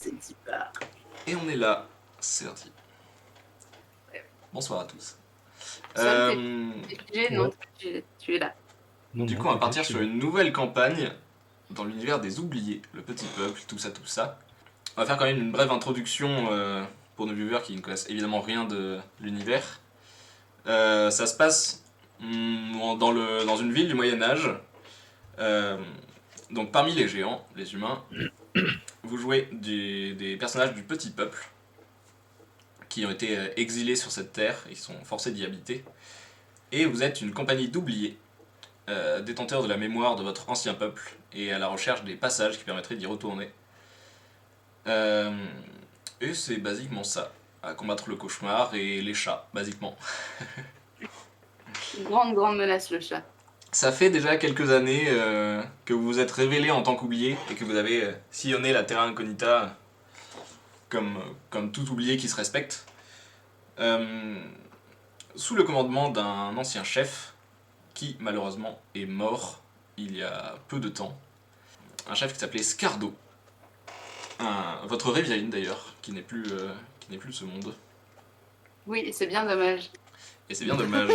C'est dit pas. Et on est là, c'est parti. Ouais. Bonsoir à tous. Sam, t'es Euh, figé? Non, Ouais. t'es pas figé. Tu es là. Non, du non, coup, on va t'inquiète, partir je suis sur là. une nouvelle campagne dans l'univers des oubliés, le petit peuple, tout ça, tout ça. On va faire quand même une brève introduction pour nos viewers qui ne connaissent évidemment rien de l'univers. Ça se passe dans une ville du Moyen-Âge. Euh, donc, parmi les géants, les humains, vous jouez des personnages du petit peuple qui ont été exilés sur cette terre, ils sont forcés d'y habiter. Et vous êtes une compagnie d'oubliés, détenteurs de la mémoire de votre ancien peuple, et à la recherche des passages qui permettraient d'y retourner. Euh, et c'est basiquement ça, à combattre le cauchemar et les chats, basiquement. Grande menace, le chat. Ça fait déjà quelques années que vous vous êtes révélé en tant qu'oublié, et que vous avez sillonné la Terra Incognita comme tout oublié qui se respecte. Euh, Sous le commandement d'un ancien chef, qui malheureusement est mort il y a peu de temps. Un chef qui s'appelait Scardo. Votre Révirine d'ailleurs, qui n'est plus de ce monde. Oui, c'est bien dommage. Et c'est bien dommage.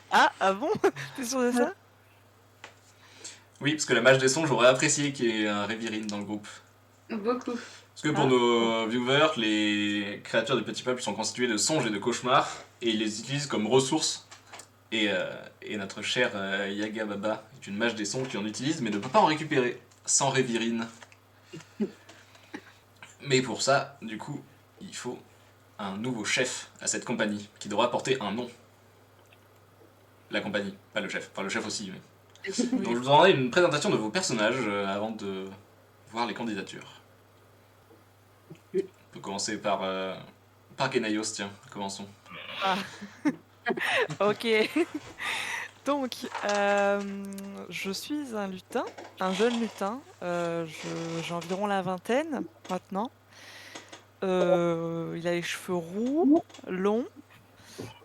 Ah bon? T'es sûr de ça? Oui, parce que la mage des sons, j'aurais apprécié qu'il y ait un Révirine dans le groupe. Beaucoup. Parce que pour nos viewers, les créatures du petit peuple sont constituées de songes et de cauchemars, et ils les utilisent comme ressources. Et notre cher Yaga Baba est une mage des sons qui en utilise, mais ne peut pas en récupérer sans Révirine. Mais pour ça, du coup, il faut un nouveau chef à cette compagnie, qui devra porter un nom. La compagnie, pas le chef. Enfin, le chef aussi, mais... Donc je vous demanderai une présentation de vos personnages avant de voir les candidatures. On peut commencer par Kenaios, tiens, commençons. Ah. Ok. Donc, je suis un lutin, un jeune lutin. J'ai environ la vingtaine maintenant. Il a les cheveux roux, longs.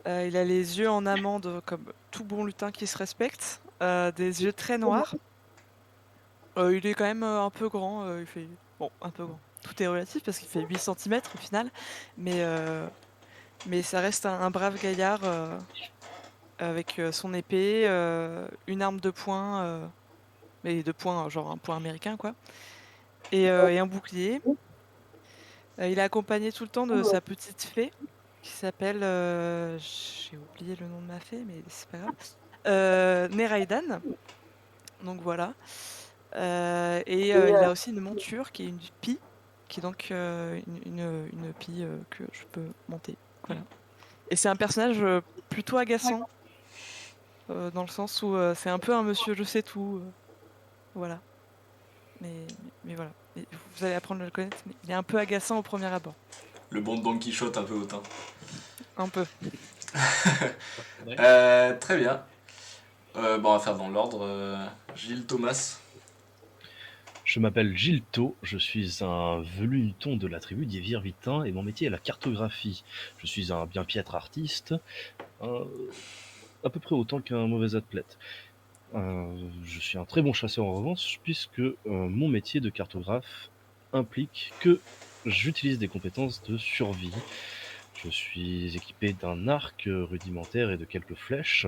Il a les yeux en amande comme tout bon lutin qui se respecte. Des yeux très noirs. Il est quand même un peu grand. Il fait... Bon, un peu grand. Tout est relatif parce qu'il fait 8 centimètres au final. Mais ça reste un brave gaillard avec son épée, une arme de poing, mais de poing, genre un poing américain, quoi, et un bouclier. Il est accompagné tout le temps de sa petite fée qui s'appelle, j'ai oublié le nom de ma fée, mais c'est pas grave, Neraidan. Donc voilà. Il a aussi une monture qui est une pie, qui est donc une pie que je peux monter. Voilà. Et c'est un personnage plutôt agaçant, dans le sens où c'est un peu un monsieur je sais tout. Voilà. Mais voilà. Et vous allez apprendre à le connaître, mais il est un peu agaçant au premier abord. Le bon Don Quichotte un peu hautain. Un peu. Très bien. Bon, on va faire dans l'ordre. Gilles Thomas. Je m'appelle Gilto, je suis un veluton de la tribu des Virvitins et mon métier est la cartographie. Je suis un bien piètre artiste, euh, à peu près autant qu'un mauvais athlète. Je suis un très bon chasseur en revanche, puisque mon métier de cartographe implique que j'utilise des compétences de survie. Je suis équipé d'un arc rudimentaire et de quelques flèches.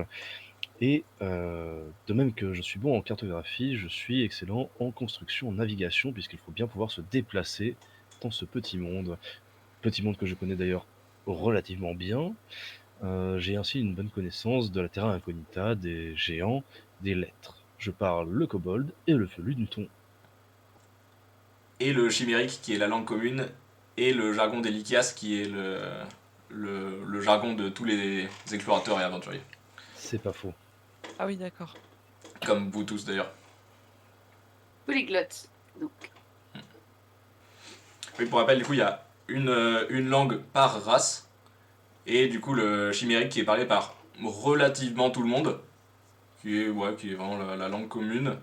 Et de même que je suis bon en cartographie, je suis excellent en construction, en navigation, puisqu'il faut bien pouvoir se déplacer dans ce petit monde. Petit monde que je connais d'ailleurs relativement bien. J'ai ainsi une bonne connaissance de la terra incognita, des géants, des lettres. Je parle le kobold et le felu du thon. Et le chimérique qui est la langue commune. Et le jargon des Likias qui est le jargon de tous les explorateurs et aventuriers. C'est pas faux. Ah oui, d'accord. Comme vous tous d'ailleurs. Polyglotte. Donc, Oui, pour rappel, du coup, il y a une langue par race. Et du coup, le chimérique qui est parlé par relativement tout le monde. Qui est vraiment la langue commune.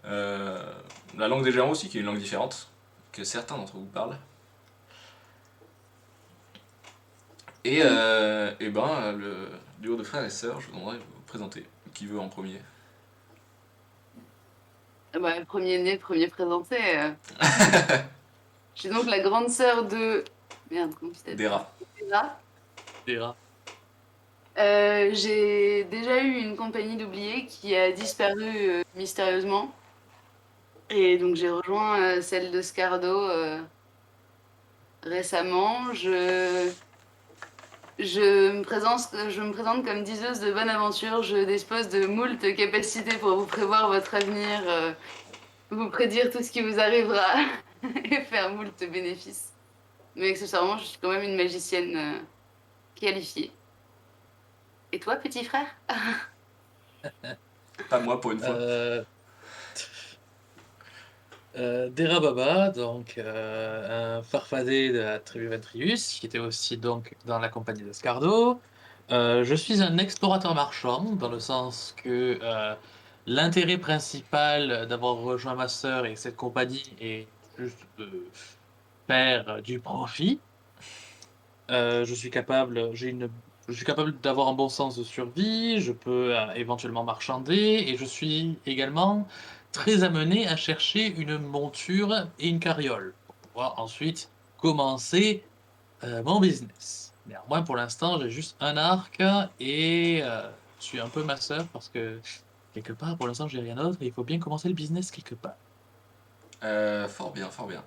La langue des géants aussi, qui est une langue différente. Que certains d'entre vous parlent. Et le duo de frères et sœurs, je vous demanderai de vous présenter. Qui veut en premier? ah bah, premier né, premier présenté. Je suis donc la grande sœur de... Merde, comment tu t'appelles? Dera. Dera. Des rats. J'ai déjà eu une compagnie d'oubliés qui a disparu mystérieusement. Et donc j'ai rejoint celle de Scardo récemment. Je me présente comme diseuse de bonne aventure. Je dispose de moult capacités pour vous prévoir votre avenir, vous prédire tout ce qui vous arrivera et faire moult bénéfices. Mais accessoirement, je suis quand même une magicienne qualifiée. Et toi, petit frère? Pas moi pour une fois. Dera Baba, donc un farfadet de la tribu Ventrius, qui était aussi donc dans la compagnie de Scardo. Je suis un explorateur marchand, dans le sens que l'intérêt principal d'avoir rejoint ma sœur et cette compagnie est juste de faire du profit. Je suis capable d'avoir un bon sens de survie, je peux éventuellement marchander, et je suis également très amené à chercher une monture et une carriole pour pouvoir ensuite commencer mon business. Néanmoins, pour l'instant, j'ai juste un arc et je suis un peu ma sœur parce que quelque part, pour l'instant, j'ai rien d'autre et il faut bien commencer le business quelque part. Fort bien, fort bien.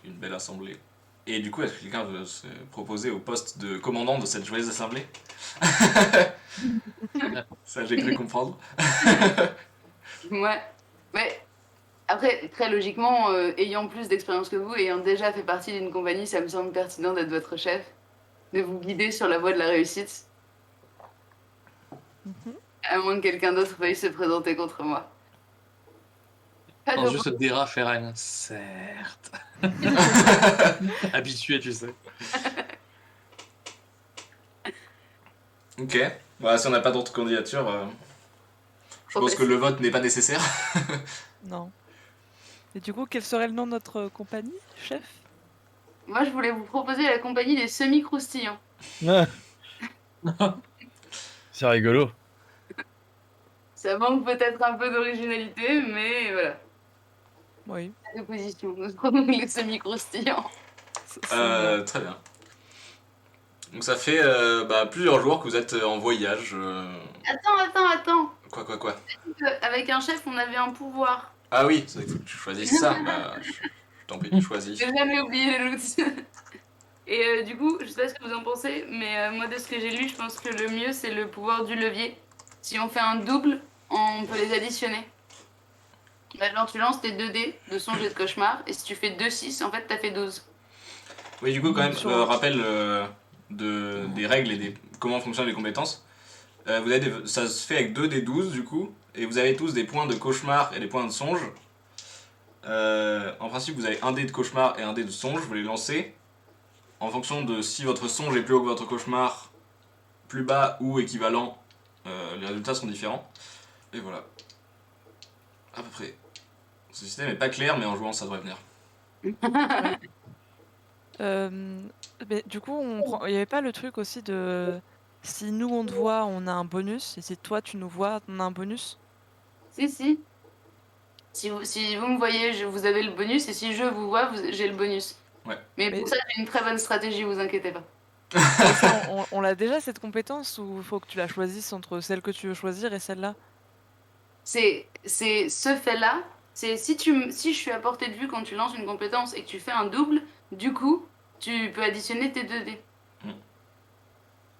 Une belle assemblée. Et du coup, est-ce que quelqu'un veut se proposer au poste de commandant de cette joyeuse assemblée? Ça, j'ai cru comprendre. Ouais. Ouais. Après, très logiquement, ayant plus d'expérience que vous, ayant déjà fait partie d'une compagnie, ça me semble pertinent d'être votre chef, de vous guider sur la voie de la réussite. À moins que quelqu'un d'autre veuille se présenter contre moi. Pas de Quand juste Dera faire un certes. Habitué, tu sais. Ok. Voilà, si on n'a pas d'autres candidatures, je pense que le vote n'est pas nécessaire. Non. Et du coup, quel serait le nom de notre compagnie, chef? Moi, je voulais vous proposer la compagnie des semi-croustillants. Ah, c'est rigolo. Ça manque peut-être un peu d'originalité, mais voilà. Oui. Pas d'opposition. Nous prenons les semi-croustillants. Très bien. Donc ça fait plusieurs jours que vous êtes en voyage. Attends. Quoi? Avec un chef, on avait un pouvoir. Ah oui, c'est vrai qu'il faut que tu choisisses ça. Je t'en prie, choisis. J'ai jamais oublié les loots. Et du coup, je sais pas ce que vous en pensez, mais moi, de ce que j'ai lu, je pense que le mieux, c'est le pouvoir du levier. Si on fait un double, on peut les additionner. Bah, genre, tu lances tes 2 dés de songe et de cauchemar, et si tu fais 2-6, en fait, t'as fait 12. Oui, du coup, quand même, Sur- rappel des règles et des comment fonctionnent les compétences. Vous avez ça se fait avec 2 des 12 du coup, et vous avez tous des points de cauchemar et des points de songe. En principe, vous avez un dé de cauchemar et un dé de songe, vous les lancez. En fonction de si votre songe est plus haut que votre cauchemar, plus bas ou équivalent, les résultats sont différents. Et voilà. À peu près. Ce système n'est pas clair, mais en jouant, ça devrait venir. Mais du coup, il n'y avait pas le truc aussi de si nous on te voit, on a un bonus, et si toi tu nous vois, on a un bonus? Si. Si vous me voyez, vous avez le bonus, et si je vous vois, j'ai le bonus. Ouais. Mais Mais- pour ça, j'ai une très bonne stratégie, vous inquiétez pas. Et ça, on l'a déjà cette compétence ou il faut que tu la choisisses entre celle que tu veux choisir et celle-là? C'est ce fait-là, c'est si je suis à portée de vue quand tu lances une compétence et que tu fais un double, du coup, tu peux additionner tes 2 dés. Mm.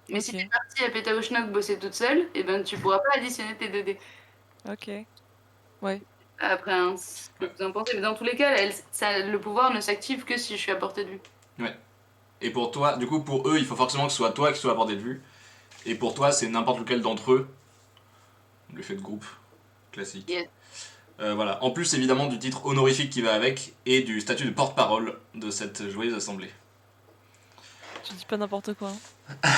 Mais si Ok. tu es partie à Pétaouchnok bosser toute seule, et ben tu pourras pas additionner tes 2 dés. Ok. Ouais. Après, hein, ce que vous en pensez. Mais dans tous les cas, le pouvoir ne s'active que si je suis à portée de vue. Et pour toi, du coup, pour eux, il faut forcément que ce soit toi qui sois à portée de vue. Et pour toi, c'est n'importe lequel d'entre eux. L'effet de groupe classique. Yes. Voilà. En plus, évidemment, du titre honorifique qui va avec et du statut de porte-parole de cette joyeuse assemblée. Tu dis pas n'importe quoi. Hein.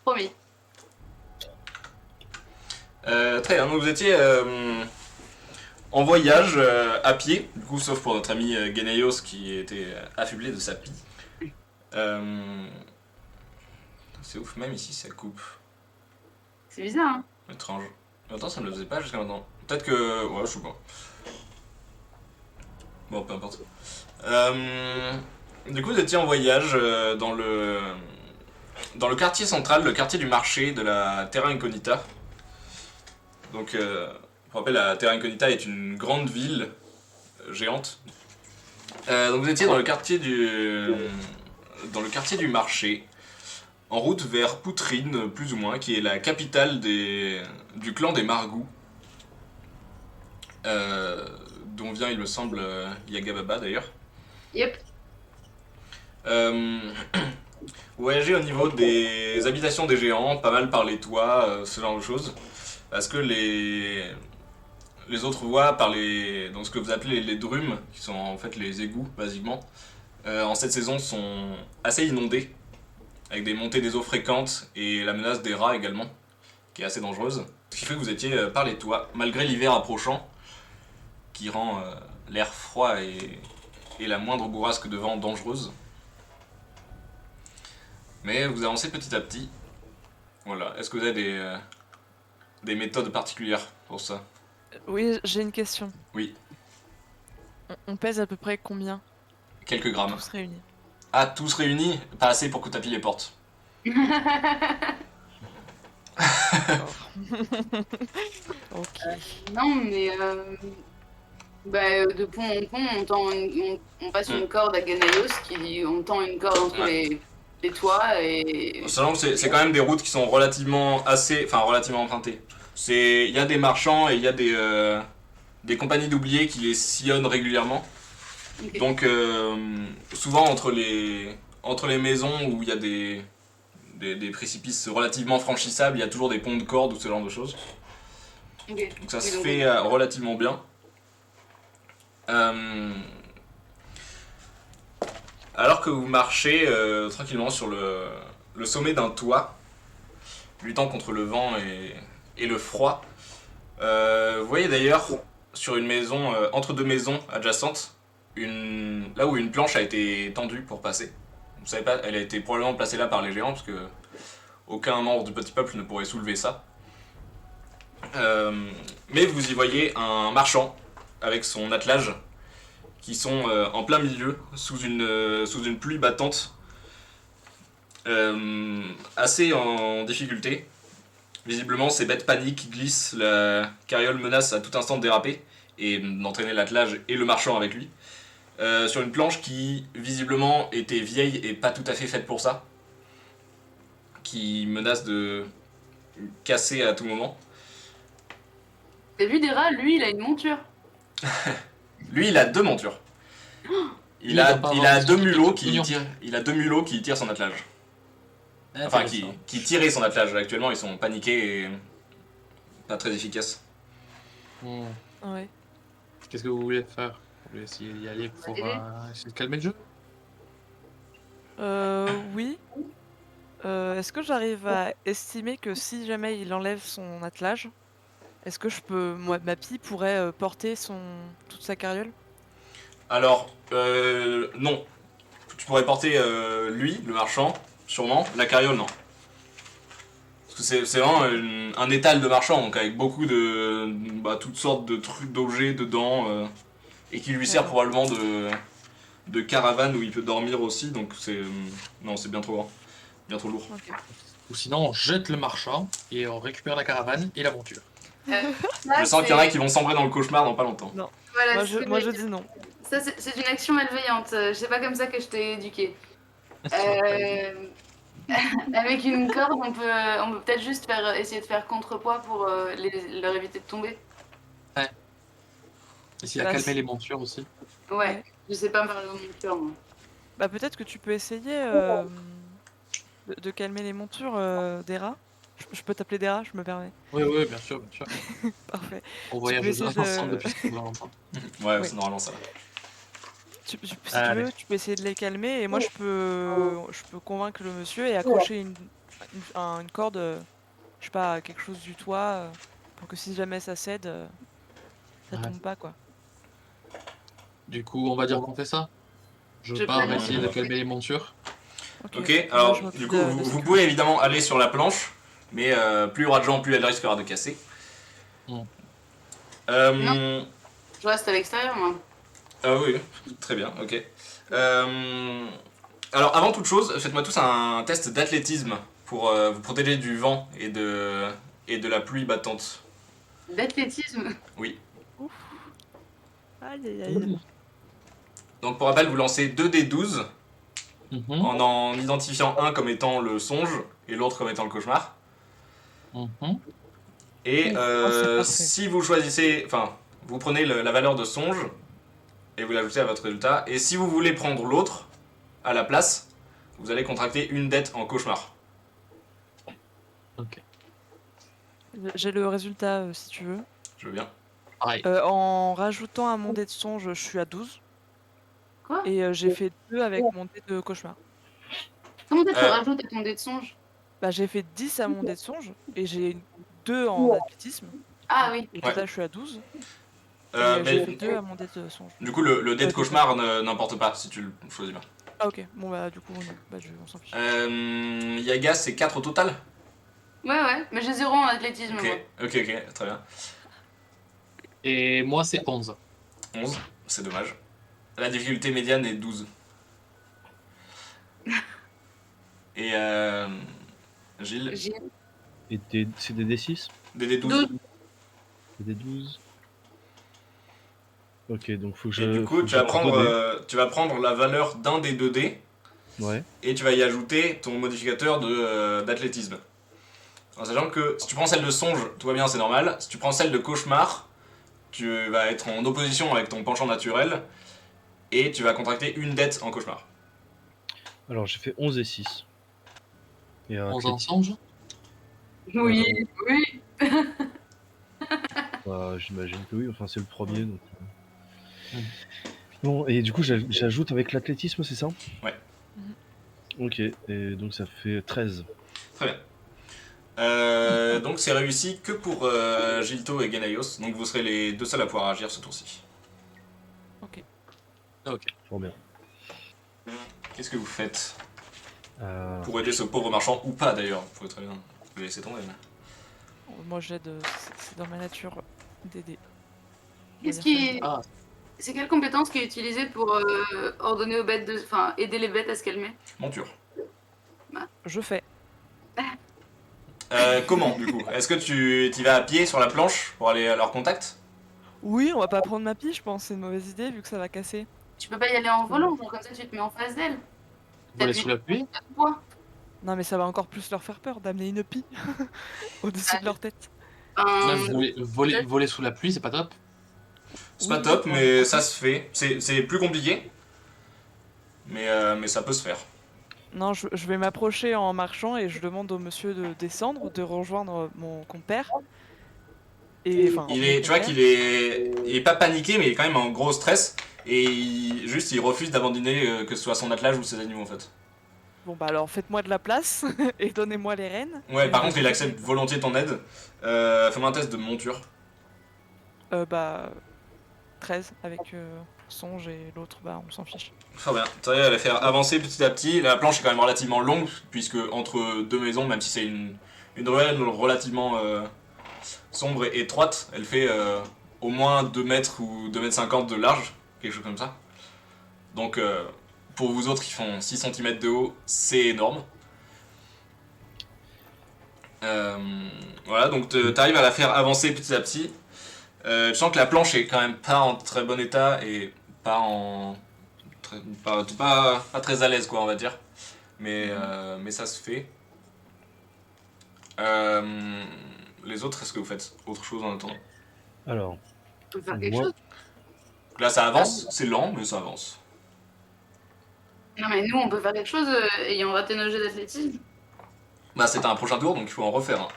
Promis. Très bien, donc vous étiez en voyage à pied, du coup, sauf pour notre ami Geneios qui était affublé de sa pie. C'est ouf, même ici ça coupe. C'est bizarre, hein. Étrange. Mais attends, ça ne le faisait pas jusqu'à maintenant. Peut-être que. Ouais, je sais pas. Bon, peu importe. Du coup, vous étiez en voyage dans le quartier central, le quartier du marché de la Terra Incognita. Donc, pour rappel, la Terra Incognita est une grande ville géante. Donc, vous étiez dans le quartier du marché, en route vers Poutrine, plus ou moins, qui est la capitale du clan des Margous, dont vient, il me semble, Yagababa d'ailleurs. Yep. Voyager au niveau des habitations des géants, pas mal par les toits, ce genre de choses. Parce que les autres voies, dans ce que vous appelez les drumes, qui sont en fait les égouts, basiquement, en cette saison sont assez inondées, avec des montées des eaux fréquentes et la menace des rats également, qui est assez dangereuse. Ce qui fait que vous étiez par les toits, malgré l'hiver approchant, qui rend l'air froid et la moindre bourrasque de vent dangereuse. Mais vous avancez petit à petit. Voilà. Est-ce que vous avez des méthodes particulières pour ça? Oui, j'ai une question. Oui. On pèse à peu près combien, Quelques grammes. tous réunis? Ah, tous réunis? Pas assez pour que tu appuies les portes. Ok. Non, mais de pont en pont, on passe une corde à Ganelos, on tend une corde entre les toits et. Sachant que c'est quand même des routes qui sont relativement empruntées. Il y a des marchands et il y a des compagnies d'oubliés qui les sillonnent régulièrement. Ok. Donc souvent entre les maisons où il y a des précipices relativement franchissables, il y a toujours des ponts de cordes ou ce genre de choses. Ok. Donc ça Oui, se donc, fait relativement bien. Alors que vous marchez tranquillement sur le sommet d'un toit, luttant contre le vent et le froid, vous voyez d'ailleurs sur une maison, entre deux maisons adjacentes, là où une planche a été tendue pour passer. Vous savez pas, elle a été probablement placée là par les géants parce que aucun membre du petit peuple ne pourrait soulever ça. Mais vous y voyez un marchand avec son attelage qui sont en plein milieu sous une pluie battante, assez en difficulté. Visiblement, ces bêtes paniquent, glissent, la carriole menace à tout instant de déraper et d'entraîner l'attelage et le marchand avec lui. Sur une planche qui, visiblement, était vieille et pas tout à fait faite pour ça. Qui menace de casser à tout moment. T'as vu Dera, lui, il a une monture. Lui, il a deux montures. Il Il a doit pas avoir deux des mulots trucs mignons. il a deux mulots qui tirent son attelage. Enfin, qui tiraient son attelage. Actuellement, ils sont paniqués et pas très efficaces. Ouais. Qu'est-ce que vous voulez faire? Vous voulez essayer d'y aller pour essayer de calmer le jeu? Oui. Est-ce que j'arrive à estimer que si jamais il enlève son attelage, est-ce que ma pie pourrait porter toute sa carriole? Alors, non. Tu pourrais porter lui, le marchand, sûrement. La carriole, non. Parce que c'est vraiment un étal de marchand, donc avec beaucoup de toutes sortes de trucs, d'objets dedans, et qui lui sert D'accord. probablement de caravane où il peut dormir aussi, donc non, c'est bien trop grand, bien trop lourd. Ok. Ou sinon, on jette le marchand et on récupère la caravane et la monture. Je sens qu'il y en a qui vont sombrer dans le cauchemar dans pas longtemps. Non. Voilà, Moi je dis non. Ça, c'est une action malveillante. C'est pas comme ça que je t'ai éduqué. Avec une corde, on peut peut-être juste essayer de faire contrepoids pour leur éviter de tomber. Essayer à Bah, calmer les montures aussi. Ouais, Ouais. je sais pas me parler aux montures, moi. Bah peut-être que tu peux essayer de calmer les montures d'Era. Je peux t'appeler Dera, je me permets. Oui, oui, bien sûr, bien sûr. Parfait. On peux voyage essayer de- ensemble depuis si longtemps. Ouais, Oui. c'est normalement ça. Si tu Allez. veux, tu peux essayer de les calmer et moi je peux convaincre le monsieur et accrocher une corde, je sais pas, à quelque chose du toit pour que si jamais ça cède, ça Ouais. tombe pas quoi. Du coup, on va dire qu'on fait ça. Je Je pars planifie. essayer de calmer les montures. Ok, Moi, alors je m'occupe du coup, de vous sécurité. pouvez évidemment aller sur la planche, mais plus il y aura de gens, plus elle risquera de casser. Mm. Euh, Je reste à l'extérieur, moi. Ah oui, très bien, ok. Alors avant toute chose, faites-moi tous un test d'athlétisme pour vous protéger du vent et de la pluie battante. D'athlétisme. Oui. Ouf. Aïe, aïe, aïe. Donc pour rappel, vous lancez 2 d 12 Mhm, en identifiant un comme étant le songe et l'autre comme étant le cauchemar. mhm. Et c'est parfait. si vous choisissez, enfin, vous prenez la valeur de songe et vous l'ajoutez à votre résultat. Et si vous voulez prendre l'autre à la place, vous allez contracter une dette en cauchemar. Ok, J'ai le résultat si tu veux. Je veux bien. pareil. En rajoutant un mon dé de songe, je suis à 12. Quoi? Et j'ai fait 2 avec mon dé de cauchemar. Comment ça tu Euh, rajoutes à ton dé de songe? Bah, j'ai fait 10 à mon dé de songe et j'ai 2 en athlétisme. Ah oui. Au Ouais. total, je suis à 12. Et j'ai fait 2 à mon dé de songe. Du coup, le dé de de cauchemar n'importe pas si tu le choisis pas. Ah, ok. Bon, bah, du coup, non. Bah, on s'en fiche. Yaga, c'est 4 au total. Ouais, mais j'ai 0 en athlétisme, moi. Ok, très bien. Et moi, c'est 11. 11, c'est dommage. La difficulté médiane est 12. Et Gilles, J'ai Et c'est des D6? des D12. 12. Des D12? Ok, donc faut que Et du faut coup, que tu vas, je lance 2 dés. tu vas prendre la valeur d'un des 2 dés Ouais. et tu vas y ajouter ton modificateur d'athlétisme. En sachant que si tu prends celle de songe, tout va bien, c'est normal. Si tu prends celle de cauchemar, tu vas être en opposition avec ton penchant naturel et tu vas contracter une dette en cauchemar. Alors j'ai fait 11 et 6. Et 11 en songe. Oui, oui. j'imagine que oui, enfin c'est le premier. Donc... Mm. Bon, et du coup j'ajoute avec l'athlétisme, c'est ça? Ouais. Ok, et donc ça fait 13. Très bien. Donc c'est réussi que pour Gilto et Genaios, donc vous serez les deux seuls à pouvoir agir ce tour-ci. Ok. Fort bien. Qu'est-ce que vous faites Euh, pour aider ce pauvre marchand, ou pas d'ailleurs, vous pouvez très bien le laisser tomber. Moi, j'aide. C'est dans ma nature d'aider. Qu'est-ce qui... Ah, C'est quelle compétence qui est utilisée pour ordonner aux bêtes de... Enfin, aider les bêtes à se calmer? Monture. Je fais. Comment du coup? Est-ce que tu y vas à pied sur la planche pour aller à leur contact? Oui, on va pas prendre ma pie, je pense. C'est une mauvaise idée vu que ça va casser. Tu peux pas y aller en volant, genre comme ça tu te mets en face d'elle. voler sous la pluie. Quoi? Non, mais ça va encore plus leur faire peur d'amener une pie au-dessus de leur tête. Même voler sous la pluie, c'est pas top. C'est Oui, pas top, bon, mais ok. ça se fait. C'est plus compliqué, mais ça peut se faire. Non, je vais m'approcher en marchant et je demande au monsieur de descendre, de rejoindre mon compère. Et enfin, mes Tu vois compères. il est pas paniqué, mais il est quand même en gros stress. Et il refuse d'abandonner que ce soit son attelage ou ses animaux en fait. Bon, bah alors faites-moi de la place et donnez-moi les rênes. Ouais, Et par je vais contre, il sauter accepte direct. volontiers ton aide. Fais-moi un test de monture. Bah, 13 avec songe et l'autre, bah, on s'en fiche. Très bien. Tu arrives à la faire avancer petit à petit. La planche est quand même relativement longue, puisque entre deux maisons, même si c'est une ruelle relativement sombre et étroite, elle fait au moins 2 mètres ou 2 mètres 50 de large, quelque chose comme ça. Donc pour vous autres qui font 6 cm de haut, c'est énorme. Voilà, donc t'arrives à la faire avancer petit à petit. Tu sens que la planche est quand même pas en très bon état et pas en... pas très à l'aise quoi on va dire. Mais ça se fait. Les autres, est-ce que vous faites autre chose en attendant? alors, On peut faire quelque moi, chose. Là ça avance, c'est lent mais ça avance. Non mais nous on peut faire quelque chose ayant raté nos jeux d'athlétisme. Bah c'était un prochain tour donc il faut en refaire. Hein.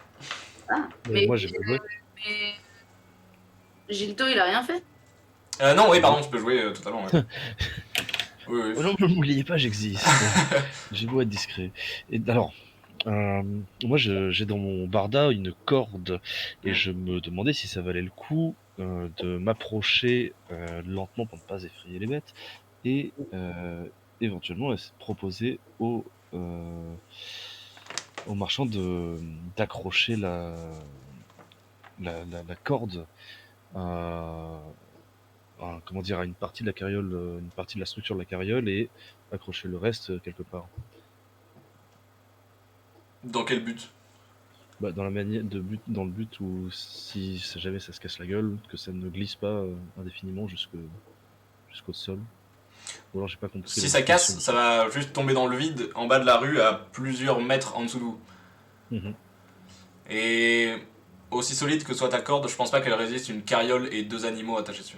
Ah, mais moi j'ai pas joué. mais Gilto il a rien fait. Non, oui, pardon, tu peux jouer totalement. Ouais. Oui, oui. Oh non, ne m'oubliez pas, j'existe. J'ai beau être discret. Et alors, moi j'ai dans mon barda une corde et je me demandais si ça valait le coup de m'approcher lentement pour ne pas effrayer les bêtes et éventuellement proposer aux marchands d'accrocher la corde à comment dire, à une partie de la carriole, une partie de la structure de la carriole et accrocher le reste quelque part. Dans quel but? Bah, dans le but où si jamais ça se casse la gueule, que ça ne glisse pas indéfiniment jusqu'au sol. Ou alors j'ai pas compris. Si la ça définition. casse, ça va juste tomber dans le vide en bas de la rue à plusieurs mètres en dessous de vous. Mhm. Et aussi solide que soit ta corde, je pense pas qu'elle résiste une carriole et 2 animaux attachés dessus.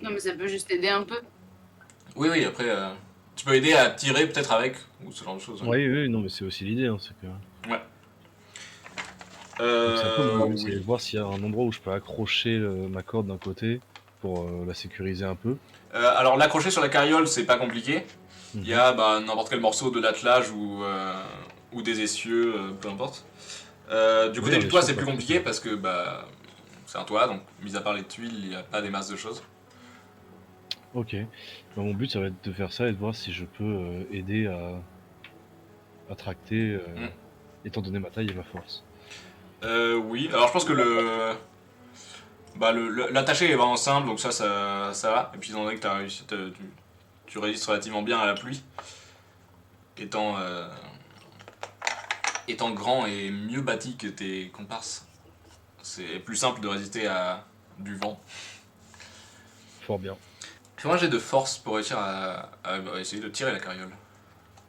Non, mais ça peut juste aider un peu. Oui, oui, après, tu peux aider à tirer peut-être avec, ou ce genre de choses. Oui, oui, non, mais c'est aussi l'idée. Hein, c'est que... Donc c'est un peu mon but, c'est Oui. voir s'il y a un endroit où je peux accrocher ma corde d'un côté pour la sécuriser un peu. Alors l'accrocher sur la carriole, c'est pas compliqué. Mhm. Il y a n'importe quel morceau de l'attelage ou des essieux, peu importe. Du côté Oui, du un toit, essieu, c'est pas plus de compliqué parce que c'est un toit, donc mis à part les tuiles, il n'y a pas des masses de choses. Ok. Bah, mon but, ça va être de faire ça et de voir si je peux aider à tracter, Mm. étant donné ma taille et ma force. Oui, alors je pense que l'attacher est vraiment simple, donc ça va. Et puis étant donné que tu résistes relativement bien à la pluie, étant grand et mieux bâti que tes comparses, c'est plus simple de résister à du vent. Fort bien. Fais-moi un jet de force pour réussir à essayer de tirer la carriole.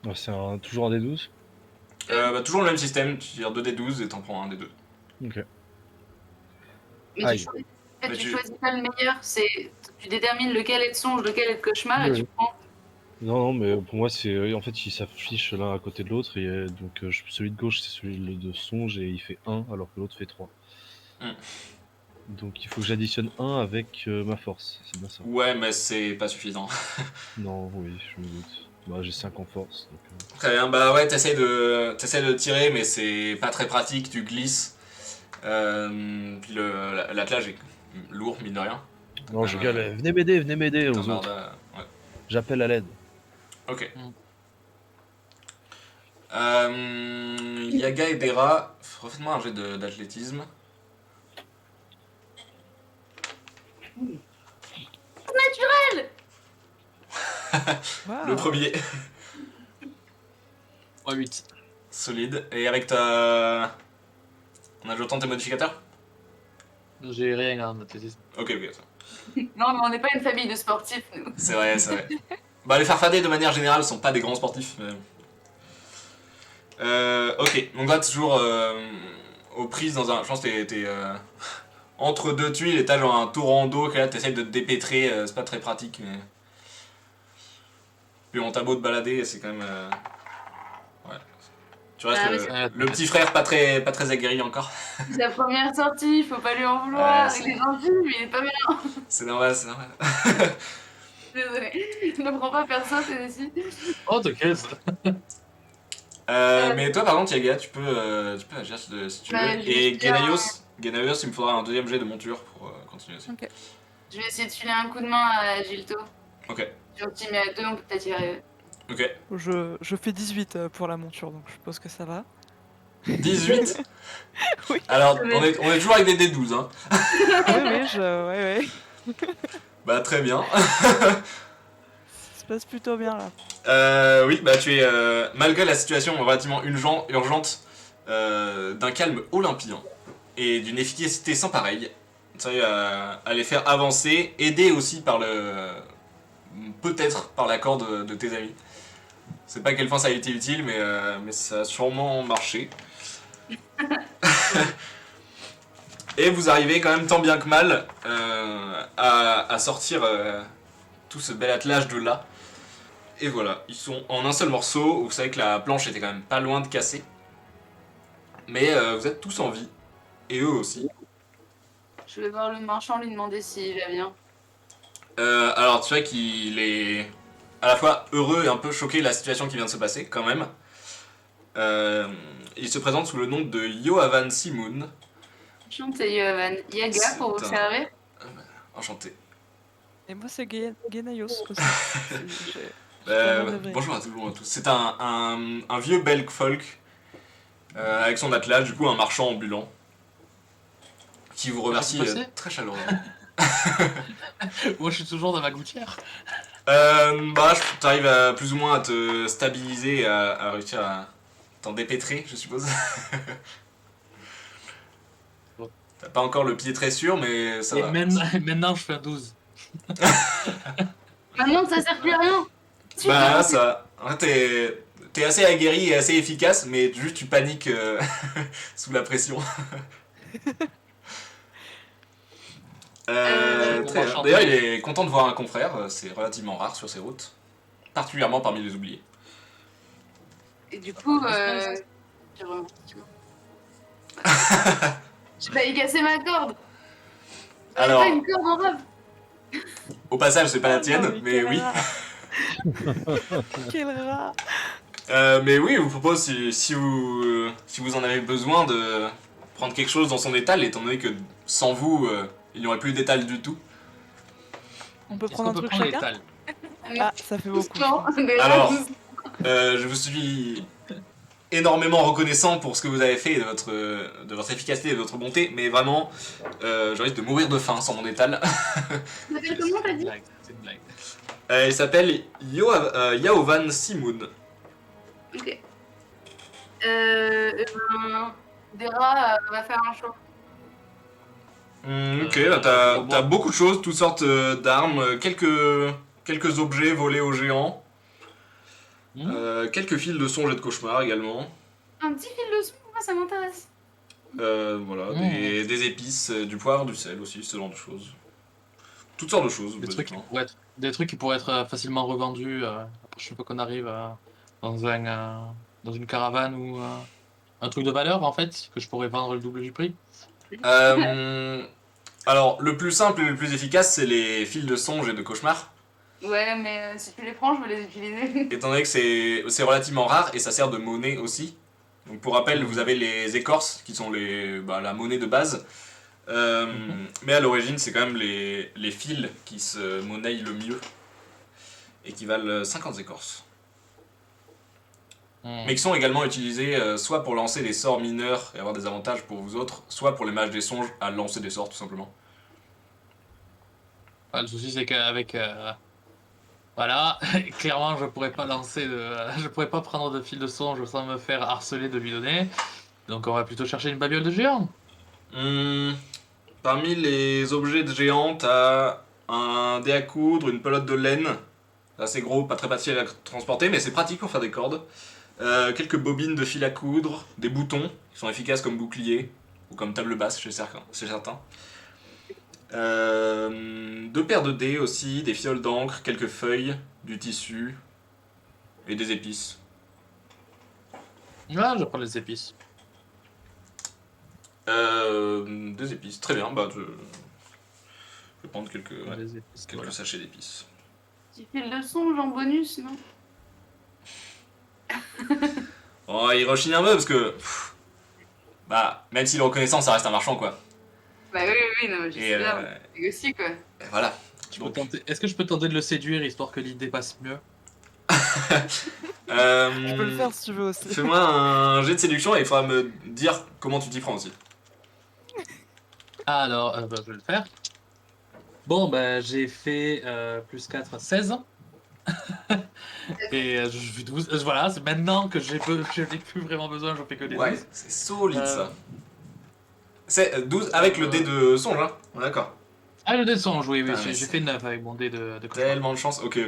Alors, c'est toujours un D12. Toujours le même système, tu tires 2d12 et t'en prends un des deux. Ok. Mais Aïe. tu Mais tu- choisis pas le meilleur. Tu détermines lequel est de songe, lequel est de cauchemar, et Oui. tu prends. Non, non, mais pour moi, c'est en fait, ils s'affichent l'un à côté de l'autre. Et donc, celui de gauche, c'est celui de songe et il fait 1 alors que l'autre fait 3. Mm. Donc, il faut que j'additionne 1 avec ma force. C'est bien ça. Ouais, mais c'est pas suffisant. Non, oui, je me doute. Bah, j'ai 5 en force. Donc, Très bien, bah ouais, t'essayes de tirer, mais c'est pas très pratique, tu glisses. Puis l'attelage est lourd, mine de rien. Non, je gueule, venez m'aider aux T'emmerdes, autres. ouais. J'appelle à l'aide. Ok. Mm. Yaga et Dera, refaites-moi un jet d'athlétisme. Waouh. Le premier, 3-8. solide. Et avec ta. En ajoutant tes modificateurs. J'ai rien en athlétisme. Ok, ça. Non, mais on n'est pas une famille de sportifs, nous. C'est vrai, c'est vrai. Bah, les farfadets de manière générale sont pas des grands sportifs. Mais... ok, donc là, toujours aux prises dans un. Je pense que t'es entre deux tuiles et t'as genre un torrent d'eau que là t'essayes de te dépêtrer, c'est pas très pratique, mais. Puis on t'a beau te balader, c'est quand même. Ouais. Tu restes Ah, mais le petit frère pas très aguerri encore. C'est sa première sortie, faut pas lui en vouloir. Ouais, c'est Il est gentil, mais il est pas bien. C'est normal, c'est normal. Désolée. Ne prends pas perso, c'est ici. Oh, t'inquiète. Mais toi par contre Yaga, tu peux agir si tu Bah, veux. je vais Et faire Genaios, il me faudra un deuxième jet de monture pour continuer aussi. Ok. Je vais essayer de filer un coup de main à Gilto. Ok, Si on s'y met à deux, on peut peut-être y arriver. ok. Je fais 18 pour la monture, donc je suppose que ça va. 18. Oui. Alors on est toujours avec des D12 hein. Ouais. Bah très bien. Ça se passe plutôt bien là. Oui, bah tu es, malgré la situation relativement urgente, d'un calme olympien et d'une efficacité sans pareille, tu arrives à les faire avancer, aidé aussi par peut-être par la corde de tes amis. Je sais pas à quel point ça a été utile, mais ça a sûrement marché. Et vous arrivez quand même tant bien que mal à sortir tout ce bel attelage de là. Et voilà, ils sont en un seul morceau. Vous savez que la planche était quand même pas loin de casser. Mais vous êtes tous en vie. Et eux aussi. Je vais voir le marchand, lui demander s'il va bien. Alors tu vois qu'il est à la fois heureux et un peu choqué de la situation qui vient de se passer quand même. Il se présente sous le nom de Yoavan Simoun. Enchanté, Yovan. Yaga, pour vous C'est un- servir. Enchanté. Et moi c'est Genaios aussi. J'ai- Bonjour à tous. C'est un vieux belg folk avec son attelage, du coup un marchand ambulant qui vous remercie Passé très chaleureusement. Moi, je suis toujours dans ma gouttière. T'arrives à plus ou moins à te stabiliser, à réussir à t'en dépêtrer, je suppose. T'as pas encore le pied très sûr, mais ça Et va. maintenant, je fais un 12. Maintenant, ça sert plus à rien. Bah là, ça. En fait, t'es assez aguerri et assez efficace, mais juste tu paniques sous la pression. Très bien. D'ailleurs, il est content de voir un confrère, c'est relativement rare sur ces routes, particulièrement parmi les oubliés. Et du coup, j'ai remarqué. J'ai failli casser ma corde. J'avais Alors, pas une corde en robe. au passage, c'est pas la tienne, Non, mais quel oui. rat. Quel rat. Mais oui, je vous propose, si vous en avez besoin, de prendre quelque chose dans son étal, étant donné que sans vous, il n'y aurait plus d'étal du tout. On peut Est-ce prendre qu'on un peut truc prendre chacun? l'étal? Ah, ça fait beaucoup. Doucement, des Alors, rats douces. Je vous suis énormément reconnaissant pour ce que vous avez fait, de votre efficacité et de votre bonté, mais vraiment, je risque de mourir de faim sans mon étal. Tu t'appelles comment, t'as dit? C'est une blague. Il s'appelle Yaovan Simoun. Ok. Des rats va faire un show. Ok, bah t'as beaucoup de choses, toutes sortes d'armes, quelques objets volés aux géants, quelques fils de songe et de cauchemar également. Un petit fil de son, moi ça m'intéresse. Voilà, des épices, du poivre, du sel aussi, ce genre de choses. Toutes sortes de choses, basiquement. Des trucs qui pourraient être facilement revendus la prochaine fois qu'on arrive dans dans une caravane ou un truc de valeur en fait, que je pourrais vendre le double du prix. Alors, le plus simple et le plus efficace, c'est les fils de songe et de cauchemar. Ouais, mais si tu les prends, je veux les utiliser. Étant donné que c'est relativement rare et ça sert de monnaie aussi. Donc pour rappel, vous avez les écorces qui sont la monnaie de base. Mais à l'origine, c'est quand même les fils qui se monnaient le mieux et qui valent 50 écorces. Mais qui sont également utilisés soit pour lancer des sorts mineurs et avoir des avantages pour vous autres, soit pour les mages des songes à lancer des sorts tout simplement. Le souci c'est qu'avec voilà, clairement je pourrais pas je pourrais pas prendre de fil de songe sans me faire harceler de lui donner. Donc on va plutôt chercher une babiole de géant. Parmi les objets de géant, t'as un dé à coudre, une pelote de laine, assez gros, pas très facile à transporter, mais c'est pratique pour faire des cordes. Quelques bobines de fil à coudre, des boutons qui sont efficaces comme bouclier ou comme table basse chez certains. 2 paires de dés aussi, des fioles d'encre, quelques feuilles, du tissu et des épices. Ah, je prends les épices. Des épices, très bien, je vais prendre quelques Les épices, voilà. sachets d'épices. Petit fil de songe en bonus, non? Oh, il rechigne un peu parce que. Même s'il est reconnaissant, ça reste un marchand quoi. Bah oui, non, mais je sais bien, négocier quoi. Et voilà. Est-ce que je peux tenter de le séduire histoire que l'idée passe mieux? Je peux le faire si tu veux aussi. Fais-moi un jet de séduction et il faudra me dire comment tu t'y prends aussi. Alors, je vais le faire. Bon, j'ai fait plus 4, 16. Et je fais 12. Voilà, c'est maintenant que je n'ai plus vraiment besoin, je fais que des 12. Ouais, c'est solide ça. C'est 12 avec le dé de songe, hein? On est d'accord. Ah, le dé de songe, oui, Ah, j'ai fait 9 avec mon dé de cauchemar. Tellement de chance. Ok.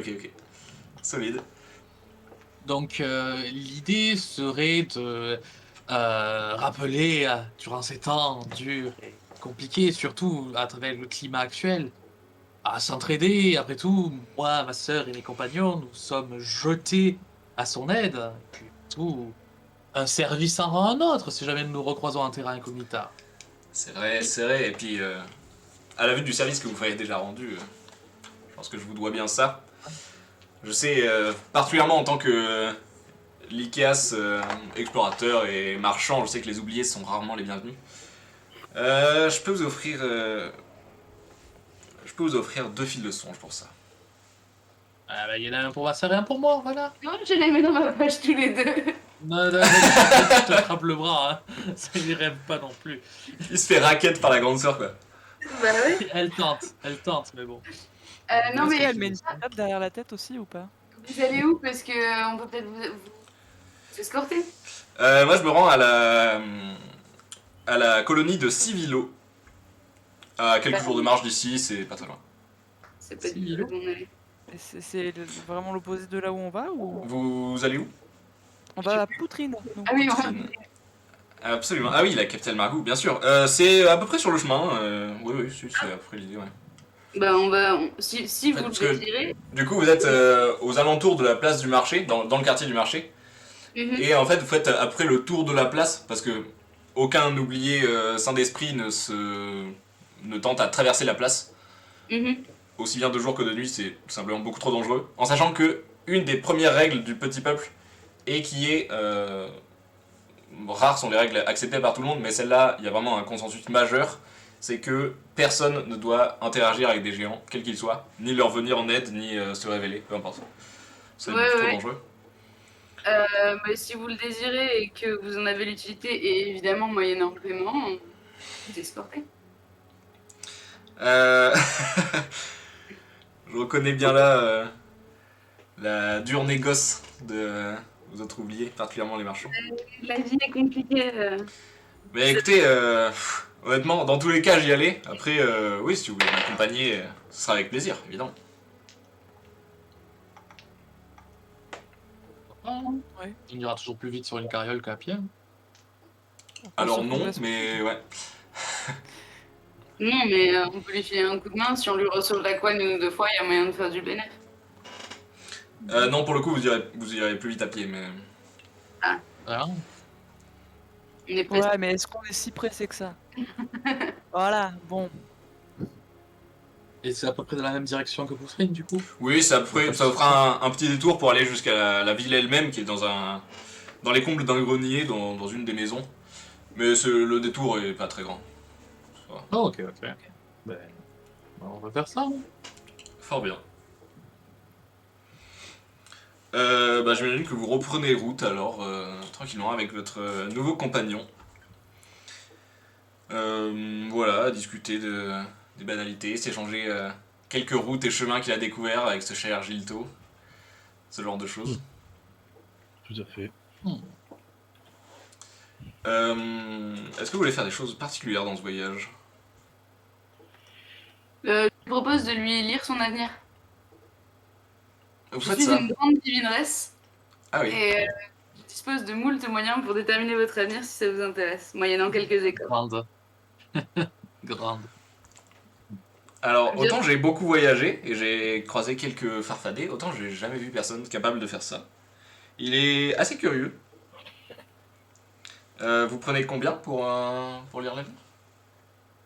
Solide. Donc, l'idée serait de rappeler, durant ces temps durs et compliqués, surtout à travers le climat actuel, à s'entraider. Après tout, moi, ma sœur et mes compagnons, nous sommes jetés à son aide. Et puis, tout, un service en rend un autre si jamais nous nous recroisons en terra incognita. C'est vrai. Et puis, à la vue du service que vous m'avez déjà rendu, je pense que je vous dois bien ça. Je sais, particulièrement en tant que Lycias, explorateur et marchand, je sais que les oubliés sont rarement les bienvenus. Je peux vous offrir 2 fils de songe pour ça. Ah, il y en a un pour ma sœur et un pour moi, voilà. Non, je les mets dans ma poche tous les deux. Non, je te frappe le bras, hein. Ça y rêve pas non plus. Il se fait raquette par la grande sœur quoi. Bah oui. Elle tente, mais bon. Non, Est-ce mais qu'elle met une patate derrière la tête aussi ou pas? vous allez où? Parce que on peut peut-être vous escorter. Moi, je me rends à la colonie de Civilo. À quelques Bah, jours de marche d'ici, c'est pas très loin. c'est pas Si, du tout là hello. où on allait. Et vraiment l'opposé de là où on va ou Vous allez où? on va à Poutrine nous? Ah oui, on va. Poutrine. Absolument. Ah oui, la capitale Margou, bien sûr. C'est à peu près sur le chemin. Oui, oui, c'est à peu près l'idée, ouais. Bah on va. Si En fait, vous le parce que désirez. du coup, vous êtes aux alentours de la place du marché, dans le quartier du marché. Mhm. Et en fait, vous faites après le tour de la place, parce que aucun oublié saint d'esprit ne tente à traverser la place. Mhm. Aussi bien de jour que de nuit, c'est tout simplement beaucoup trop dangereux. En sachant que une des premières règles du petit peuple, et qui est... rares sont les règles acceptées par tout le monde, mais celle-là, il y a vraiment un consensus majeur, c'est que personne ne doit interagir avec des géants, quels qu'ils soient, ni leur venir en aide, ni se révéler, peu importe. C'est Ouais, beaucoup trop ouais. dangereux. Mais si vous le désirez et que vous en avez l'utilité, et évidemment moyennant paiement, on vous escorter. Euh... Je reconnais bien là la dure négoce de vos autres oubliés, particulièrement les marchands. La vie est compliquée. Mais écoutez, honnêtement, dans tous les cas, j'y allais. Après, oui, si vous voulez m'accompagner, ce sera avec plaisir, évidemment. Ouais. On ira toujours plus vite sur une carriole qu'à pied. Alors Sauf qu'on non, laisse- mais ouais. Non, mais on peut lui filer un coup de main. Si on lui ressort la couenne une ou deux fois, il y a moyen de faire du bénéfice. Non, pour le coup, vous irez plus vite à pied, mais... Voilà. On est pressé. Ouais, mais est-ce qu'on est si pressé que ça? Voilà, bon. Et c'est à peu près dans la même direction que Poutrine, du coup. Oui, ça vous fera un petit détour pour aller jusqu'à la ville elle-même, qui est dans les combles d'un grenier, dans une des maisons. Mais le détour est pas très grand. Ça va. Oh, ok. Ben, on va faire ça. Hein. Fort bien. J'imagine que vous reprenez route alors, tranquillement, avec votre nouveau compagnon. Voilà, discuter des banalités, s'échanger quelques routes et chemins qu'il a découverts avec ce cher Gilto. Ce genre de choses. Tout à fait. Est-ce que vous voulez faire des choses particulières dans ce voyage? Je propose de lui lire son avenir. Vous Je faites suis ça? une grande divineresse Ah oui. et je dispose de moult moyens pour déterminer votre avenir si ça vous intéresse, moyennant quelques écoles. Grande. Grande. Alors, Bien. autant j'ai beaucoup voyagé et j'ai croisé quelques farfadets, autant j'ai jamais vu personne capable de faire ça. Il est assez curieux. Vous prenez combien pour lire l'avenir?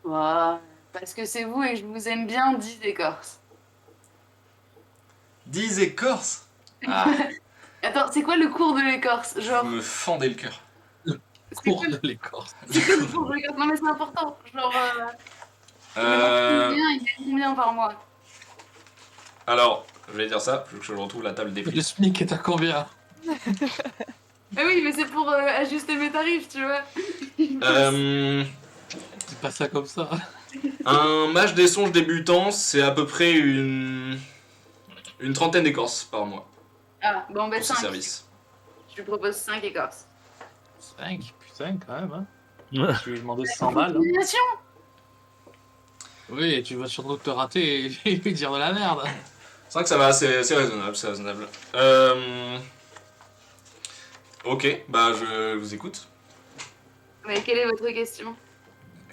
Ouah, parce que c'est vous et que je vous aime bien, 10 écorces. 10 écorces. Ah, Attends, c'est quoi le cours de l'écorce? Genre, vous me fendez le cœur. c'est Cours quoi, de l'écorce. c'est quoi le cours de l'écorce? Non mais c'est important. Genre, Euh, il gagne combien par mois? alors, je vais dire ça, faut que je retrouve la table des Le prix. SMIC est à combien? Ah oui, mais c'est pour ajuster mes tarifs, tu vois. C'est pas ça comme ça. Un mage des songes débutant, c'est à peu près une trentaine d'écorces par mois Ah, bon, ben pour ce 5. service. Je lui propose 5 écorces. 5, putain, quand même. Hein. Ouais. Je lui ai demandé 100 balles. Hein. Combination. Oui, et tu vas surtout te rater et lui dire de la merde. C'est vrai que ça va, c'est raisonnable, c'est raisonnable. Ok, bah je vous écoute. Mais quelle est votre question?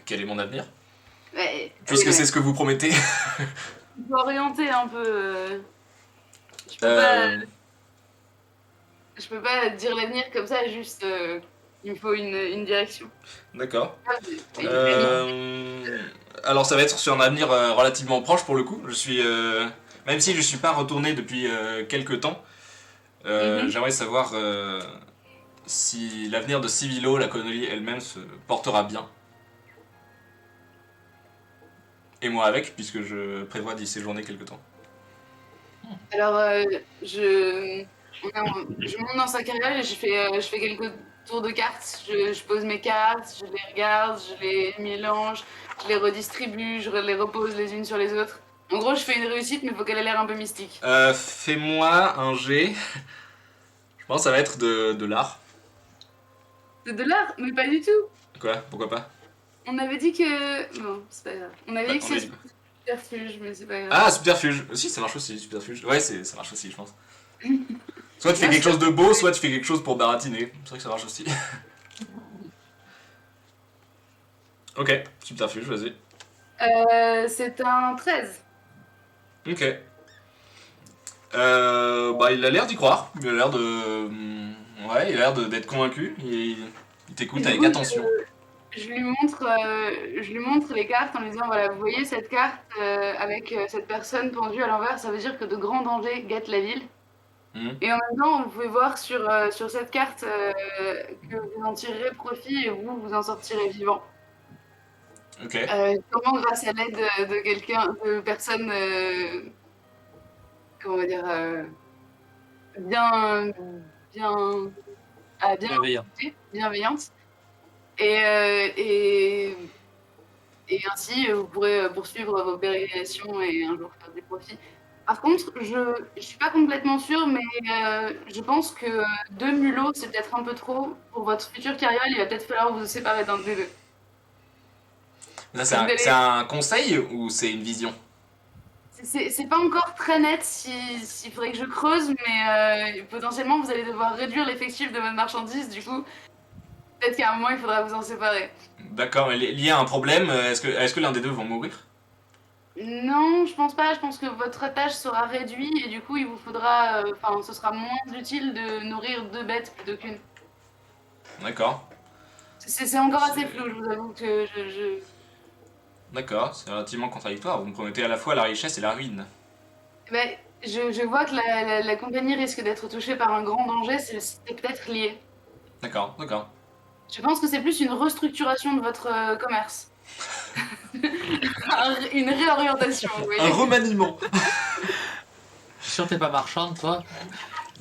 Quel est mon avenir? Ouais, Puisque ouais, c'est ce que vous promettez. il faut orienter un peu. Je peux pas dire l'avenir comme ça, juste. Il me faut une direction. D'accord. Et- Alors ça va être sur un avenir relativement proche pour le coup. Même si je suis pas retourné depuis quelques temps, Mhm. j'aimerais savoir si l'avenir de Civilo, la colonie elle-même, se portera bien. Et moi avec, puisque je prévois d'y séjourner quelques temps. Alors, je monte dans sa carrière et je fais quelques tour de cartes. Je pose mes cartes, je les regarde, je les mélange, je les redistribue, je les repose les unes sur les autres. En gros, je fais une réussite, mais il faut qu'elle ait l'air un peu mystique. Fais-moi un jet. Je pense que ça va être de l'art. C'est de l'art, mais pas du tout. Quoi? Pourquoi pas? On avait dit que... Bon, c'est pas grave. On avait Bah, dit que on a c'est dit quoi? subterfuge, mais c'est pas grave. Ah, subterfuge. Si, ça marche aussi, subterfuge. Ouais, ça marche aussi, je pense. Soit tu fais Ah, quelque chose de beau, soit tu fais quelque chose pour baratiner. C'est vrai que ça marche aussi. Ok, subterfuge, vas-y. C'est un 13. Ok. Bah, il a l'air d'y croire. Il a l'air de. Ouais, il a l'air d'être convaincu. Il t'écoute Et avec du coup, attention. je lui montre les cartes en lui disant voilà, vous voyez cette carte avec cette personne pendue à l'envers, ça veut dire que de grands dangers guettent la ville. Mhm. Et en même temps, vous pouvez voir sur cette carte que vous en tirerez profit et vous en sortirez vivant. Ok. Comment grâce à l'aide de quelqu'un, de personnes, comment on va dire, bien, bien, bien Bienveillant. bienveillantes. Et ainsi, vous pourrez poursuivre vos pérégrinations et un jour faire des profits. Par contre, je suis pas complètement sûre, mais je pense que 2 mulots, c'est peut-être un peu trop. Pour votre future carrière, il va peut-être falloir vous séparer d'un des deux. Ça, Vous c'est allez... un conseil ou c'est une vision? C'est pas encore très net s'il faudrait que je creuse, mais potentiellement, vous allez devoir réduire l'effectif de votre marchandise. Du coup, peut-être qu'à un moment, il faudra vous en séparer. D'accord, mais lié à un problème, est-ce que l'un des deux vont mourir? Non, je pense pas. Je pense que votre tâche sera réduite et du coup, il vous faudra, enfin, ce sera moins utile de nourrir 2 bêtes plutôt qu'une. D'accord. C'est encore assez C'est- flou, je vous avoue que D'accord, c'est relativement contradictoire. Vous me promettez à la fois la richesse et la ruine. Ben, je vois que la compagnie risque d'être touchée par un grand danger, c'est peut-être lié. D'accord, d'accord. Je pense que c'est plus une restructuration de votre commerce. Une réorientation, vous Un voyez. remaniement. Je suis sûr que t'es pas marchande, toi.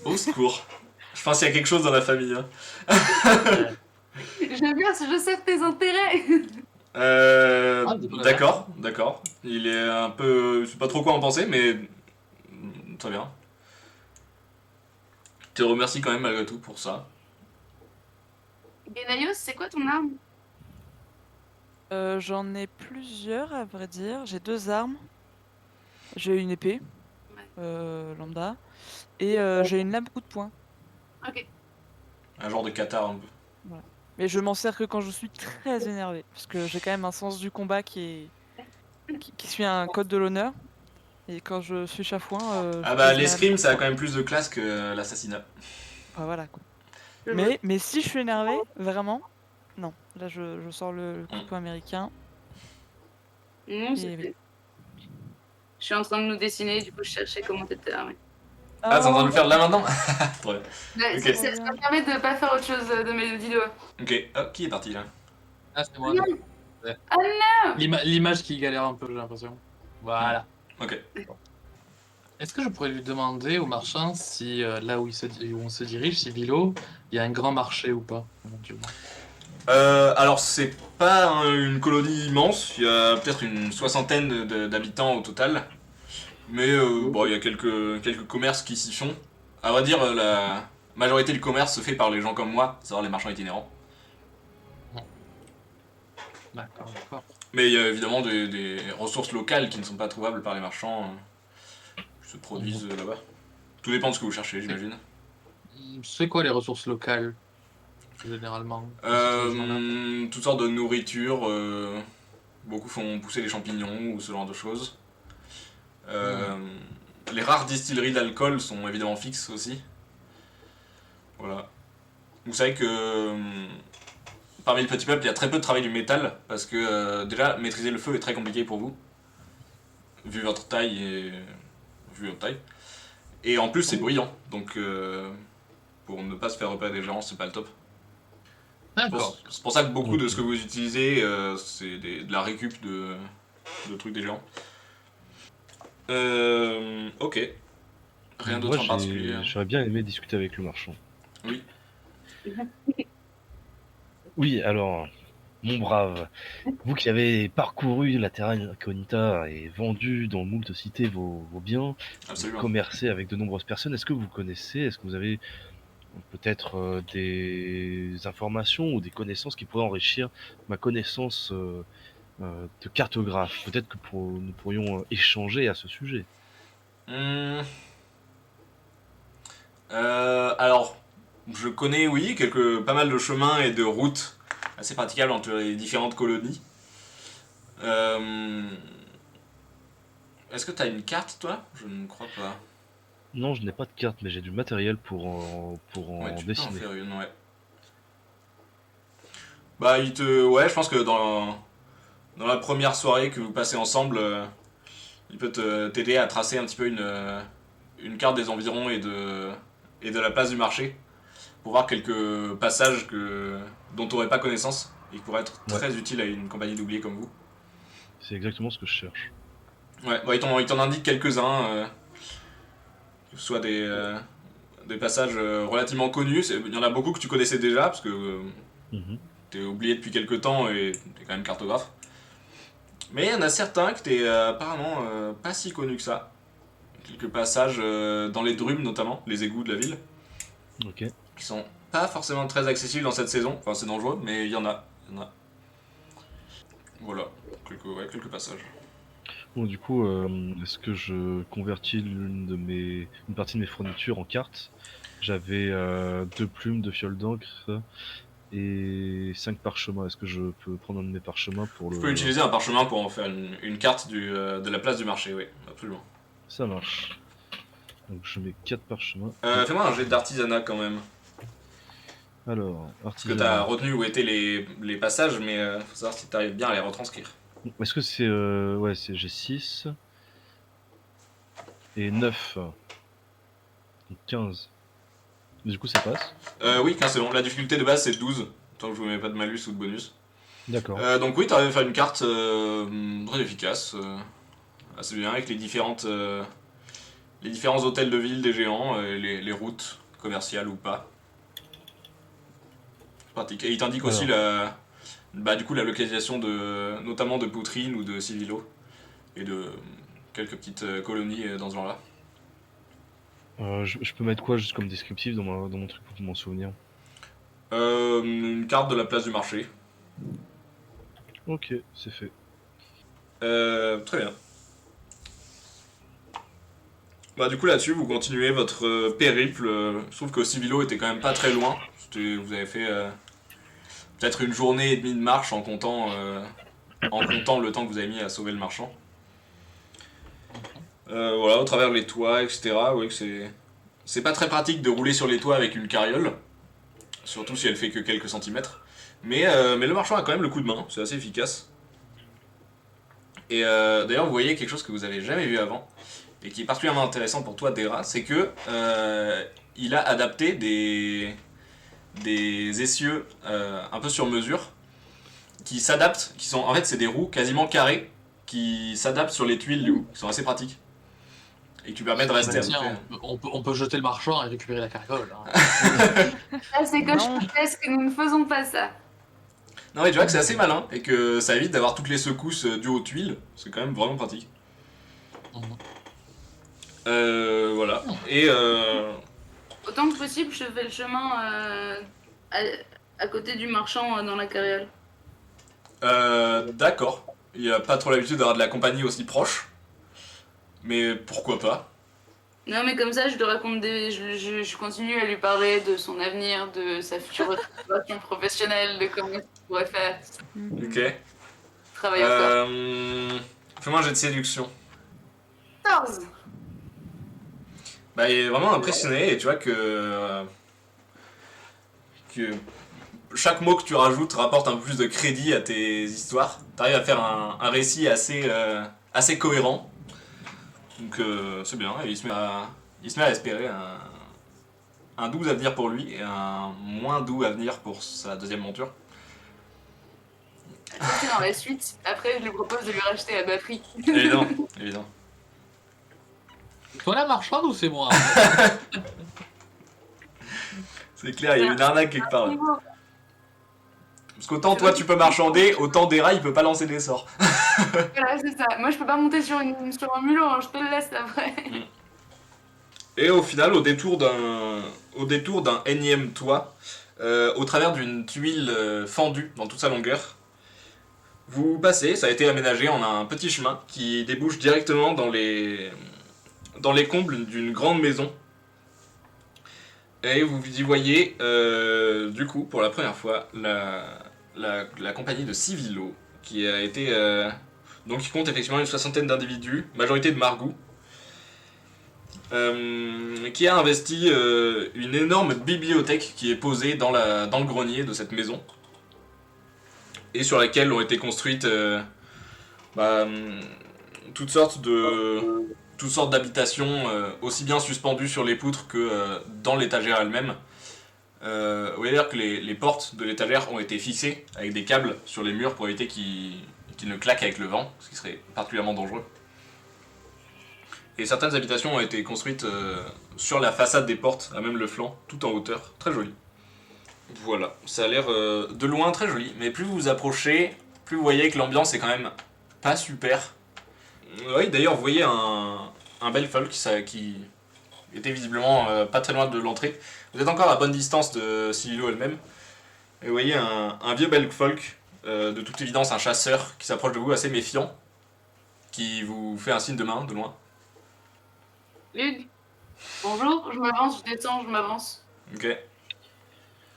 Au secours. Je pense qu'il y a quelque chose dans la famille. Hein. J'aime bien, je sers tes intérêts. Ah, du coup, là, D'accord, d'accord. Il est un peu. Je sais pas trop quoi en penser, mais. Très bien. Je te remercie quand même malgré tout pour ça. Genaios, c'est quoi ton arme? J'en ai plusieurs, à vrai dire. J'ai 2 armes. J'ai une épée, lambda, et j'ai une lame coup de poing. Ok. Un genre de cathare un peu. Voilà. Mais je m'en sers que quand je suis très énervée, parce que j'ai quand même un sens du combat qui suit un code de l'honneur. Et quand je suis chafouin, Ah je bah pose ma lame coup l'escrime de ça a poing. quand même plus de classe que l'assassinat. Enfin, voilà quoi. Je vois. Mais si je suis énervée, vraiment, non. Là, je sors le coup de Mm. poing américain. Non, Et oui. je suis en train de nous dessiner, du coup, je cherchais comment t'étais armé. Ah, t'es en train de le faire là maintenant? Trop bien. Ouais, Ok. ça me permet de pas faire autre chose de mes 10 doigts. Ok. Oh, qui est parti là? Ah, c'est Ah moi. non. Ouais. Ah non. L'image qui galère un peu, j'ai l'impression. Voilà. Ok. Est-ce que je pourrais lui demander au marchand si là où, où on se dirige, si Vilo, il y a un grand marché ou pas, éventuellement. Alors c'est pas une colonie immense, il y a peut-être une soixantaine d'habitants au total. Mais bon, il y a quelques commerces qui s'y font. À vrai dire, la majorité du commerce se fait par les gens comme moi, c'est-à-dire les marchands itinérants. D'accord, d'accord. Mais il y a évidemment des ressources locales qui ne sont pas trouvables par les marchands qui se produisent là-bas. Tout dépend de ce que vous cherchez, j'imagine. C'est quoi les ressources locales, généralement, dans cette région-là? Toutes sortes de nourriture, beaucoup font pousser des champignons ou ce genre de choses. Euh, Les rares distilleries d'alcool sont évidemment fixes aussi. Voilà. Vous savez que parmi le petit peuple, il y a très peu de travail du métal parce que déjà maîtriser le feu est très compliqué pour vous, vu votre taille vu votre taille. Et en plus, c'est bruyant, donc pour ne pas se faire repérer des gens, c'est pas le top. D'accord. C'est pour ça que beaucoup de Ok. ce que vous utilisez, c'est de la récup de trucs des géants. Ok. Rien d'autre Moi, en particulier. j'aurais bien aimé discuter avec le marchand. Oui. Oui, alors, mon brave, vous qui avez parcouru la Terra Incognita et vendu dans moult cités vos biens, et Absolument. commercé avec de nombreuses personnes, est-ce que vous connaissez, est-ce que vous avez peut-être des informations ou des connaissances qui pourraient enrichir ma connaissance de cartographe? Peut-être que nous pourrions échanger à ce sujet. Hmm, alors, je connais, oui, pas mal de chemins et de routes assez praticables entre les différentes colonies. Euh, Est-ce que t'as une carte, toi? Je ne crois pas. Non, je n'ai pas de carte, mais j'ai du matériel pour Ouais, en tu peux en dessiner. faire une, ouais. Bah, ouais, je pense que dans la première soirée que vous passez ensemble, il peut t'aider à tracer un petit peu une carte des environs et de la place du marché pour voir quelques passages dont tu n'aurais pas connaissance et qui pourraient être Ouais, très utiles à une compagnie d'oubliés comme vous. c'est exactement ce que je cherche. Ouais, bah, il t'en indique quelques-uns, que ce soit des passages relativement connus. Il y en a beaucoup que tu connaissais déjà parce que Mhm. t'es oublié depuis quelques temps et t'es quand même cartographe. Mais il y en a certains que t'es apparemment pas si connu que ça. Quelques passages dans les Drumes notamment, les égouts de la ville, Ok. qui sont pas forcément très accessibles dans cette saison. Enfin, c'est dangereux, mais il y en a. Voilà, quelques passages. Bon, du coup, est-ce que je convertis une partie de mes fournitures en cartes? J'avais 2 plumes, 2 fioles d'encre et 5 parchemins. Est-ce que je peux prendre un de mes parchemins pour Tu peux le... utiliser un parchemin pour en faire une carte de la place du marché, oui, absolument. Ça marche. Donc je mets 4 parchemins. Fais-moi un jet d'artisanat quand même. Alors, Parce que t'as artisanat. retenu où étaient les passages, mais faut savoir si t'arrives bien à les retranscrire. Est-ce que c'est... ouais, j'ai 6 et 9. Donc 15. Du coup, ça passe. Oui, 15 c'est bon. La difficulté de base c'est 12, tant que je vous mets pas de malus ou de bonus. D'accord. Donc oui, t'arrives à faire une carte très efficace, assez bien, avec les différents hôtels de ville des géants, les routes commerciales ou pas. Pratique. Et il t'indique aussi Alors, du coup, la localisation notamment de Poutrine ou de Civilo et de quelques petites colonies dans ce genre-là. je peux mettre quoi juste comme descriptif dans mon truc pour m'en souvenir? Une carte de la place du marché. Ok, c'est fait. Très bien. Bah, du coup, là-dessus, vous continuez votre périple. Je trouve que Civilo était quand même pas très loin. Vous avez fait peut-être une journée et demie de marche en comptant le temps que vous avez mis à sauver le marchand. Voilà, au travers les toits, etc. Oui, c'est pas très pratique de rouler sur les toits avec une carriole, surtout si elle fait que quelques centimètres. Mais le marchand a quand même le coup de main, c'est assez efficace. Et d'ailleurs, vous voyez quelque chose que vous avez jamais vu avant, et qui est particulièrement intéressant pour toi, Dera, c'est que il a adapté des essieux un peu sur mesure, qui s'adaptent, qui sont en fait c'est des roues quasiment carrées, qui s'adaptent sur les tuiles du coup, qui sont assez pratiques, et qui permettent de Bah, rester à peu tiens, près. on peut jeter le marchand et récupérer la carriole, hein. Ah, c'est que je Non. proteste que nous ne faisons pas ça. Non mais tu vois que c'est assez malin, et que ça évite d'avoir toutes les secousses dues aux tuiles, c'est quand même vraiment pratique. Mhm. Voilà. Et Autant que possible, je fais le chemin à, à côté du marchand dans la carriole. d'accord. Il a pas trop l'habitude d'avoir de la compagnie aussi proche, mais pourquoi pas. Non, mais comme ça, je lui raconte je continue à lui parler de son avenir, de sa future reconversion professionnelle, de comment il pourrait faire Ok. travailler encore. Fais-moi un jet de séduction. 14. Bah, il est vraiment impressionné et tu vois que chaque mot que tu rajoutes rapporte un peu plus de crédit à tes histoires. T'arrives à faire un récit assez cohérent. Donc c'est bien, et il se met à espérer un doux avenir pour lui et un moins doux avenir pour sa deuxième monture. Ça, c'est dans la suite. Après, je lui propose de lui racheter la batterie. Évidemment, évidemment. C'est toi la marchande ou c'est moi? C'est clair, il y a une arnaque quelque part là. Parce qu'autant toi tu peux marchander, autant Dera il peut pas lancer des sorts. Voilà, c'est ça. Moi, je peux pas monter sur un mulot, hein, je te le laisse après. Et au final, au détour d'un énième toit, au travers d'une tuile fendue dans toute sa longueur, vous passez, ça a été aménagé en un petit chemin qui débouche directement dans les combles d'une grande maison. Et vous y voyez, du coup, pour la première fois, la compagnie de Civilo, qui a été... donc qui compte effectivement une soixantaine d'individus, majorité de Margou, qui a investi une énorme bibliothèque qui est posée dans le grenier de cette maison, et sur laquelle ont été construites toutes sortes d'habitations, aussi bien suspendues sur les poutres que dans l'étagère elle-même. Vous voyez d'ailleurs que les portes de l'étagère ont été fixées avec des câbles sur les murs pour éviter qu'ils ne claquent avec le vent, ce qui serait particulièrement dangereux. Et certaines habitations ont été construites sur la façade des portes, à même le flanc, tout en hauteur, très joli. Voilà, ça a l'air de loin très joli, mais plus vous vous approchez, plus vous voyez que l'ambiance est quand même pas super. Oui, d'ailleurs, vous voyez un bel folk qui était visiblement pas très loin de l'entrée. Vous êtes encore à bonne distance de Civilo elle-même. Et vous voyez un vieux bel folk, de toute évidence un chasseur, qui s'approche de vous assez méfiant, qui vous fait un signe de main de loin. Lug, bonjour, je m'avance, je descends, je m'avance. Ok. C'est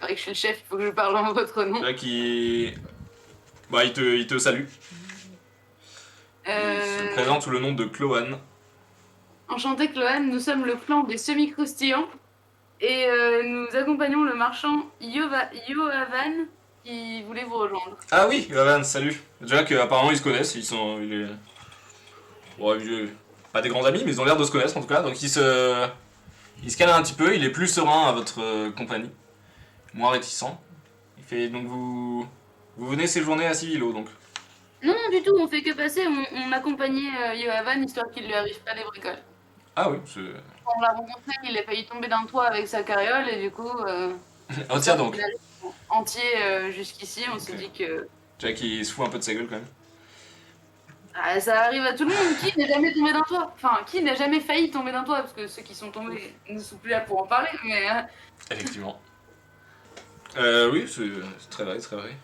vrai que je suis le chef, il faut que je parle en votre nom. Là qui... Bah, il te salue. Il se présente sous le nom de Cloan. Enchanté Cloane, nous sommes le clan des semi-croustillants et nous accompagnons le marchand Yoavan qui voulait vous rejoindre. Ah oui, Yoavan, salut. Déjà qu'apparemment ils se connaissent, Bon, pas des grands amis, mais ils ont l'air de se connaître en tout cas, donc il se calme un petit peu, il est plus serein à votre compagnie, moins réticent. Il fait, donc vous venez séjourner à Civilo, donc. Non, du tout, on fait que passer, on accompagnait Yoavan histoire qu'il lui arrive pas des bricoles. Ah oui, On l'a rencontré, il a failli tomber d'un toit avec sa carriole et du coup... Oh tiens donc. Il arrive entier jusqu'ici, on s'est dit que... Déjà qu'il se fout un peu de sa gueule quand même. Ah, ça arrive à tout le monde, qui n'est jamais tombé d'un toit? Enfin, qui n'a jamais failli tomber d'un toit? Parce que ceux qui sont tombés ne sont plus là pour en parler, mais... Effectivement. Oui, c'est très vrai, très vrai.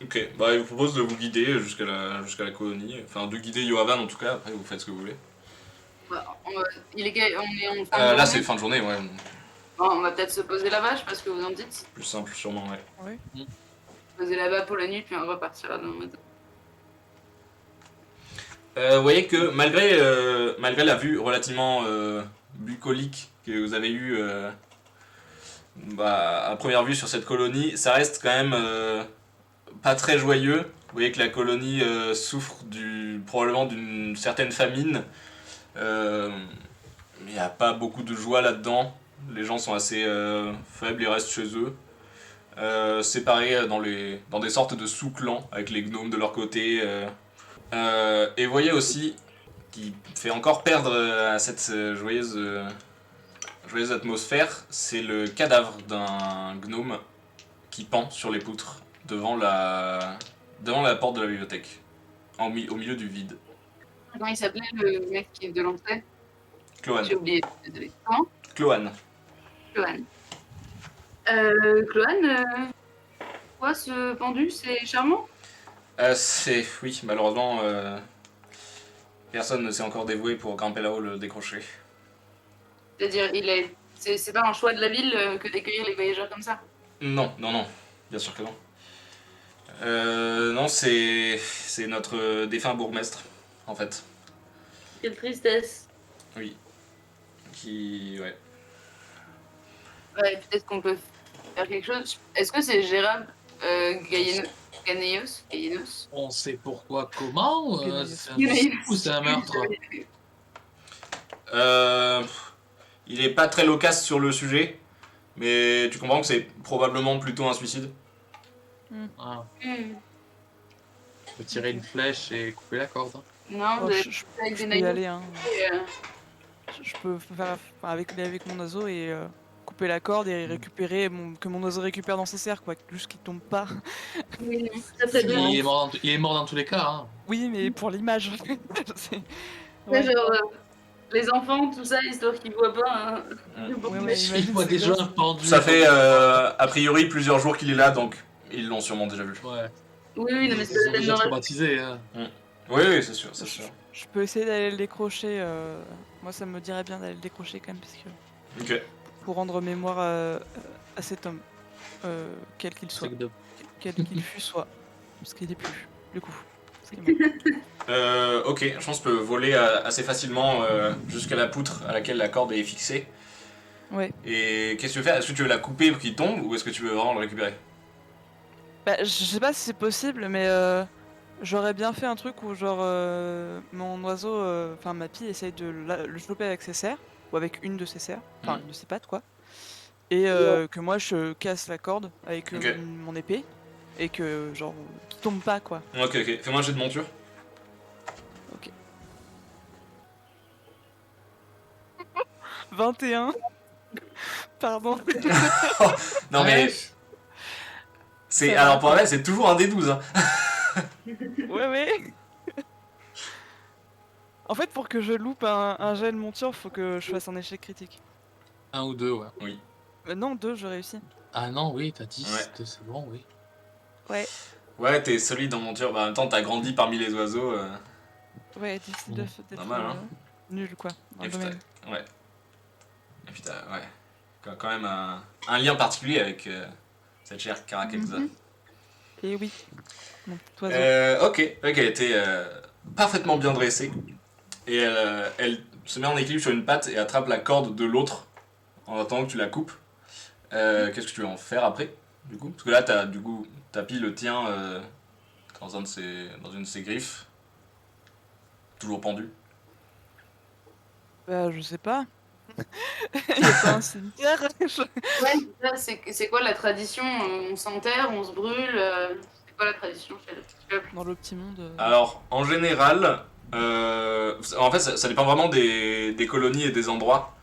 Ok, bah il vous propose de vous guider jusqu'à la colonie. Enfin, de guider Yoavan en tout cas, après vous faites ce que vous voulez. Bah, on est en fin de Là journée. c'est fin de journée, ouais. Bon, on va peut-être se poser là-bas, je sais pas ce que vous en dites. Plus simple sûrement, ouais. Se poser là-bas pour la nuit, puis on repartira dans le mode... Vous voyez que malgré la vue relativement bucolique que vous avez eue à première vue sur cette colonie, ça reste quand même pas très joyeux. Vous voyez que la colonie souffre probablement d'une certaine famine. Il n'y a pas beaucoup de joie là-dedans. Les gens sont assez faibles, ils restent chez eux. Séparés dans des sortes de sous-clans avec les gnomes de leur côté. Et vous voyez aussi, qui fait encore perdre à cette joyeuse atmosphère, c'est le cadavre d'un gnome qui pend sur les poutres devant la porte de la bibliothèque, au milieu du vide. Comment il s'appelait le mec qui est de l'entrée? Cloan. J'ai oublié, désolé. Comment? Cloan. Cloane. Quoi, ce pendu, c'est charmant? Oui, malheureusement, personne ne s'est encore dévoué pour grimper là-haut le décrocher. C'est-à-dire, c'est pas un choix de la ville que d'accueillir les voyageurs comme ça? Non, bien sûr que non. Non, c'est notre défunt bourgmestre, en fait. Quelle tristesse. Oui. Ouais. Ouais, peut-être qu'on peut faire quelque chose. Est-ce que c'est gérable, Ganeos? On sait pourquoi, comment c'est un Ganeos. suicide ou c'est un meurtre? Il est pas très loquace sur le sujet, mais tu comprends que c'est probablement plutôt un suicide. Ah, Hmm. on peut tirer une flèche et couper la corde. hein. Non, Oh, vous avez je avec peux des y naïfs. aller, hein. Je peux faire avec mon oiseau et couper la corde et récupérer que mon oiseau récupère dans ses serres, quoi. Juste qu'il tombe pas. Oui, très très bien. Il est mort dans tous les cas. Hein. Oui, mais pour l'image. C'est- Ouais, ouais. genre, les enfants, tout ça, histoire qu'ils voient pas. Hein. Ouais, ouais, Il imagine, voit c'est déjà bien. un pendu. Ça fait a priori plusieurs jours qu'il est là, donc ils l'ont sûrement déjà vu. Ouais. Oui, oui, non, mais Ils c'est sont la peine déjà de rester. traumatisés. Hein. Oui, oui, c'est sûr, c'est sûr. Je peux essayer d'aller le décrocher. Moi, ça me dirait bien d'aller le décrocher quand même, parce que Ok. pour rendre mémoire à cet homme, quel qu'il soit, Truc de- quel qu'il fût soit, parce qu'il est plus, du coup. Ce qui est mort. Ok, je pense que je peux voler assez facilement jusqu'à la poutre à laquelle la corde est fixée. Ouais. Et qu'est-ce que tu veux faire? Est-ce que tu veux la couper pour qu'il tombe ou est-ce que tu veux vraiment le récupérer? Bah, je sais pas si c'est possible, mais j'aurais bien fait un truc où genre mon oiseau, enfin ma pie essaye de le choper avec ses serres, ou avec une de ses serres, enfin Mhm. une de ses pattes quoi, et que moi je casse la corde avec Ok. mon épée, et que genre qu'il tombe pas quoi. Ok, ok. Fais-moi un jet de monture. Ok. 21. Pardon. Non mais. Ouais. C'est... Ça va. Alors pour elle, c'est toujours un des 12. Hein. Ouais, ouais. En fait, pour que je loupe un jet de monture, faut que je fasse un échec critique. Un ou deux, ouais. Oui. Non, 2, je réussis. Ah non, oui, t'as 10. Ouais. C'est bon, oui. Ouais, Ouais, t'es solide en monture. Bah, en même temps, t'as grandi parmi les oiseaux. ouais, difficile d'être Normal, hein. nul quoi. Dans Et le puis domaine. t'as... Ouais. Et puis t'as... Ouais. Quand même un lien particulier avec cette chère Caracaxa. Mhm. Et oui, mon petit oiseau. Ok, elle était parfaitement bien dressée. Et elle se met en équilibre sur une patte et attrape la corde de l'autre en attendant que tu la coupes. Qu'est-ce que tu veux en faire après, du coup? Parce que là, t'as pile le tien dans une de ses griffes. Toujours pendu. Bah, je sais pas. Il y a pas un cimetière. Ouais, c'est quoi la tradition? On s'enterre, on se brûle. C'est quoi la tradition chez le petit peuple? Dans le petit monde. Alors, en général, en fait, ça dépend vraiment des colonies et des endroits.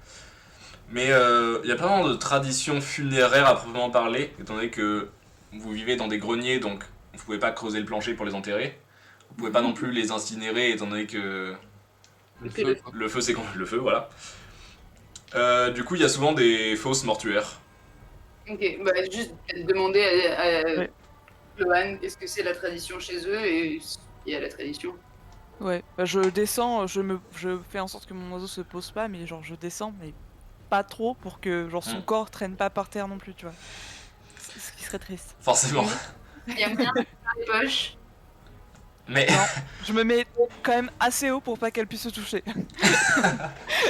Mais il y a pas vraiment de tradition funéraire à proprement parler, étant donné que vous vivez dans des greniers, donc vous pouvez pas creuser le plancher pour les enterrer. Vous pouvez pas non plus les incinérer, étant donné que Le Que feu, le- quoi. le feu c'est quand le feu, voilà. Du coup, il y a souvent des fosses mortuaires. Ok, bah juste demander à Ouais. Lohan qu'est-ce que c'est la tradition chez eux et s'il y a la tradition. Ouais, bah, je descends, je fais en sorte que mon oiseau se pose pas, mais genre je descends, mais pas trop pour que genre son corps traîne pas par terre non plus, tu vois. Ce qui serait triste. Forcément. Il y a moyen de faire les poches. Mais Non, je me mets quand même assez haut pour pas qu'elle puisse se toucher.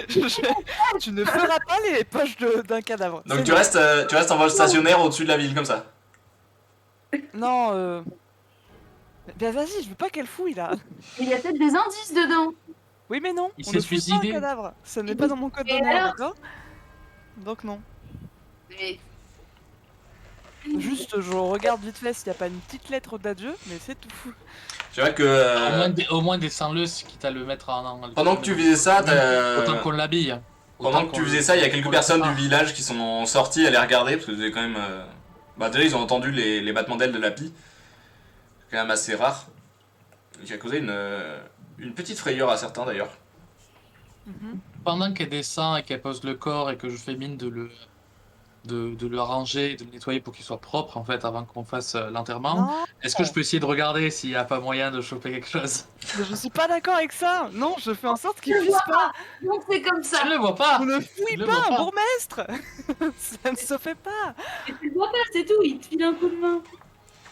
Tu ne feras pas les poches d'un cadavre. donc c'est tu restes en vol stationnaire au-dessus de la ville comme ça. non. Bah vas-y, je veux pas qu'elle fouille là. Il y a peut-être des indices dedans. Oui mais non, Il on s'est ne fouille pas un suicidé. cadavre. Ça n'est pas dans mon code Et d'honneur, alors d'accord? Donc non. Mais Juste, je regarde vite fait s'il n'y a pas une petite lettre d'adieu, mais c'est tout. Tu vois que Au moins descends-le, quitte à le mettre en. pendant que tu faisais ça, Autant qu'on l'habille. pendant Autant que tu qu'on faisais le- ça, il y a quelques qu'on le personnes du prépare. village qui sont sorties à les regarder parce que c'est quand même. Bah déjà ils ont entendu les battements d'ailes de la pie, c'est quand même assez rare, qui a causé une petite frayeur à certains d'ailleurs. Mhm. Pendant qu'elle descend et qu'elle pose le corps et que je fais mine de le ranger et de le nettoyer pour qu'il soit propre en fait avant qu'on fasse l'enterrement, Non, est-ce que je peux essayer de regarder s'il n'y a pas moyen de choper quelque chose? mais je suis pas d'accord avec ça. Non, je fais en sorte qu'il puisse pas. donc c'est comme ça. Tu ne le vois pas! On ne Tu fouille le pas vois un pas. bourgmestre. Ça ne se fait pas. Et tu le vois pas, c'est tout. Il te file un coup de main.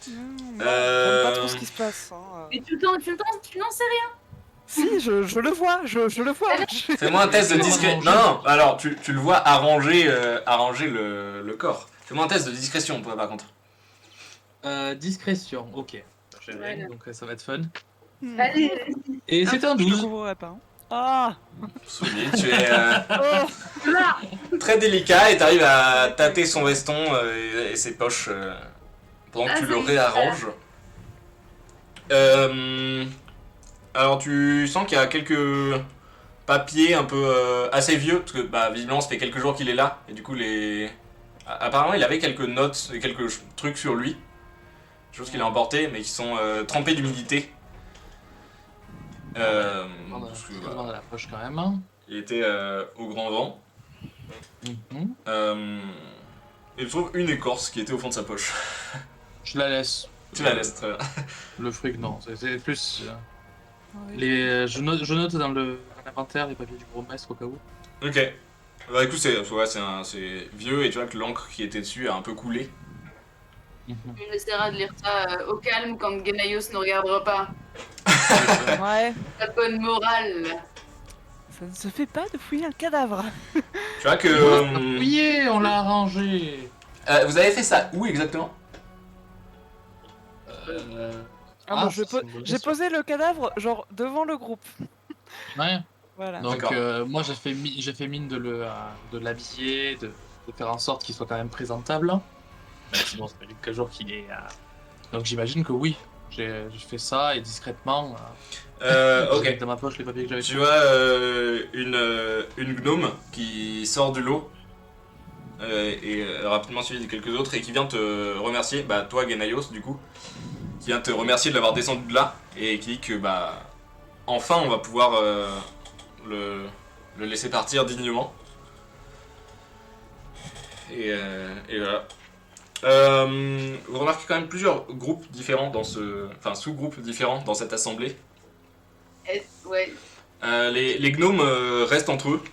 Non, j'aime pas trop ce qui se passe. Hein. Mais tu n'en sais rien. Si, je le vois, je le vois. Fais-moi un test de Comment discrétion. manger Non, non, alors tu le vois arranger le corps. Fais-moi un test de discrétion, toi, par contre. Discrétion, ok. J'ai rien, Voilà. donc ça va être fun. Allez, Et c'est un Je le 12. couvrirai pas. Hein. Ah. Soumis, tu es Oh. là. très délicat et t'arrives à tâter son veston et ses poches pendant que Ah, tu le c'est réarranges. Alors tu sens qu'il y a quelques papier un peu assez vieux, parce que bah, visiblement ça fait quelques jours qu'il est là, et du coup apparemment il avait quelques notes et quelques trucs sur lui, choses qu'il a emportées, mais qui sont trempées d'humidité. Parce que, Dans bah, la poche quand même. Hein. il était au grand vent. Mhm. Et je trouve une écorce qui était au fond de sa poche. Je la laisse. Tu la laisses, très bien. Le fric, non. C'est plus. Oui. Je note dans l'inventaire les papiers du bourgmestre au cas où. Ok. Bah écoute, c'est vieux et tu vois que l'encre qui était dessus a un peu coulé. Mhm. On essaiera de lire ça au calme quand Genaios ne regardera pas. Ouais, La bonne morale. ça ne se fait pas de fouiller un cadavre. Tu vois que. Oui, on l'a arrangé. Vous avez fait ça où exactement? Moi, c'est une bonne j'ai question. posé le cadavre genre devant le groupe. Ouais. Voilà. Donc D'accord. moi j'ai fait mine de l'habiller, de faire en sorte qu'il soit quand même présentable. Même si bon, ça fait quelques jours qu'il est. Donc j'imagine que oui, j'ai fait ça et discrètement. J'ai mis Ok. dans ma poche les papiers que j'avais. Tu vois une gnome qui sort du lot et rapidement suivi de quelques autres et qui vient te remercier, bah toi Genaios du coup, qui vient te remercier de l'avoir descendu de là et qui dit que bah enfin on va pouvoir le laisser partir dignement. Et voilà. Vous remarquez quand même plusieurs groupes différents enfin sous-groupes différents dans cette assemblée. Ouais. Les gnomes restent entre eux,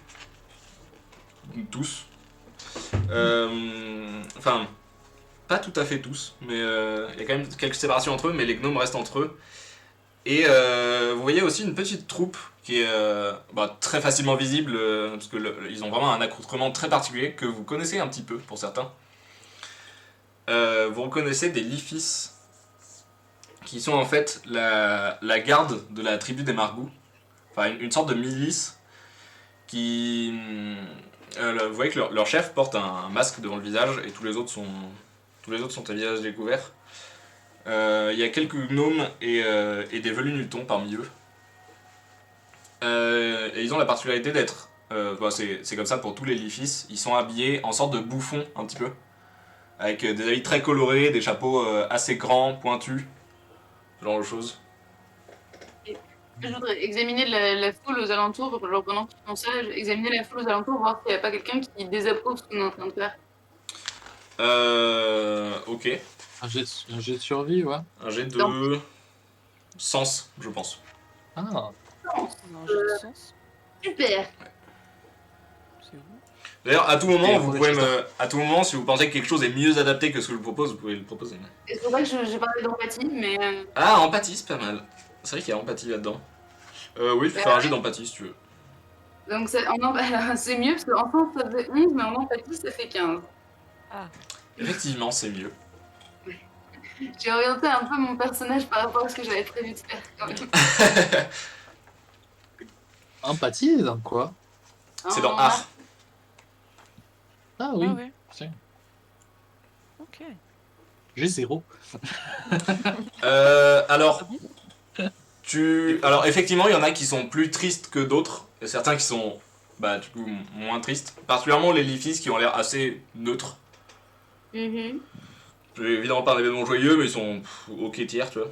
tous. Enfin, pas tout à fait tous, mais il y a quand même quelques séparations entre eux, mais les gnomes restent entre eux. Et vous voyez aussi une petite troupe qui est très facilement visible, parce que ils ont vraiment un accoutrement très particulier que vous connaissez un petit peu pour certains. Vous reconnaissez des Lifis, qui sont en fait la garde de la tribu des Margous. Enfin, une sorte de milice qui. Vous voyez que leur chef porte un masque devant le visage et tous les autres sont à visage découvert. Il y a quelques gnomes et des velus nutons parmi eux. Et ils ont la particularité d'être. C'est comme ça pour tous les Lifis. Ils sont habillés en sorte de bouffons un petit peu. Avec des habits très colorés, des chapeaux assez grands, pointus. Ce genre de choses. Je voudrais examiner la foule aux alentours, genre pendant qu'ils font ça, examiner la foule aux alentours, voir s'il n'y a pas quelqu'un qui désapprouve ce qu'on est en train de faire. Ok. Un jet de survie, ouais. Un jet de Donc. sens, je pense. Ah, Non, j'ai du sens. Super. C'est où? D'ailleurs, à tout moment, Et vous pour pouvez les à tout moment, si vous pensez que quelque chose est mieux adapté que ce que je vous propose, vous pouvez le proposer. Et c'est pour ça que j'ai parlé d'empathie, mais. Ah, empathie, c'est pas mal. C'est vrai qu'il y a empathie là-dedans. Oui, tu peux faire un jet d'empathie si tu veux. Donc c'est mieux parce qu'en sens ça fait 11, mais en empathie ça fait 15. Effectivement, c'est mieux. J'ai orienté un peu mon personnage par rapport à ce que j'avais prévu de faire quand même. empathie, c'est dans quoi? C'est dans En art. Ah oui. Ah ouais. Tiens, Ok. j'ai 0. Alors, alors, effectivement, il y en a qui sont plus tristes que d'autres, et certains qui sont, du coup, moins tristes. Particulièrement les Lifis qui ont l'air assez neutres. Mhm. Je vais évidemment pas un événement joyeux, mais ils sont ok tiers, tu vois.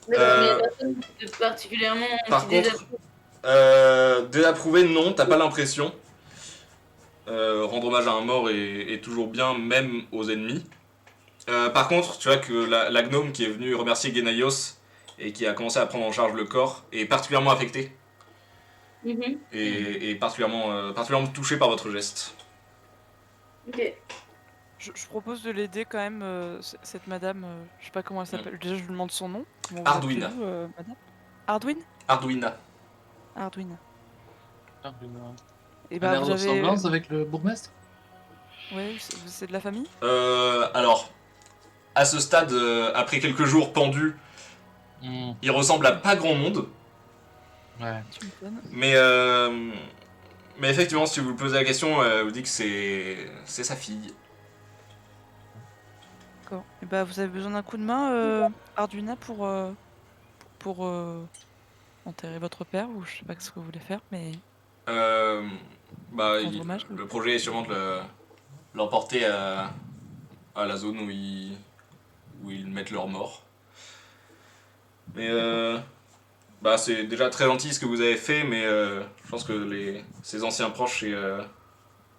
Mais il y a personne de particulièrement Par qui contre, désapprouvé, non, t'as pas l'impression. Rendre hommage à un mort est toujours bien, même aux ennemis. Par contre, tu vois que la gnome qui est venue remercier Genaios et qui a commencé à prendre en charge le corps est particulièrement affectée Mhm. et particulièrement touchée par votre geste. Ok. Je propose de l'aider quand même, cette madame, je sais pas comment elle s'appelle. Déjà, je lui demande son nom. Comment vous Arduina. appelez-vous, madame Arduin Arduina. Arduin. Un Et air vous de avez. ressemblance avec le bourgmestre? Ouais, c'est de la famille Alors, à ce stade, après quelques jours pendus, il ressemble à pas grand monde. Ouais. Tu m'étonnes. Mais effectivement, si vous lui posez la question, elle vous dit que c'est sa fille. D'accord. Et vous avez besoin d'un coup de main, Arduina, pour enterrer votre père ou je sais pas ce que vous voulez faire, mais Bah, rendre hommage. le projet est sûrement de l'emporter à la zone où ils mettent leur mort. Mais bah, c'est déjà très gentil ce que vous avez fait, mais je pense que ses anciens proches et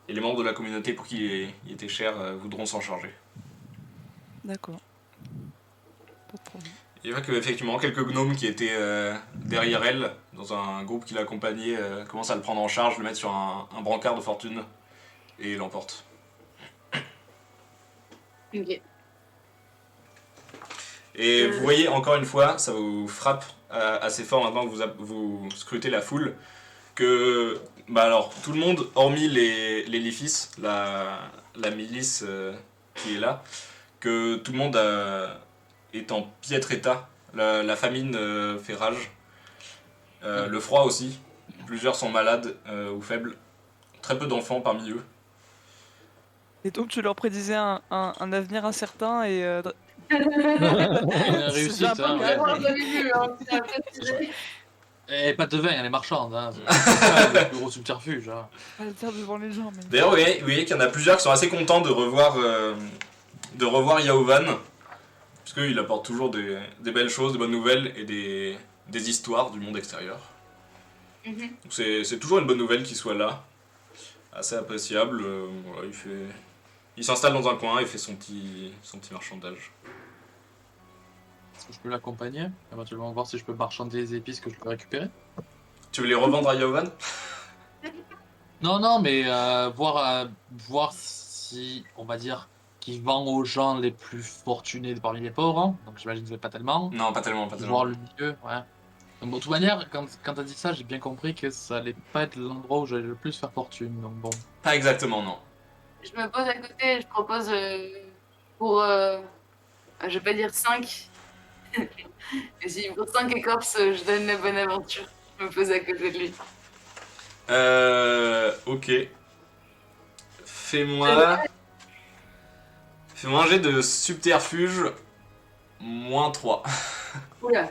les membres de la communauté pour qui il était cher voudront s'en charger. D'accord. Pas de problème. Il voit qu'effectivement, quelques gnomes qui étaient derrière elle, dans un groupe qui l'accompagnait, commencent à le prendre en charge, le mettre sur un brancard de fortune, et l'emportent. Ok. Et vous voyez, encore une fois, ça vous frappe assez fort maintenant que vous scrutez la foule, que bah alors, tout le monde, hormis les Lifis, la milice qui est là, que tout le monde est en piètre état. La famine fait rage. Le froid aussi. Plusieurs sont malades ou faibles. Très peu d'enfants parmi eux. Et donc tu leur prédisais un avenir incertain et Réussite, un peu hein, grave. ouais. Vraiment, j'avais vu, hein, c'est un peu stylé. Et pas de vin, elle est marchande. Hein. C'est le plus gros subterfuge. Hein. pas le faire devant les gens. Mais... D'ailleurs, vous voyez qu'il y en a plusieurs qui sont assez contents de revoir Yaovan. Parce qu'il apporte toujours des belles choses, des bonnes nouvelles et des histoires du monde extérieur. Mhm. Donc c'est toujours une bonne nouvelle qu'il soit là. Assez appréciable. Voilà, il s'installe dans un coin et fait son petit marchandage. Est-ce que je peux l'accompagner? Éventuellement voir si je peux marchander les épices que je peux récupérer. Tu veux les revendre à Yaovan? Non, mais voir si, on va dire, qu'il vend aux gens les plus fortunés parmi les pauvres. Hein. Donc j'imagine que pas tellement. Non, pas tellement. Voir le milieu, ouais. Donc, bon, de toute manière, quand t'as dit ça, j'ai bien compris que ça allait pas être l'endroit où j'allais le plus faire fortune. Donc bon. Pas exactement, non. Je me pose à côté et je propose pour, je vais pas dire 5, mais si pour 5 écorces, je donne la bonne aventure. Je me pose à côté de lui. Ok. Fais-moi un jet de subterfuge -3. Oula.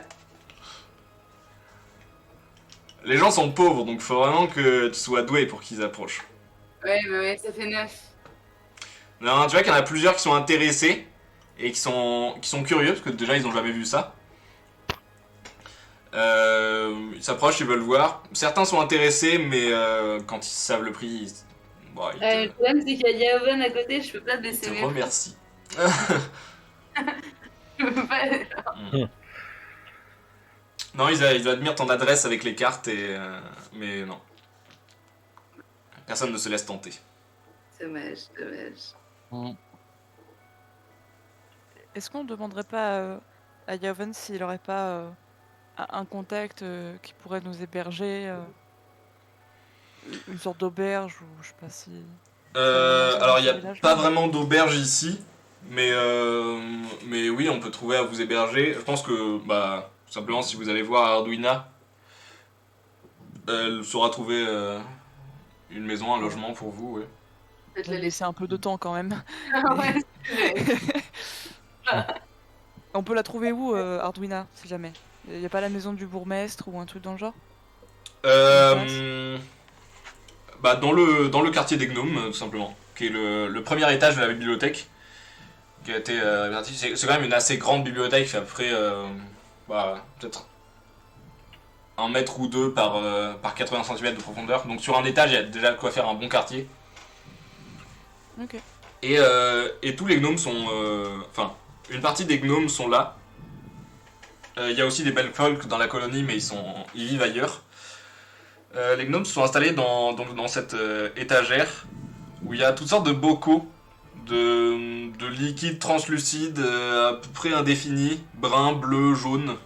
Les gens sont pauvres, donc faut vraiment que tu sois doué pour qu'ils approchent. Ouais, ça fait 9. Non, tu vois qu'il y en a plusieurs qui sont intéressés et qui sont curieux, parce que déjà ils ont jamais vu ça. Ils s'approchent, ils veulent voir. Certains sont intéressés, mais quand ils savent le prix, bon, Le problème, c'est qu'il y a Yaovan à côté, je peux pas ils baisser te mes prix. remercient. Je peux pas. Non, ils admirent ton adresse avec les cartes, mais non. Personne ne se laisse tenter. Dommage. Mm. Est-ce qu'on ne demanderait pas à Yaovan s'il aurait pas un contact qui pourrait nous héberger, une sorte d'auberge ou je sais pas si. Alors, il n'y a village, pas non. vraiment d'auberge ici, mais oui, on peut trouver à vous héberger. Je pense que, bah, tout simplement, si vous allez voir Arduina, elle saura trouver une maison, un logement pour vous, ouais. Peut-être On va la laisser un peu de temps quand même. Ouais, On peut la trouver où, Arduina, si jamais? Y a pas la maison du bourgmestre ou un truc dans le genre? Bah, dans le quartier des gnomes, tout simplement, qui est le premier étage de la bibliothèque, qui a été réparti. C'est quand même une assez grande bibliothèque, qui fait à peu près, bah, peut-être 1 mètre ou 2 par 80 cm de profondeur. Donc sur un étage, il y a déjà de quoi faire un bon quartier. Ok. Et tous les gnomes sont... Enfin, une partie des gnomes sont là. Il y a aussi des belles folks dans la colonie, mais ils vivent ailleurs. Les gnomes se sont installés dans cette étagère où il y a toutes sortes de bocaux de liquides translucides à peu près indéfinis, brun, bleu, jaune.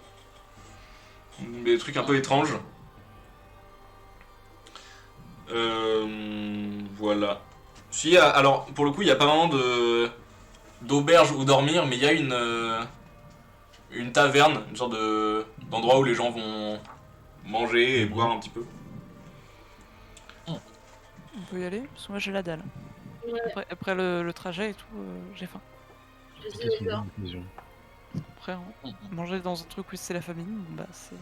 Des trucs un peu étranges. Voilà. Si, alors, pour le coup, il n'y a pas vraiment d'auberge où dormir, mais il y a une taverne, une sorte d'endroit où les gens vont manger et boire un petit peu. On peut y aller? Parce que moi j'ai la dalle. Ouais, Après le trajet et tout, j'ai faim. je suis Peut-être une d'accord. bonne occasion. Après, manger dans un truc où c'est la famine, bah c'est.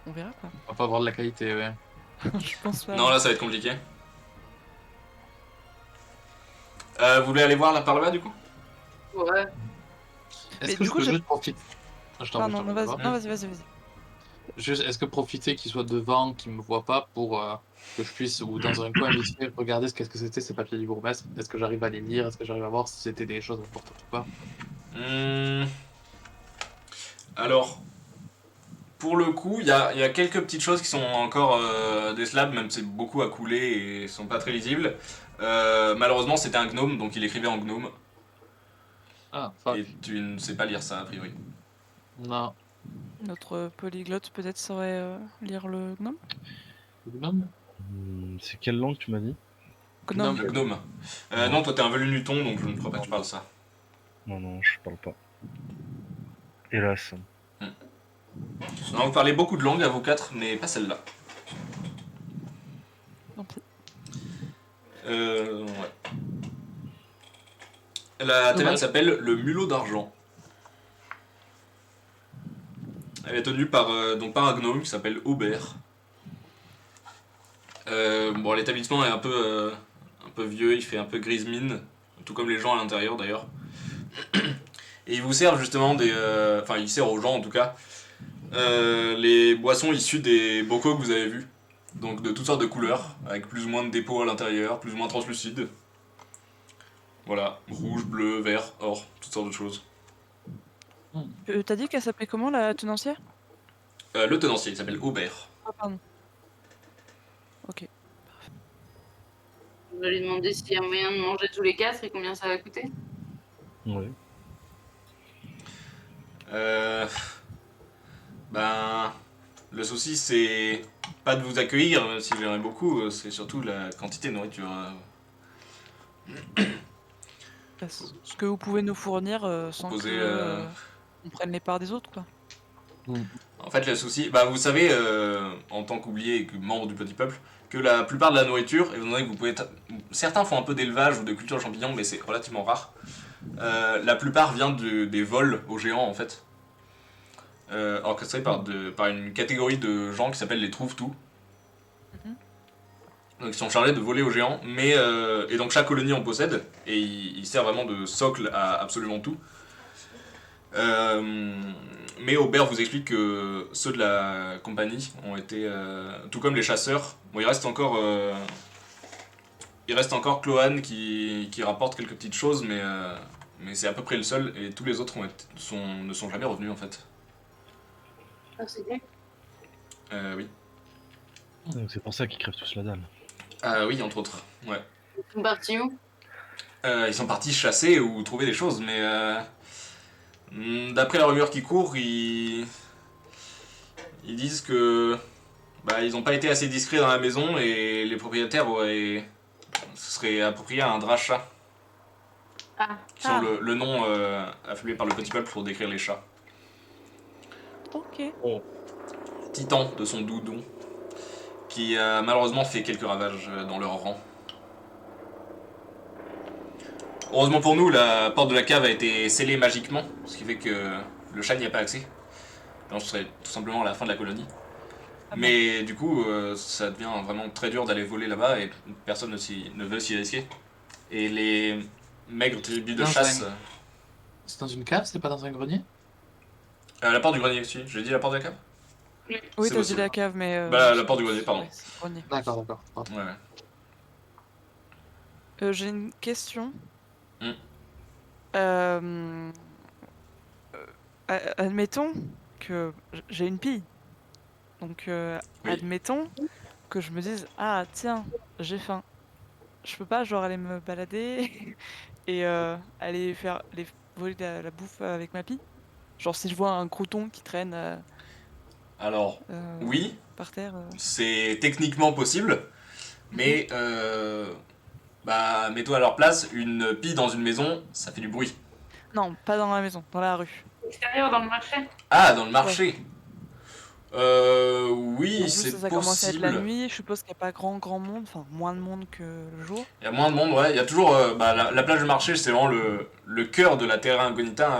on verra quoi. On va pas avoir de la qualité, ouais. Je pense pas. Non, là, ça va être compliqué. Vous voulez aller voir là par là-bas, du coup? Ouais. Mais Est-ce que du je coup, peux j'ai- juste profiter? Ah, je t'en prie, Pardon, je t'en non, prie, vas-y, d'abord. non, vas-y. Juste, est-ce que profiter qu'il soit devant, qu'il me voit pas, pour que je puisse, ou dans un coin vite fait, regarder qu'est-ce que c'était ces papiers du bourgmestre? Est-ce que j'arrive à les lire? Est-ce que j'arrive à voir si c'était des choses importantes ou pas? Hmm, Alors, pour le coup, il y a quelques petites choses qui sont encore des slabs, même si c'est beaucoup à couler et sont pas très lisibles. Malheureusement, c'était un gnome, donc il écrivait en gnome. Ah, fuck. Et tu ne sais pas lire ça, a priori. Non. Notre polyglotte peut-être saurait lire le gnome. Gnome? C'est quelle langue tu m'as dit? Gnome. Le gnome. Non, toi t'es un Velunuton, donc je ne crois pas que tu parles ça. Non, je parle pas. Hélas. Non, vous parlez beaucoup de langues à vous quatre, mais pas celle-là. Tant pis. Ouais. La taverne Dommage. s'appelle le Mulot d'Argent. Elle est tenue par, donc par un gnome qui s'appelle Aubert. Bon, l'établissement est un peu vieux, il fait un peu grise mine, tout comme les gens à l'intérieur d'ailleurs. Et ils vous servent justement des. Enfin, ils servent aux gens en tout cas, les boissons issues des bocaux que vous avez vus. Donc de toutes sortes de couleurs, avec plus ou moins de dépôts à l'intérieur, plus ou moins translucides. Voilà, rouge, bleu, vert, or, toutes sortes de choses. T'as dit qu'elle s'appelait comment la tenancière? Le tenancier, il s'appelle Aubert. Ah, pardon. Ok. Je vais lui demander s'il y a moyen de manger tous les quatre et combien ça va coûter. Ouais. Ben, le souci c'est pas de vous accueillir, même si j'aimerais beaucoup, c'est surtout la quantité de nourriture. Ce que vous pouvez nous fournir sans Proposer, que on prenne les parts des autres, quoi. En fait, le souci, bah vous savez, en tant qu'oublié et que membre du petit peuple, que la plupart de la nourriture, étant donné que vous pouvez, certains font un peu d'élevage ou de culture de champignons, mais c'est relativement rare. La plupart vient des vols aux géants en fait, orchestrés par une catégorie de gens qui s'appellent les trouve-tout. Mhm. Donc ils sont chargés de voler aux géants, mais et donc chaque colonie en possède et il sert vraiment de socle à absolument tout. Mais Aubert vous explique que ceux de la compagnie ont été, tout comme les chasseurs, bon il reste encore Cloane qui rapporte quelques petites choses, mais c'est à peu près le seul et tous les autres ne sont jamais revenus en fait. Ah, c'est bien. Oui. Donc c'est pour ça qu'ils crèvent tous la dalle. Ah oui, entre autres. Ouais. Ils sont partis où? Ils sont partis chasser ou trouver des choses, mais d'après la rumeur qui court, ils disent que ils n'ont pas été assez discrets dans la maison et les propriétaires se seraient approprié un drachat, Ah, qui sont le nom afflué par le petit peuple pour décrire les chats. Ok. Titan de son doudou, qui a malheureusement fait quelques ravages dans leur rang. Heureusement pour nous, la porte de la cave a été scellée magiquement, ce qui fait que le chat n'y a pas accès. Alors ce serait tout simplement la fin de la colonie. Mais du coup, ça devient vraiment très dur d'aller voler là-bas et personne ne veut s'y risquer. Et les maigres tribus de Non, chasse... C'est dans une cave, c'est pas dans un grenier? la porte du grenier aussi, j'ai dit la porte de la cave? Oui, C'est t'as dit possible. la cave, mais. La porte du grenier, pardon. Ouais, c'est le grenier. D'accord. Ouais. J'ai une question. Hmm. Admettons que j'ai une pille. Donc, Oui. admettons que je me dise, ah tiens, j'ai faim. Je peux pas, genre, aller me balader et aller voler la bouffe avec ma pille. Genre, si je vois un crouton qui traîne Alors, oui, par terre. c'est techniquement possible, mais mets-toi à leur place, une pie dans une maison, ça fait du bruit. Non, pas dans la maison, dans la rue. extérieur dans le marché. Ah, dans le marché. En Oui, plus, c'est ça commence à être la possible. nuit, je suppose qu'il n'y a pas grand monde, enfin moins de monde que le jour. Il y a moins de monde, ouais. Il y a toujours la plage du marché, c'est vraiment le cœur de la Terra Incognita,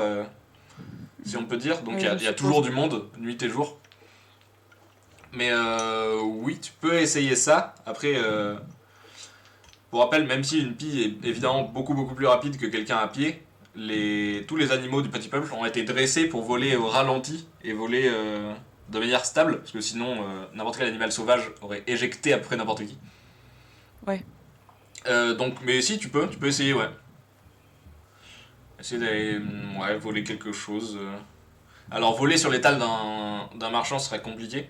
si on peut dire. Donc Oui, il y a je suppose. toujours du monde, nuit et jour. Mais oui, tu peux essayer ça. Après, pour rappel, même si une pie est évidemment beaucoup plus rapide que quelqu'un à pied, tous les animaux du petit peuple ont été dressés pour voler au ralenti et voler de manière stable, parce que sinon n'importe quel animal sauvage aurait éjecté après n'importe qui. Ouais. Donc, mais si, tu peux essayer, ouais. Essayer d'aller voler quelque chose. Alors, voler sur l'étal d'un marchand serait compliqué,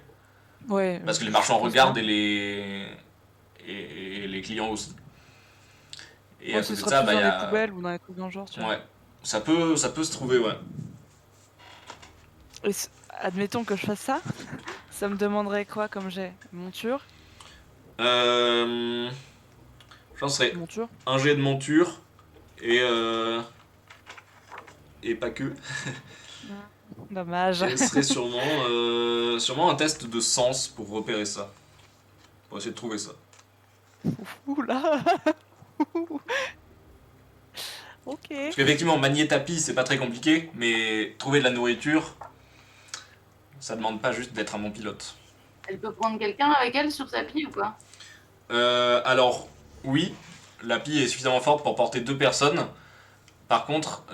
Ouais. parce que les je marchands suppose regardent bien. et les clients aussi. Et Ouais, à ce côté de sera ça, plus bah, il dans y les a. poubelles ou dans les trucs dans le genre, tu vois. Ouais, ça peut se trouver, ouais. Et admettons que je fasse ça, ça me demanderait quoi comme jet? Monture? Je pense que ce serait Monture? un jet de monture et, et pas que. Dommage. Et ce serait sûrement un test de sens pour repérer ça. Pour essayer de trouver ça. Oula. Ok. Parce qu'effectivement, manier tapis, c'est pas très compliqué, mais trouver de la nourriture, ça demande pas juste d'être un bon pilote. Elle peut prendre quelqu'un avec elle sur sa pie ou pas? Alors, oui, la pie est suffisamment forte pour porter 2 personnes. Par contre,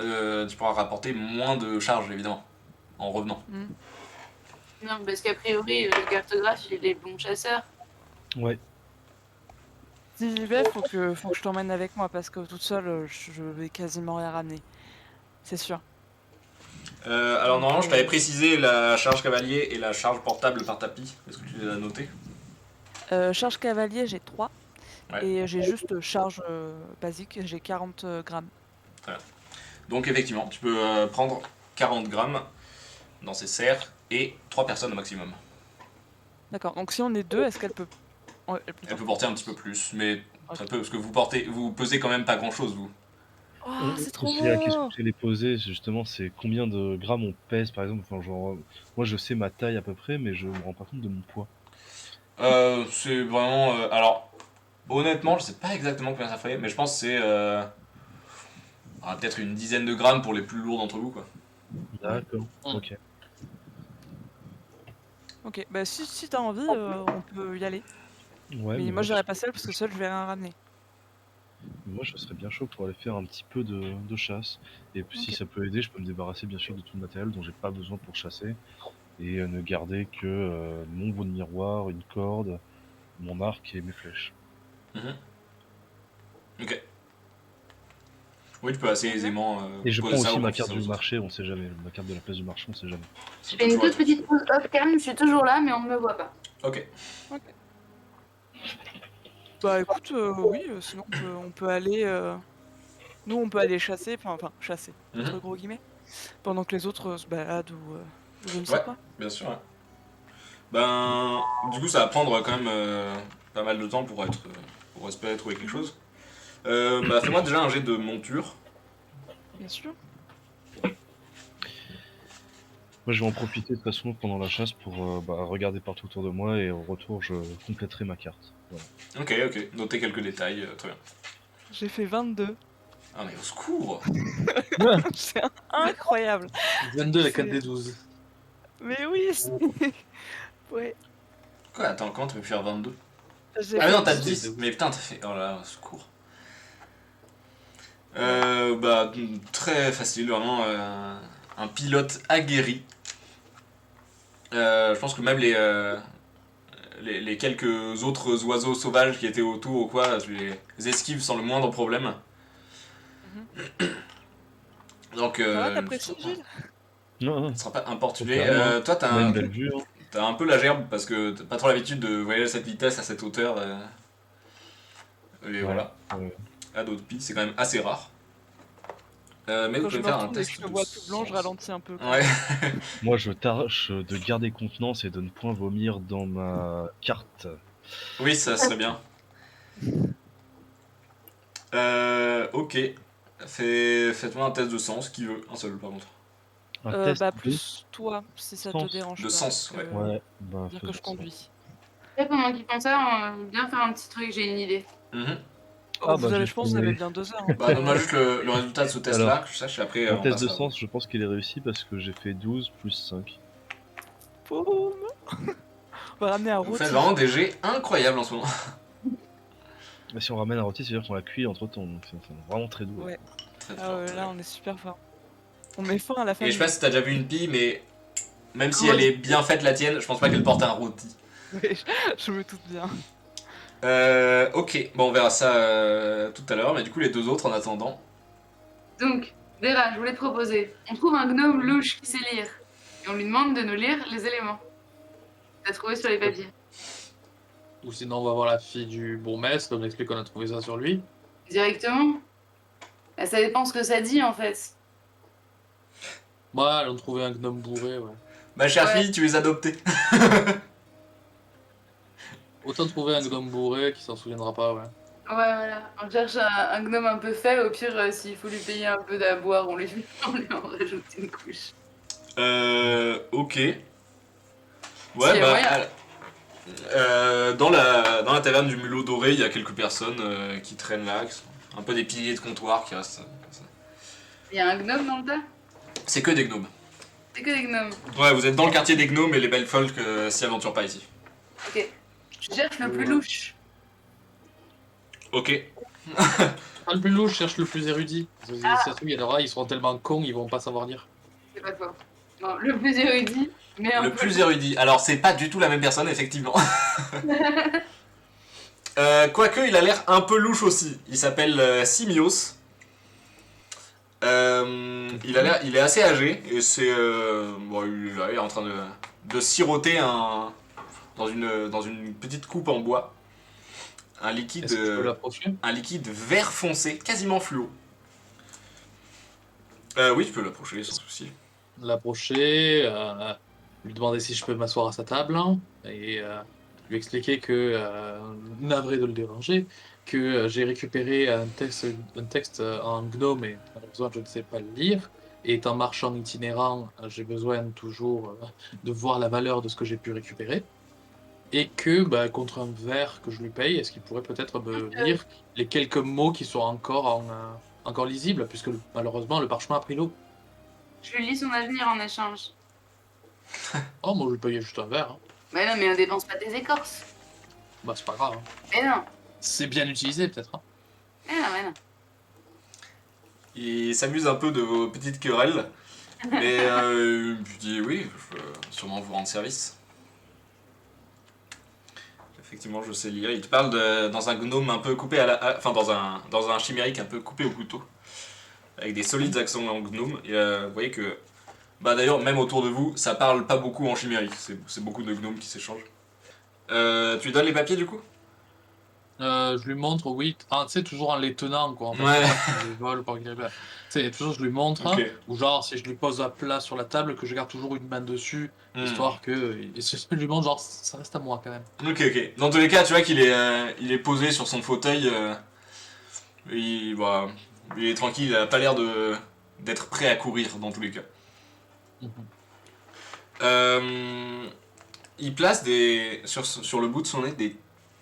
tu pourras rapporter moins de charge, évidemment, en revenant. Non, parce qu'a priori, le cartographe, il est bon chasseur. Ouais. Si j'y vais, faut que je t'emmène avec moi parce que toute seule, je vais quasiment rien ramener. C'est sûr. Alors, normalement, je t'avais précisé la charge cavalier et la charge portable par tapis. Est-ce que tu les as notées? Charge cavalier, j'ai 3. Ouais. Et j'ai juste charge basique, j'ai 40 grammes. Donc, effectivement, tu peux prendre 40 grammes dans ces serres et 3 personnes au maximum. D'accord. Donc si on est deux, est-ce qu'elle peut... Ouais, elle peut Elle peut porter un petit peu plus, mais Ok. très peu, parce que vous pesez quand même pas grand-chose, vous. Oh, c'est trop Aussi, la question beau! que j'allais poser, justement, c'est combien de grammes on pèse, par exemple. Enfin, genre, moi, je sais ma taille à peu près, mais je me rends pas compte de mon poids. C'est vraiment... alors, honnêtement, je sais pas exactement combien ça ferait, mais je pense que c'est peut-être une dizaine de grammes pour les plus lourds d'entre vous, quoi. D'accord. Ok. Ok, bah si t'as envie, on peut y aller. Ouais, Mais mais moi j'irai pas seule parce que seule je vais rien ramener. moi, je serais bien chaud pour aller faire un petit peu de chasse. Et puis, si Ok. ça peut aider, je peux me débarrasser bien sûr de tout le matériel dont j'ai pas besoin pour chasser. Et ne garder que mon bout de miroir, une corde, mon arc et mes flèches. Mhm. Ok. Oui, tu peux assez Très bien. aisément Et je poser prends ça aussi au ma profit carte des du autres. marché, on sait jamais. Ma carte de la place du marché, on sait jamais. Je Ça fais peut une toujours toute être utile. petite pause off-cam, je suis toujours là, mais on ne me voit pas. Ok. Bah écoute, oui, sinon on peut aller... Nous on peut aller chasser, enfin chasser, entre Mhm. gros guillemets, pendant que les autres se baladent ou je ne sais Ouais, quoi. bien sûr, ouais. Ben, du coup, ça va prendre quand même pas mal de temps pour espérer trouver quelque chose. Bah, fais-moi déjà un jet de monture. Bien sûr. Moi, je vais en profiter de toute façon pendant la chasse pour regarder partout autour de moi et au retour, je compléterai ma carte. Voilà. Ok. Notez quelques détails, très bien. J'ai fait 22. Ah, mais au secours! C'est incroyable. 22 la 4 C'est- des 12. Mais oui, ouais. Quoi, attends, comment tu peux faire 22? J'ai Ah, mais fait non, t'as 10. 10! Mais putain, t'as fait. Oh là, au secours. Ouais. Bah, très facile, vraiment un pilote aguerri. Je pense que même les quelques autres oiseaux sauvages qui étaient autour ou quoi, tu les esquives sans le moindre problème. Mhm. Donc, Ça va, tu t'apprécies, Gilles? Non, ne seras pas importuné. carrément, hein. Toi, On a une belle vue. Hein. t'as un peu la gerbe parce que t'as pas trop l'habitude de voyager à cette vitesse, à cette hauteur. Et Ouais. voilà. À d'autres pieds, c'est quand même assez rare. Mais vous Quand je pouvez me faire un retourne et que test je te de vois tout blanc, je sens. ralentis un peu. Quand Ouais. même. Moi, je tâche de garder contenance et de ne point vomir dans ma carte. Oui, ça serait bien. Ok. Faites-moi un test de sens, qui veut. Un seul, par contre. Un test Bah de plus toi, si ça te sens. dérange De pas. sens, parce ouais. que- Ouais, bah Dire que faisons je ça. conduis. Après, pendant qu'ils font ça, on va bien faire un petit truc, j'ai une idée. Mhm. Oh, Ah bah je pense que vous avez j'ai bien 2 heures. Hein, Bah, pour, donne-moi juste le résultat de ce test-là, Alors, que je sache, et après mon on test de passera à vous. sens, je pense qu'il est réussi parce que j'ai fait 12 plus 5. Boum. On va ramener un Vous rôti. faites vraiment des jets incroyables en ce moment. Mais si on ramène un rôti, c'est-à-dire qu'on l'a cuit entre temps, donc c'est vraiment très doux. Ouais. Très Ah fort. ouais, là, on est super fort. On met fin à la Et famille. je sais pas si t'as déjà vu une pie, mais même si Ouais. elle est bien faite la tienne, je pense pas qu'elle porte un rôti. Ouais, je me doute bien. Ok, bon on verra ça tout à l'heure, mais du coup les deux autres en attendant. Donc, Vera, je voulais te proposer. On trouve un gnome louche qui sait lire. Et on lui demande de nous lire les éléments. T'as trouvé sur les papiers. Ou sinon, on va voir la fille du bourgmestre, on explique qu'on a trouvé ça sur lui. Directement Bah, ça dépend ce que ça dit en fait. Moi, on a trouvé un gnome bourré, ouais. Ma chère Ouais. fille, tu es adoptée. Autant trouver un gnome bourré qui s'en souviendra pas, ouais. Ouais, voilà. On cherche un gnome un peu fait. Au pire, s'il faut lui payer un peu d'aboire, on lui en rajoute une couche. Ok. S'il Ouais, y a bah. moyen. Dans la taverne du Mulot Doré, il y a quelques personnes qui traînent là, qui sont un peu des piliers de comptoir qui restent comme ça. Il y a un gnome dans le tas? C'est que des gnomes. C'est que des gnomes. Ouais, vous êtes dans le quartier des gnomes et les belles folk s'y aventurent pas ici. Ok. Je cherche le plus louche. Ok. Pas le plus louche, cherche le plus érudit. Parce que si ça se trouve, il y en aura, ils seront tellement cons, ils vont pas savoir lire. C'est pas faux. Non, le plus érudit, mais un Le peu plus érudit. Alors, c'est pas du tout la même personne, effectivement. Quoique, il a l'air un peu louche aussi. Il s'appelle Simios. Il est assez âgé et c'est bon, il est en train de siroter dans une petite coupe en bois un liquide Est-ce que je peux l'approcher? un liquide vert foncé, quasiment fluo. Oui, tu peux l'approcher sans souci. L'approcher, lui demander si je peux m'asseoir à sa table, hein, et lui expliquer que, navré de le déranger, que j'ai récupéré un texte en gnome et malheureusement je ne sais pas le lire. Et étant marchand itinérant, j'ai besoin toujours de voir la valeur de ce que j'ai pu récupérer. Et que, bah, contre un verre que je lui paye, est-ce qu'il pourrait peut-être me lire les quelques mots qui sont encore lisibles, puisque malheureusement le parchemin a pris l'eau. Je lui lis son avenir en échange. Oh, moi je lui payais juste un verre, hein. Mais non, mais on dépense pas tes écorces. Bah, c'est pas grave, hein. Mais non. C'est bien utilisé, peut-être, hein. Mais non. Il s'amuse un peu de vos petites querelles. Mais je dis oui, je peux sûrement vous rendre service. Effectivement, je sais lire. Il te parle dans un gnome un peu coupé enfin, dans un chimérique un peu coupé au couteau. Avec des solides accents en gnome. Et vous voyez que. Bah d'ailleurs, même autour de vous, ça parle pas beaucoup en chimérique. C'est beaucoup de gnomes qui s'échangent. Tu lui donnes les papiers du coup? Je lui montre, oui. Ah, tu sais, toujours en les tenant, quoi. En fait, Ouais. je les vole par quelque chose. Tu sais, toujours je lui montre, Ok. ou genre, si je lui pose à plat sur la table, que je garde toujours une main dessus, histoire que. Et je lui montre, genre, ça reste à moi quand même. Ok. Dans tous les cas, tu vois qu'il est posé sur son fauteuil. Voilà, il est tranquille, il a pas l'air d'être prêt à courir dans tous les cas. Il place sur le bout de son nez des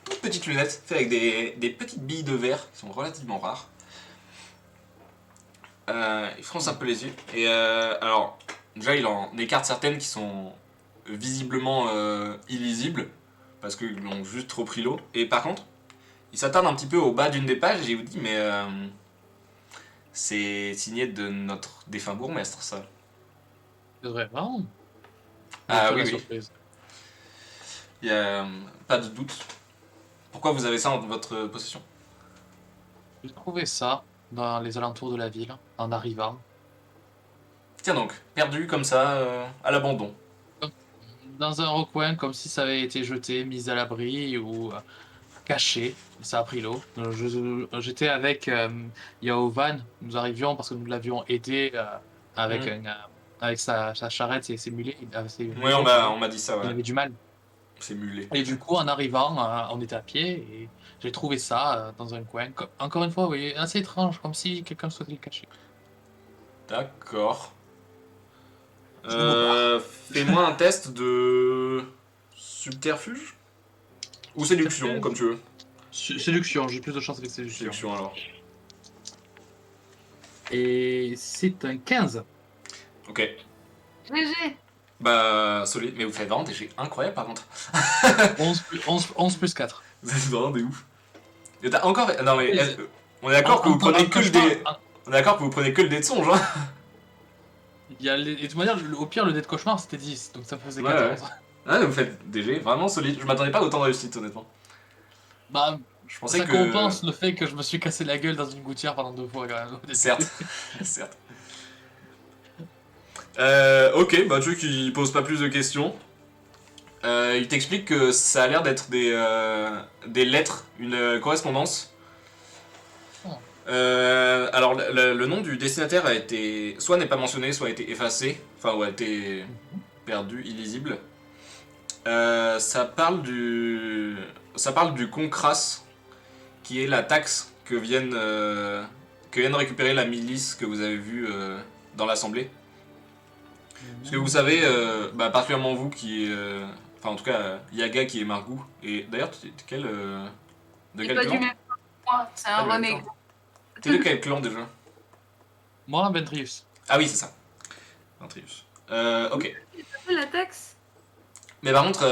toutes petites lunettes faites avec des petites billes de verre qui sont relativement rares. Il fronce un peu les yeux. Et alors, déjà, il en écarte certaines qui sont visiblement illisibles parce qu'ils l'ont juste trop pris l'eau. Et par contre, il s'attarde un petit peu au bas d'une des pages et il vous dit mais c'est signé de notre défunt bourgmestre, ça. C'est vrai, vraiment. Ah La oui. surprise. Il n'y a pas de doute. Pourquoi vous avez ça en votre possession? J'ai trouvé ça dans les alentours de la ville, en arrivant. Tiens donc, perdu comme ça, à l'abandon. Dans un recoin, comme si ça avait été jeté, mis à l'abri ou caché. Ça a pris l'eau. J'étais avec Yaovan. Nous arrivions parce que nous l'avions aidé avec, avec sa charrette et ses mulets. Oui, on m'a dit ça, Il ouais. avait du mal. C'est mulet. Et du coup, en arrivant, on était à pied et j'ai trouvé ça dans un coin. Encore une fois, vous voyez, assez étrange, comme si quelqu'un souhaitait le cacher. D'accord. Je me Fais-moi un test de subterfuge ou séduction, Subterfuge. comme tu veux. Séduction, j'ai plus de chance avec séduction. Séduction alors. Et c'est un 15. Ok. GG. Bah, solide. Mais vous faites vraiment des jets incroyables par contre. 11 plus 4. Vous êtes vraiment des ouf. Et t'as encore. Non mais. Oui. On est d'accord que vous prenez que le dé. Ah, On est d'accord que vous prenez que le dé de songe, hein. il y a et de toute manière, au pire, le dé de cauchemar c'était 10, donc ça faisait Ouais, 14. Ah, vous faites des jets vraiment solides. Je m'attendais pas à autant de réussite, honnêtement. Bah, Je pensais ça que. compense le fait que je me suis cassé la gueule dans une gouttière pendant 2 fois quand même. au début. Certes. Certes. Ok, bah tu vois qu'il pose pas plus de questions. Il t'explique que ça a l'air d'être des lettres, une correspondance. Oh. Alors le nom du destinataire a été soit n'est pas mentionné, soit a été effacé, enfin ou a été perdu, illisible. Ça parle du concras, qui est la taxe que viennent récupérer la milice que vous avez vue dans l'assemblée. Parce que vous savez, particulièrement vous qui enfin en tout cas Yaga qui est Margou, et d'ailleurs t'es de C'est quel pas du clan? même que moi, c'est un Ah, du même rené. clan. T'es de quel clan déjà? Moi, Ventrius. Ah oui c'est ça, Ventrius. Ok. T'as fait la taxe? Mais par contre,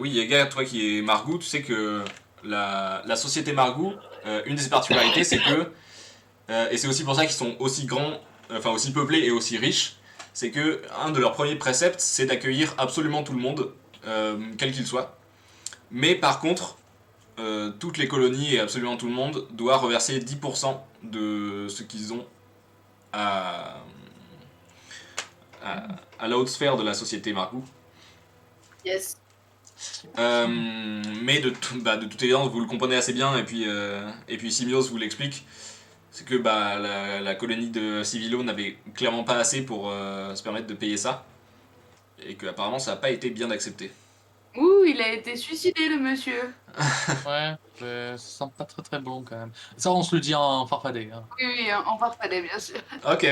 oui Yaga, toi qui es Margou, tu sais que la société Margou, une de ses particularités c'est que, et c'est aussi pour ça qu'ils sont aussi grands, enfin aussi peuplés et aussi riches, c'est que un de leurs premiers préceptes, c'est d'accueillir absolument tout le monde, quel qu'il soit. Mais par contre, toutes les colonies et absolument tout le monde doit reverser 10% de ce qu'ils ont à, à la haute sphère de la société Margou. Yes. Mais de toute évidence, vous le comprenez assez bien, et puis Simios vous l'explique. C'est que la colonie de Civilo n'avait clairement pas assez pour se permettre de payer ça. Et que apparemment ça n'a pas été bien accepté. Ouh, il a été suicidé, le monsieur. Ouais, ça sent pas très très bon quand même. Ça, on se le dit en farfadé. Hein. Oui, oui, en farfadet, bien sûr. Ok.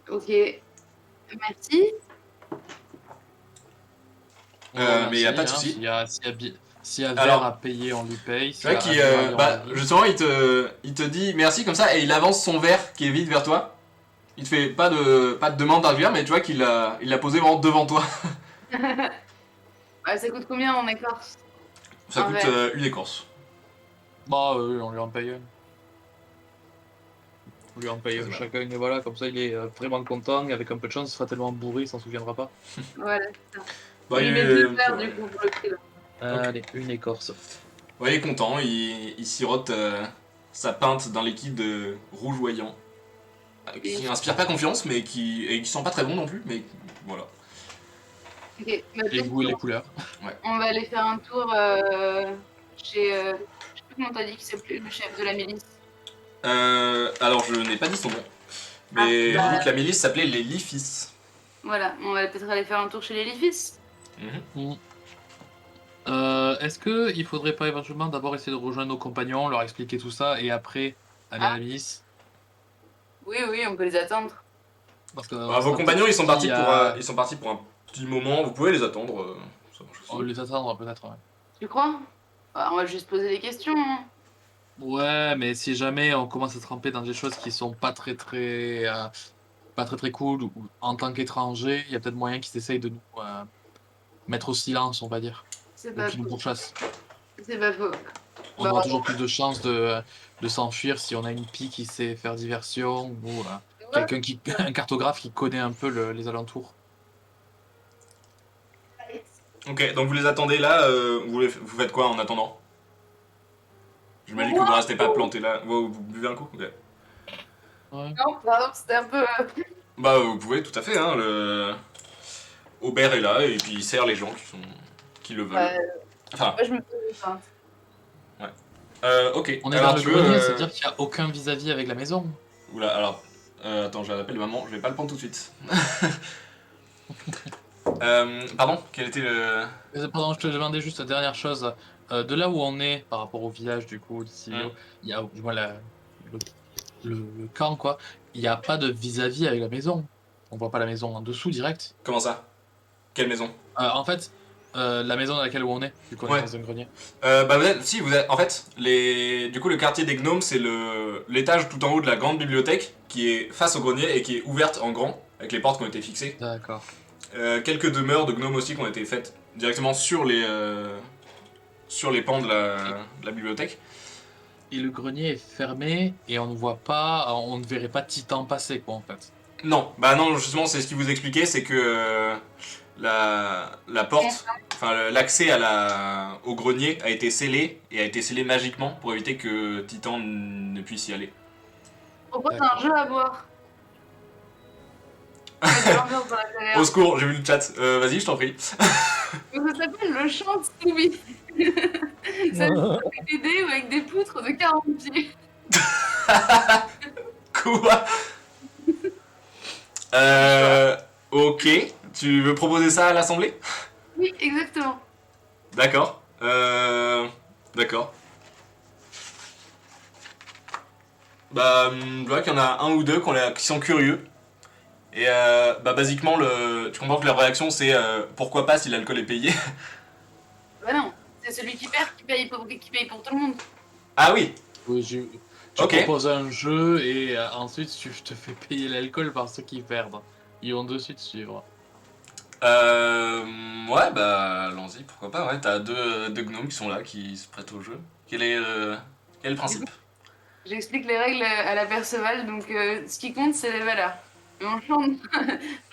Ok. Merci. Mais y a Merci, pas de hein. souci. S'il y a Alors, verre à payer, on lui paye. C'est vrai qu'il justement il te dit merci comme ça, et il avance son verre qui est vide vers toi. Il te fait pas de demande d'argent, mais tu vois qu'il l'a posé vraiment devant toi. Ouais, ça coûte combien en écorce? Ça Un coûte verre. une écorce. Bah, on lui en paye un. On lui en paye C'est un vrai. chacun, et voilà, comme ça il est vraiment content, et avec un peu de chance, il sera tellement bourré, il s'en souviendra pas. Voilà. Bah, Il met 2 verres, du coup, pour le prix, là. Allez, une écorce. Ouais, il est content, il sirote sa pinte d'un liquide rougeoyant. Qui inspire pas confiance, mais qui sent pas très bon non plus, mais voilà. Ok, Les peut-être goûts et les couleurs. on va aller faire un tour chez. Je sais plus comment t'as dit qui s'appelait le chef de la milice. Alors je n'ai pas dit son nom, mais Ah, j'ai bah. dit que la milice s'appelait les Lifis. Voilà, on va peut-être aller faire un tour chez les Lifis. Est-ce que il faudrait pas éventuellement d'abord essayer de rejoindre nos compagnons, leur expliquer tout ça, et après aller à la milice? Oui, on peut les attendre. Parce que Vos compagnons ils sont partis à... pour un petit moment, vous pouvez les attendre. Ça marche aussi. On les attendre peut-être, ouais. Tu crois? On va juste poser des questions. Hein. Ouais, mais si jamais on commence à tremper dans des choses qui sont pas très cool, ou en tant qu'étranger, il y a peut-être moyen qu'ils essayent de nous mettre au silence, on va dire, C'est ou pas qu'ils nous faux. pourchassent. C'est pas faux. On Bah, aura toujours plus de chances de s'enfuir si on a une pie qui sait faire diversion, ou ouais. un cartographe qui connaît un peu les alentours. Ok, donc vous les attendez là, vous faites quoi en attendant? J'imagine que vous ne restez pas planté là. Vous buvez un coup? Ok. Ouais. Non, pardon, c'était un peu. Bah vous pouvez tout à fait, hein. Aubert est là et puis il sert les gens qui le veulent. Enfin, Moi, je me pose des feintes. ok. On est Alors dans le tu veux, grenier, c'est-à-dire qu'il n'y a aucun vis-à-vis avec la maison. Oula, alors. Attends, j'ai un appel de maman, je vais pas le prendre tout de suite. Pardon, quel était le. Pardon, je te demandais juste la dernière chose. De là où on est, par rapport au village du coup, d'ici, il y a du moins le camp, quoi. Il n'y a pas de vis-à-vis avec la maison. On voit pas la maison en dessous direct. Comment ça? Quelle maison? En fait, la maison dans laquelle on est, vu qu'on Ouais. est dans un grenier. Si, en fait, du coup, le quartier des gnomes, c'est l'étage tout en haut de la grande bibliothèque qui est face au grenier et qui est ouverte en grand, avec les portes qui ont été fixées. D'accord. Quelques demeures de gnomes aussi qui ont été faites directement sur les pans de la bibliothèque. Et le grenier est fermé et on ne voit pas, on ne verrait pas Titan passer, quoi, en fait. Non, bah non, justement, c'est ce qu'il vous expliquait, c'est que la porte, enfin l'accès au grenier a été scellé et a été scellé magiquement pour éviter que Titan ne puisse y aller. Je propose un jeu à boire. Mettre de l'ambiance dans la Au taverne. secours, j'ai vu le chat. Vas-y, je t'en prie. Ça s'appelle le chant de Scooby. Ça se joue avec des dés ou avec des poutres de 40 pieds. Quoi? Ok. Tu veux proposer ça à l'assemblée? Oui, exactement. D'accord. D'accord. Bah, je vois qu'il y en a un ou deux qui sont curieux. Et basiquement, tu comprends que leur réaction c'est pourquoi pas si l'alcool est payé. Bah non, c'est celui qui perd qui paye pour tout le monde. Ah oui. Oui, je Ok. propose un jeu et ensuite tu te fais payer l'alcool par ceux qui perdent. Ils vont de suite suivre. Ouais, bah allons-y, pourquoi pas. Ouais, t'as deux gnomes qui sont là, qui se prêtent au jeu. Quel est le principe? J'explique les règles à la Perceval, donc ce qui compte c'est les valeurs. Et on chante,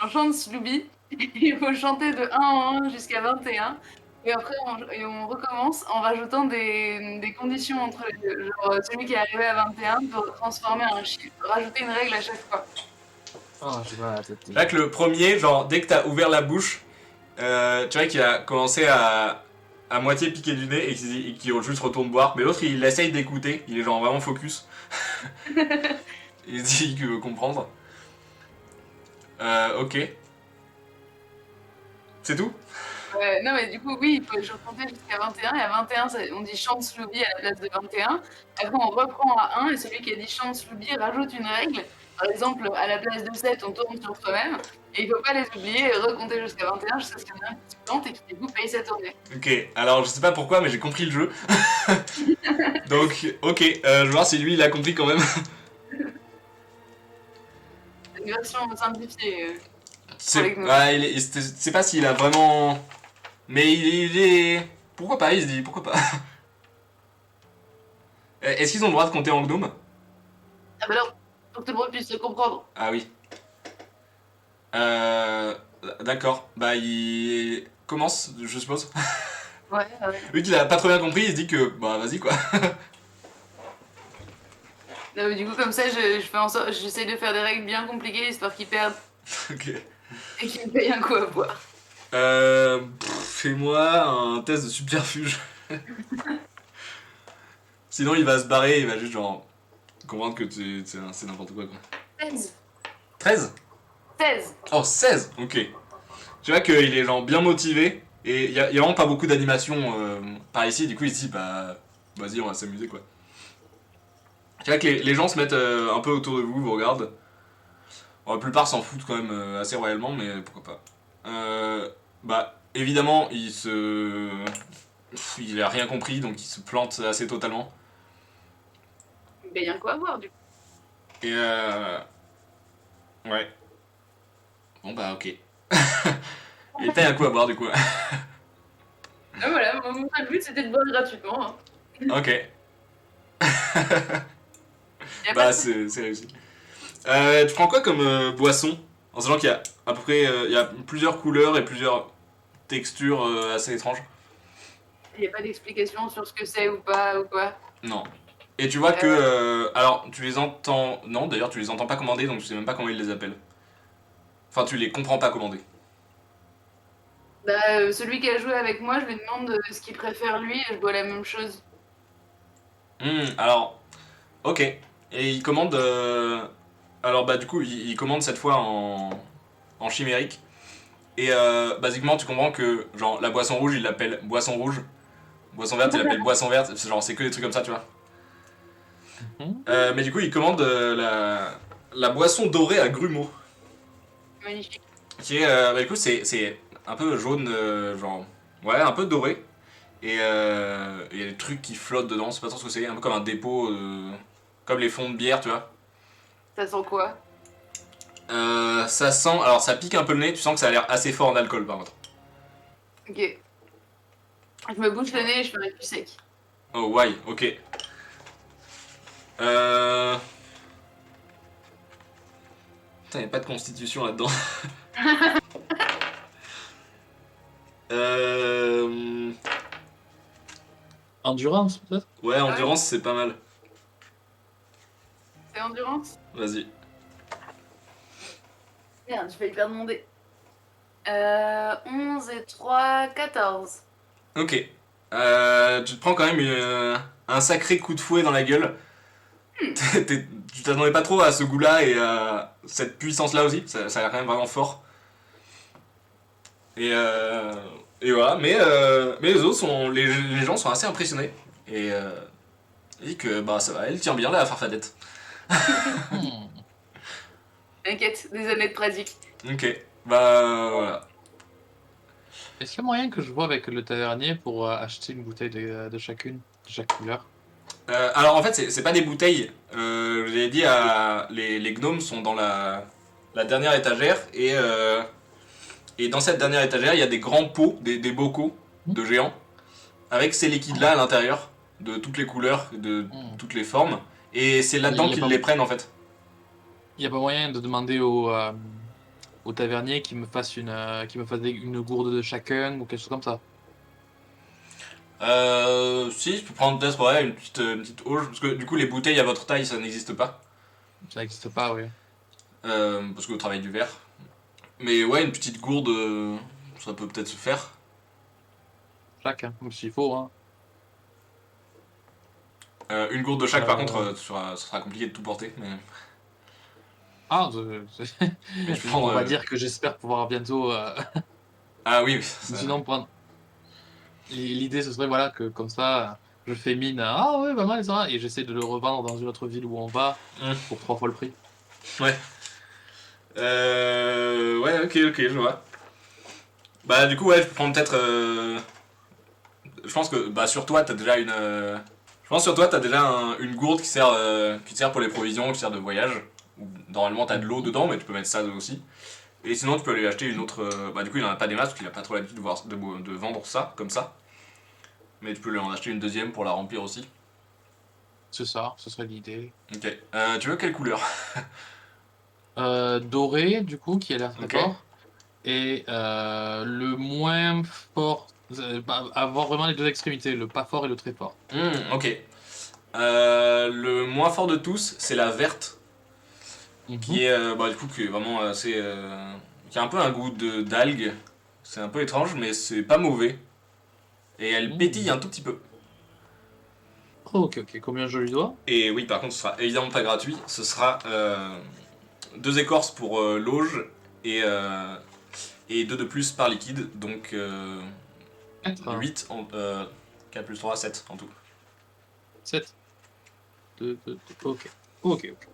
on chante Slooby, il faut chanter de 1 en 1 jusqu'à 21. Et après on recommence en rajoutant des conditions entre les deux. Genre celui qui est arrivé à 21 peut transformer un chiffre, rajouter une règle à chaque fois. Ah, j'ai mal à la tête. C'est vrai que le premier, genre, dès que t'as ouvert la bouche, tu vois qu'il a commencé à moitié piquer du nez et qu'il juste retourne boire. Mais l'autre, il essaye d'écouter, il est genre vraiment focus. Il dit qu'il veut comprendre. Ok. C'est tout? Non mais du coup oui, il faut compter jusqu'à 21 et à 21 on dit chante Slooby à la place de 21. Après on reprend à 1 et celui qui a dit chante Slooby rajoute une règle. Par exemple à la place de 7 on tourne sur soi-même et il faut pas les oublier et recompter jusqu'à 21 jusqu'à ce qu'il y en ait un qui se plante et qui du coup paye sa tournée. Ok, alors je sais pas pourquoi, mais j'ai compris le jeu. Donc, ok, je vais voir si lui il a compris quand même. C'est une version simplifiée. C'est pas s'il a vraiment. Mais il est. Pourquoi pas, il se dit, pourquoi pas. Est-ce qu'ils ont le droit de compter en gnome? Ah bah non, faut que tout le monde puisse se comprendre. Ah oui. D'accord, bah il commence, je suppose. Ouais. Vu qu'il a pas trop bien compris, il se dit que bah vas-y quoi. Non, mais du coup comme ça je fais en sorte, j'essaye de faire des règles bien compliquées histoire qu'ils perdent Ok. et qu'ils me payent un coup à boire. Fais-moi un test de subterfuge. Sinon il va se barrer, il va juste genre comprendre que c'est n'importe quoi. 16. 13? 16. Oh 16. Ok. Tu vois qu'il est genre bien motivé et il y a vraiment pas beaucoup d'animation par ici, du coup il se dit bah vas-y on va s'amuser quoi. Tu vois que les gens se mettent un peu autour de vous, vous regardent. Bon, la plupart s'en foutent quand même assez royalement, mais pourquoi pas. Bah, évidemment, il a rien compris, donc il se plante assez totalement. Il me paye un coup à boire du coup. Et ouais. Bon bah ok. Il paye un coup à boire du coup. Ah voilà, mon seul but c'était de boire gratuitement. Hein. Ok. Y a pas Bah de- c'est réussi. Tu prends quoi comme boisson? En sachant qu'il y a à peu près il y a plusieurs couleurs et plusieurs textures assez étranges. y a pas d'explication sur ce que c'est ou pas ou quoi. Non. Et tu vois que alors tu les entends non d'ailleurs tu les entends pas commander donc tu sais même pas comment ils les appellent. Enfin tu les comprends pas commander. Bah celui qui a joué avec moi, je lui demande ce qu'il préfère lui et je bois la même chose. Alors ok. Et il commande alors bah du coup il commande cette fois en chimérique. Et basiquement tu comprends que genre la boisson rouge il l'appelle boisson rouge. Boisson verte il l'appelle boisson verte. C'est que des trucs comme ça tu vois. Mais du coup il commande la boisson dorée à grumeaux. Magnifique. Qui est bah du coup c'est un peu jaune genre Ouais, un peu doré. Et il y a des trucs qui flottent dedans, c'est pas trop ce que c'est, un peu comme un dépôt, comme les fonds de bière, tu vois. Ça sent quoi? Ça sent, alors ça pique un peu le nez, tu sens que ça a l'air assez fort en alcool par contre. Ok. Je me bouche le nez et je fais un cul sec. Oh, why, ok. Putain, y'a pas de constitution là-dedans. euh... Endurance, peut-être? Ouais, endurance, c'est pas mal. C'est endurance? Vas-y. Merde, je vais perdre mon dé. 11 et 3, 14. Ok. Tu te prends quand même un sacré coup de fouet dans la gueule. Tu t'attendais pas trop à ce goût-là et à cette puissance-là aussi. Ça a l'air quand même vraiment fort. Et voilà. Mais les autres sont, les gens sont assez impressionnés et disent que bah ça va, elle tient bien là, la farfadette. Hmm. T'inquiète, des années de pratique. Ok. Bah voilà. Est-ce qu'il y a moyen que je vois avec le tavernier pour acheter une bouteille de chacune, de chaque couleur? Alors en fait, c'est pas des bouteilles. Je vous ai dit, les gnomes sont dans la dernière étagère et dans cette dernière étagère, il y a des grands pots, des bocaux de géants avec ces liquides-là à l'intérieur de toutes les couleurs, de toutes les formes. Et c'est là-dedans Il y a qu'ils pas- les prennent en fait. Il n'y a pas moyen de demander au tavernier qu'il me fasse une gourde de chacun ou quelque chose comme ça. Si, je peux prendre peut-être ouais, une petite auge, parce que du coup les bouteilles à votre taille ça n'existe pas, Ça n'existe pas, oui. parce que vous travaillez du verre. Mais ouais, une petite gourde, ça peut peut-être se faire. Chacun, s'il faut, hein. Une gourde de chaque par Euh. contre, ça sera compliqué de tout porter, mais Ah, je peux on prendre, va dire que j'espère pouvoir bientôt. Ah oui, oui, ça- Sinon, prendre. L'idée, ce serait voilà, que comme ça, je fais mine. Ah ouais, pas mal ça. Et j'essaie de le revendre dans une autre ville où on va Hum, pour 3 fois le prix. ouais. Ouais, ok, je vois. Bah du coup ouais, je peux prendre peut-être... Je pense que bah sur toi t'as déjà une... Je pense sur toi t'as déjà une gourde qui te sert pour les provisions, qui sert de voyage. Où, normalement t'as de l'eau dedans, mais tu peux mettre ça aussi. Et sinon tu peux aller acheter une autre... Bah du coup il en a pas des masses, parce qu'il a pas trop l'habitude de vendre ça, comme ça. Mais tu peux lui en acheter une deuxième pour la remplir aussi. C'est ça, ce serait l'idée. Ok. Tu veux quelle couleur? Doré, du coup, qui a l'air très Ok. fort. Et le moins fort. Avoir vraiment les deux extrémités, le pas fort et le très fort. Ok. Le moins fort de tous, c'est la verte, qui est bah, du coup qui est vraiment assez, qui a un peu un goût d'algue. C'est un peu étrange, mais c'est pas mauvais. Et elle pétille un tout petit peu. Ok, ok. Combien je lui dois? Et oui, par contre, ce sera évidemment pas gratuit. Ce sera 2 écorces pour l'auge et 2 de plus par liquide. Donc 8 en 4 plus 3, 7 en tout. 7. Ok. Ok, ok.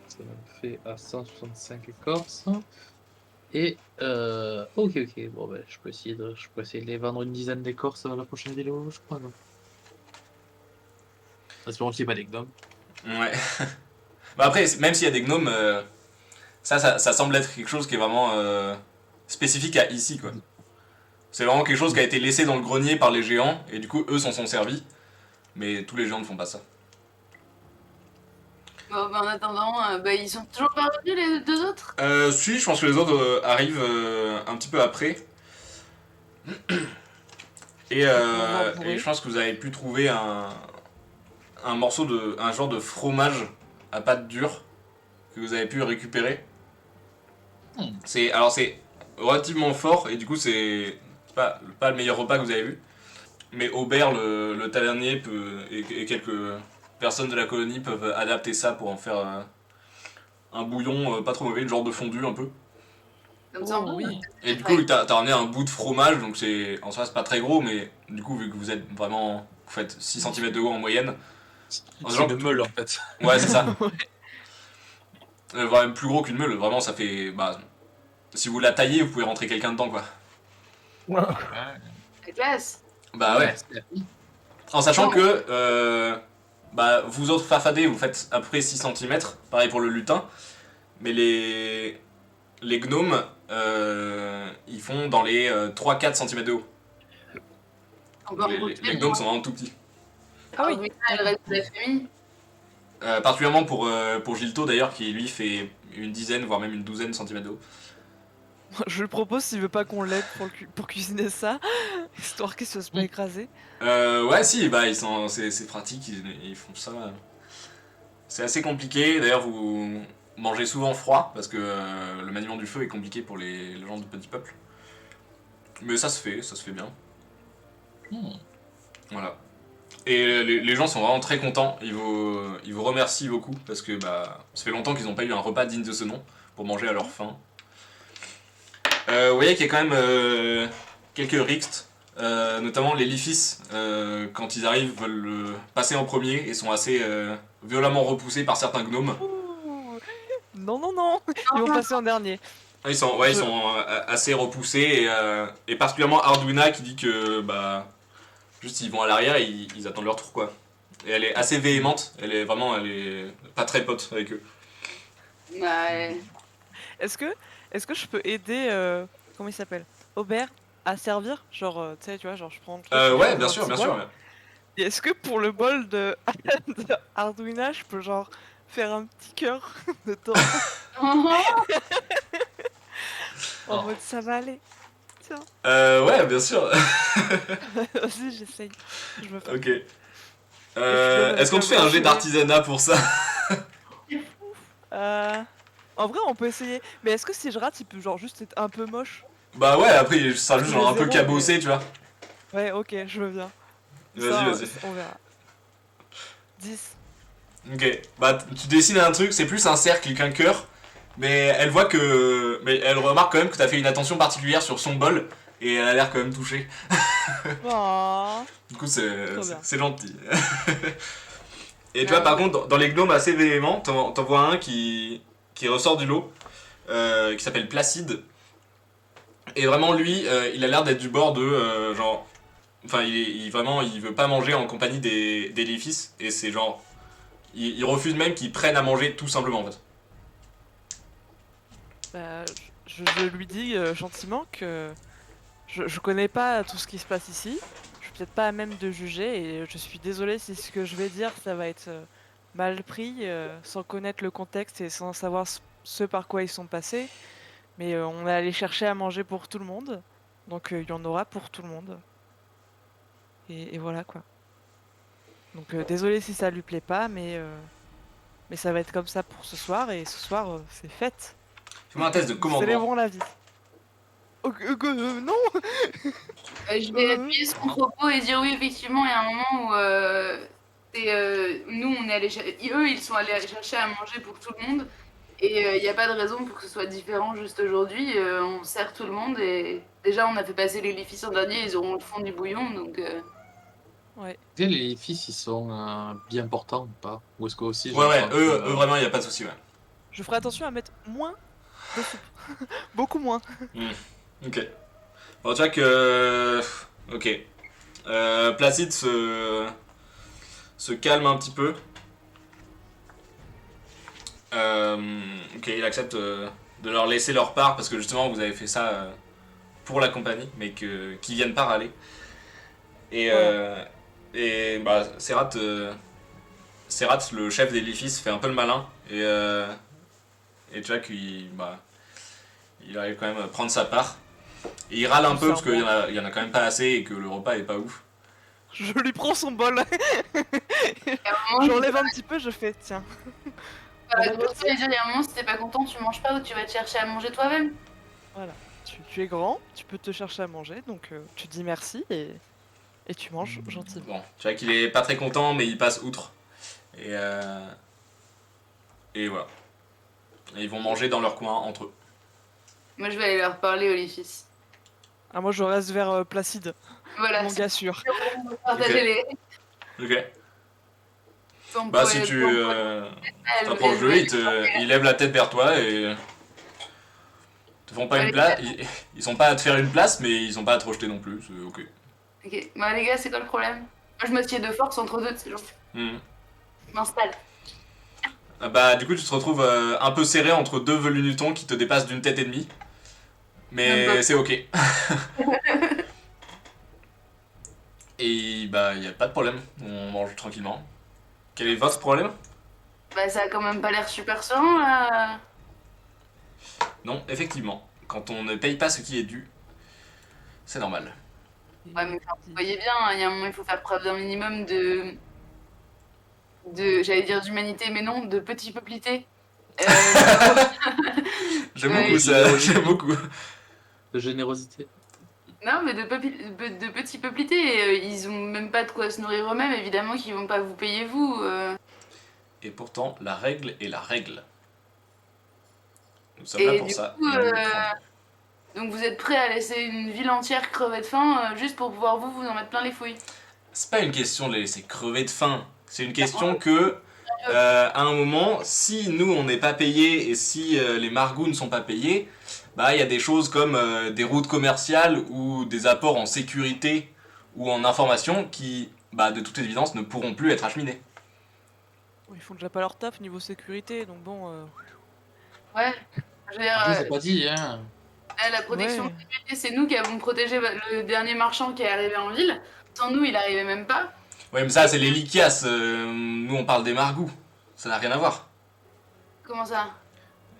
Ça me fait à 165 écorces. Et ok, ok. Bon, ben, je peux essayer de les vendre une dizaine d'écorces à la prochaine vidéo, je crois. Non. Espérons qu'il n'y ait pas des gnomes. Ouais. Bah après, même s'il y a des gnomes, ça semble être quelque chose qui est vraiment spécifique à ici, quoi. C'est vraiment quelque chose qui a été laissé dans le grenier par les géants, et du coup, eux s'en sont servis. Mais tous les géants ne font pas ça. Bon, bah, en attendant, bah, ils sont toujours pas revenus les deux autres? Si, je pense que les autres arrivent un petit peu après. Et je pense que vous avez pu trouver un morceau un genre de fromage à pâte dure que vous avez pu récupérer. C'est relativement fort et du coup c'est pas le meilleur repas que vous avez vu. Mais Aubert, le tavernier, et quelques personnes de la colonie peuvent adapter ça pour en faire un bouillon pas trop mauvais, le genre de fondu un peu. Comme ça, Oh, oui. Et du coup, t'as ramené un bout de fromage, donc en soi c'est pas très gros, mais du coup, vu que vous êtes vraiment. Vous faites 6 cm de haut en moyenne. En C'est sachant une meule en fait. Ouais, c'est ça. Vraiment plus gros qu'une meule, vraiment ça fait. Bah, si vous la taillez, vous pouvez rentrer quelqu'un dedans quoi. Ouais. C'est classe. Bah ouais. En sachant que vous autres farfadets, vous faites à peu près 6 cm, pareil pour le lutin, mais les gnomes, ils font dans les 3-4 cm de haut. Encore Les gnomes sont vraiment tout petits. Ah oui. Arduina et le reste de la famille. Particulièrement pour Gilto d'ailleurs, qui lui fait une dizaine, voire même une douzaine de centimètres de haut. Je lui propose s'il veut pas qu'on l'aide pour cuisiner ça, histoire qu'il se fasse pas écraser. Ouais, si, bah c'est pratique, ils font ça. C'est assez compliqué. D'ailleurs, vous mangez souvent froid parce que le maniement du feu est compliqué pour les gens du petit peuple. Mais ça se fait bien. Voilà. Et les gens sont vraiment très contents. Ils vous remercient beaucoup parce que ça fait longtemps qu'ils n'ont pas eu un repas digne de ce nom pour manger à leur faim. Vous voyez qu'il y a quand même quelques rixes. Notamment les Lifis, quand ils arrivent, veulent passer en premier et sont assez violemment repoussés par certains gnomes. Ouh. Non, ils vont passer en dernier. Ils sont assez repoussés et particulièrement Arduina qui dit que juste ils vont à l'arrière et ils attendent leur tour quoi. Et elle est assez véhémente, elle est pas très pote avec eux. Ouais. Est-ce que je peux aider, comment il s'appelle, Aubert, à servir? Genre, tu sais, tu vois, genre je prends le truc, Ouais, je bien mets sûr, dans un bien petit sûr. bol. Et est-ce que pour le bol de, de Arduina, je peux genre faire un petit cœur dedans en Oh. mode ça va aller? Tiens, Ouais, bien sûr. vas-y, j'essaye. Je me fais. Ok. donne Est-ce qu'on te fait un jet d'artisanat pour ça? En vrai, on peut essayer. Mais est-ce que si je rate, il peut genre juste être un peu moche? Bah ouais, après ça juste genre un peu Zéro, cabossé, tu vois. Ouais, ok, je veux bien. Vas-y. On verra. 10. Ok, tu dessines un truc, c'est plus un cercle qu'un cœur, mais elle remarque quand même que t'as fait une attention particulière sur son bol, et elle a l'air quand même touchée. Oh. Du coup, Trop bien. c'est gentil. Et tu vois, par contre, dans les gnomes assez véhéments, t'en vois un qui ressort du lot, qui s'appelle Placide. Et vraiment, lui, il a l'air d'être du bord de genre. Enfin, il veut pas manger en compagnie des Lifis, et c'est genre. Il refuse même qu'ils prennent à manger tout simplement en fait. Bah, je lui dis gentiment que je connais pas tout ce qui se passe ici. Je suis peut-être pas à même de juger et je suis désolé si ce que je vais dire ça va être mal pris sans connaître le contexte et sans savoir ce par quoi ils sont passés. Mais on est allé chercher à manger pour tout le monde. Donc il y en aura pour tout le monde. Et voilà quoi. Donc désolé si ça lui plaît pas, mais ça va être comme ça pour ce soir. Et ce soir, c'est fête. Fais-moi un test de commandement. Célébrons la vie. Non. Je vais appuyer sur mon propos et dire oui, effectivement, il y a un moment où nous, on est allé eux, ils sont allés chercher à manger pour tout le monde. Et il n'y a pas de raison pour que ce soit différent juste aujourd'hui. On sert tout le monde et déjà, on a fait passer les Lifis en dernier, ils auront le fond du bouillon. Donc, Ouais. Les fils, ils sont bien portants ou pas? Ou est-ce que aussi Ouais, eux vraiment, il y a pas de souci, ouais. Je ferai attention à mettre moins de soupe. Beaucoup moins. Ok. Bon, tu vois que. Ok. Placide se calme un petit peu. Ok, il accepte de leur laisser leur part parce que justement vous avez fait ça pour la compagnie, mais qu'ils viennent pas râler. Et, Serrat, le chef des Lifis, fait un peu le malin et tu vois qu'il il arrive quand même à prendre sa part. Et il râle un peu parce qu'il y en a quand même pas assez et que le repas est pas ouf. Je lui prends son bol. J'enlève J'enlève un petit peu, je fais tiens. il y a un moment, si t'es pas content, tu manges pas ou tu vas te chercher à manger toi-même. Voilà. Tu es grand, tu peux te chercher à manger, donc tu dis merci et tu manges gentiment. Bon, tu vois qu'il est pas très content, mais il passe outre. Et voilà. Et ils vont manger dans leur coin entre eux. Moi, je vais aller leur parler aux Lifis. Ah, moi je reste vers Placide, Voilà, mon gars sûr. partagez-les. Ok. Si tu t'approches de lui, il lève la tête vers toi et te font pas une place. Ils sont pas à te faire une place, mais ils sont pas à te rejeter non plus. C'est ok. Ok. Bah les gars, c'est quoi le problème? Moi je m'assieds de force entre deux de ces gens. Mhm. Je m'installe. Bah du coup tu te retrouves un peu serré entre deux velunutons qui te dépassent d'une tête et demie. Même pas. Mais c'est ok. Et bah y a pas de problème, on mange tranquillement. Quel est votre problème? Bah ça a quand même pas l'air super serein là. Non, effectivement, quand on ne paye pas ce qui est dû, c'est normal. Ouais, mais enfin, vous voyez bien, il y a un moment il faut faire preuve d'un minimum j'allais dire d'humanité, mais non, de petit peuplité. Notamment- J'aime Ouais, beaucoup ça, j'aime beaucoup. De générosité. non, mais de petit peuplité. Ils ont même pas de quoi se nourrir eux-mêmes, évidemment qu'ils vont pas vous payer vous. Et pourtant, la règle est la règle. Nous sommes là Et pour du ça, coup, et nous le prendrons. donc vous êtes prêts à laisser une ville entière crever de faim juste pour pouvoir vous en mettre plein les fouilles. C'est pas une question de les laisser crever de faim, c'est une Bah, question que, à un moment, si nous on n'est pas payés et si les margouts ne sont pas payés, bah il y a des choses comme des routes commerciales ou des apports en sécurité ou en information qui, bah de toute évidence, ne pourront plus être acheminés. Ils font déjà pas leur taf niveau sécurité, donc bon. ouais, je veux dire, Après, c'est pas dit, hein. la protection de Ouais. sécurité, c'est nous qui avons protégé le dernier marchand qui est arrivé en ville. Sans nous, il arrivait même pas. Ouais, mais ça, c'est les liquias, nous on parle des margouts, ça n'a rien à voir. Comment ça?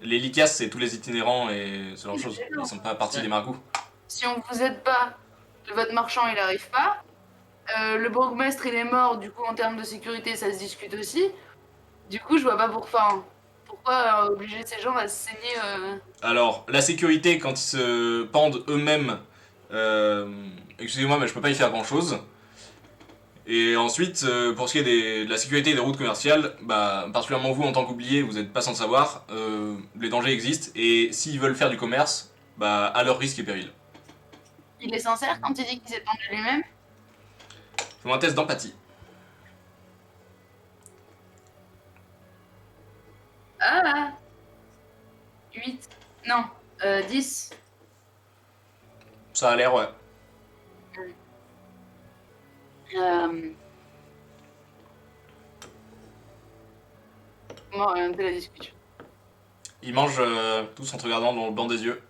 Les liquias, c'est tous les itinérants et ce genre de Oui, choses, ils d'accord. sont pas partie Ouais. des margouts. Si on vous aide pas, votre marchand il arrive pas. Le bourgmestre il est mort, du coup en termes de sécurité ça se discute aussi. Du coup je vois pas pourquoi obliger ces gens à se saigner. Alors, la sécurité, quand ils se pendent eux-mêmes, euh, excusez-moi, mais je peux pas y faire grand-chose. Et ensuite, pour ce qui est de la sécurité des routes commerciales, bah, particulièrement vous en tant qu'oublié, vous n'êtes pas sans le savoir, les dangers existent, et s'ils veulent faire du commerce, bah, à leur risque et péril. Il est sincère quand il dit qu'il s'est pendu lui-même. Fais-moi un test d'empathie. Ah 8. Non, 10. Ça a l'air, ouais. Euh... Comment orienter la discussion? Ils mangent tous en te regardant dans le blanc des yeux.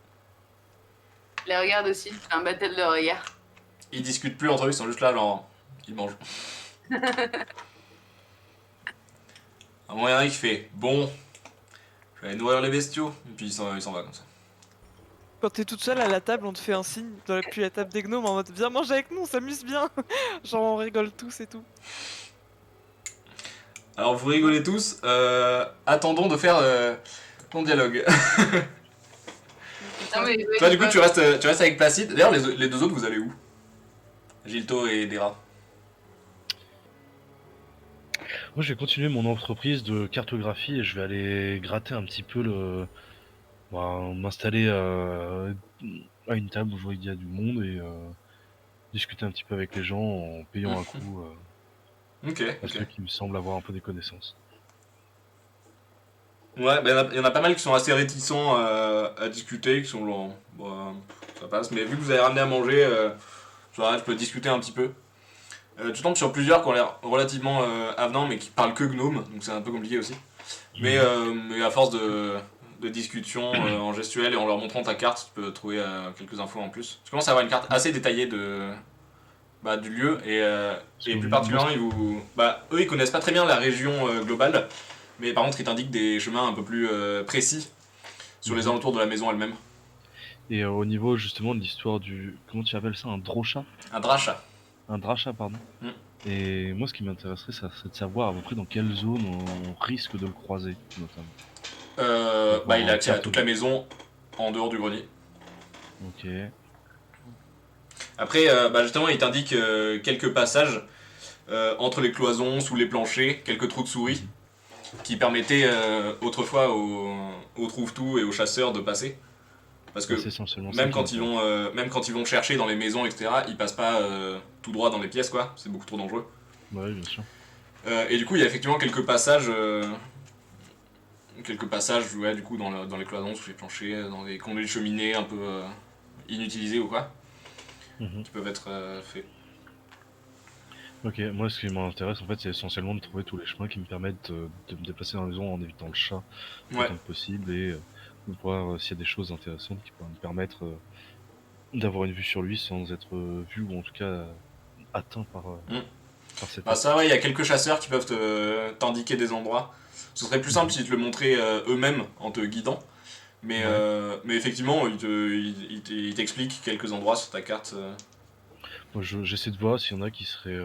Je les regarde aussi, je fais un battle de regard. Ils discutent plus entre eux, ils sont juste là, genre, ils mangent. À un moment, il y en a un qui fait bon, je vais aller nourrir les bestiaux, et puis il s'en va comme ça. Quand t'es toute seule à la table, on te fait un signe depuis la table des gnomes en mode viens manger avec nous, on s'amuse bien. Genre on rigole tous et tout. Alors vous rigolez tous, attendons de faire ton dialogue. Non, mais, Toi du coup tu restes avec Placide. D'ailleurs les deux autres vous allez où? Gilto et Dera. Moi, je vais continuer mon entreprise de cartographie et je vais aller gratter un petit peu m'installer à une table où je vois qu'il y a du monde et discuter un petit peu avec les gens en payant un coup Ok, à ok. ceux qui me semblent avoir un peu des connaissances. Ouais, bah y en a pas mal qui sont assez réticents à discuter, qui sont genre, bon, ça passe. Mais vu que vous avez ramené à manger, je peux discuter un petit peu. Tu tombes sur plusieurs qui ont l'air relativement avenants, mais qui parlent que gnome, donc c'est un peu compliqué aussi. Mais à force de discussion en gestuelle et en leur montrant ta carte, tu peux trouver quelques infos en plus. Tu commences à avoir une carte assez détaillée du lieu et plus particulièrement, eux ils connaissent pas très bien la région globale, mais par contre ils t'indiquent des chemins un peu plus précis sur les alentours de la maison elle-même. Et au niveau justement de l'histoire du... Comment tu appelles ça? Un drosha? Un dracha. Un dracha, pardon. Mm. Et moi, ce qui m'intéresserait, ça serait de savoir à peu près dans quelle zone on risque de le croiser, notamment. Il a accès à toute la maison en dehors du grenier. Ok. Après, justement, il t'indique quelques passages entre les cloisons, sous les planchers, quelques trous de souris qui permettaient autrefois aux trouve-tout et aux chasseurs de passer. Parce que C'est essentiellement même ça quand, même quand ils vont chercher dans les maisons, etc., ils passent pas tout droit dans les pièces, quoi. C'est beaucoup trop dangereux. Ouais, bien sûr. Et du coup, il y a effectivement quelques passages, ouais, du coup, dans les cloisons, sous les planchers, dans des conduits de cheminée un peu inutilisés ou quoi, Mhm. qui peuvent être faits. Ok, moi ce qui m'intéresse en fait c'est essentiellement de trouver tous les chemins qui me permettent de me déplacer dans les zones en évitant le chat Ouais. autant que possible et de voir s'il y a des choses intéressantes qui pourraient me permettre d'avoir une vue sur lui sans être vu ou en tout cas atteint Mm. par cette Bah ça, ouais, il y a quelques chasseurs qui peuvent t'indiquer des endroits. Ce serait plus simple s'ils te le montraient eux-mêmes en te guidant. Ouais. Mais effectivement, ils t'expliquent quelques endroits sur ta carte. Moi, j'essaie de voir s'il y en a qui seraient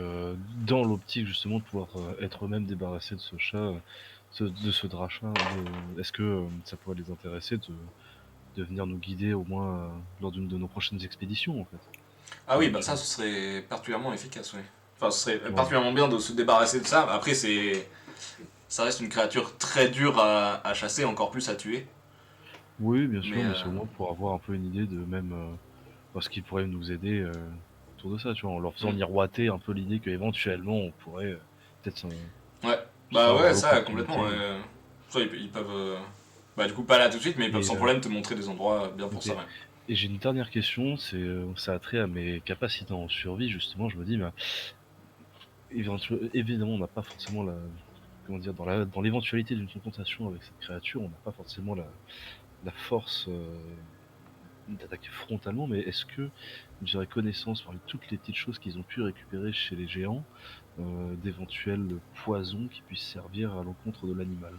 dans l'optique justement de pouvoir être eux-mêmes débarrassés de ce chat, de ce drachat. Est-ce que ça pourrait les intéresser de venir nous guider au moins lors d'une de nos prochaines expéditions en fait. Ah oui, bah ça, Éventuellement. ce serait particulièrement efficace, oui. Enfin, ce serait Ouais. particulièrement bien de se débarrasser de ça. Après, ça reste une créature très dure à chasser, encore plus à tuer. Oui, bien sûr, Mais mais c'est au moins pour avoir un peu une idée de même ce qui pourrait nous aider autour de ça, tu vois, en leur faisant Mm. miroiter un peu l'idée qu'éventuellement on pourrait peut-être Ouais, soit bah avoir ouais, ça, l'opportunité. complètement. Ça, ils peuvent. Bah, du coup, pas là tout de suite, mais ils peuvent Et, sans problème te montrer des endroits bien pour ok. ça, ouais. Et j'ai une dernière question, ça a trait à mes capacités en survie, justement, je me dis, bah, évidemment, on n'a pas forcément comment dire, dans l'éventualité d'une confrontation avec cette créature, on n'a pas forcément la force d'attaquer frontalement, mais est-ce que j'aurais connaissance parmi toutes les petites choses qu'ils ont pu récupérer chez les géants, d'éventuels poisons qui puissent servir à l'encontre de l'animal?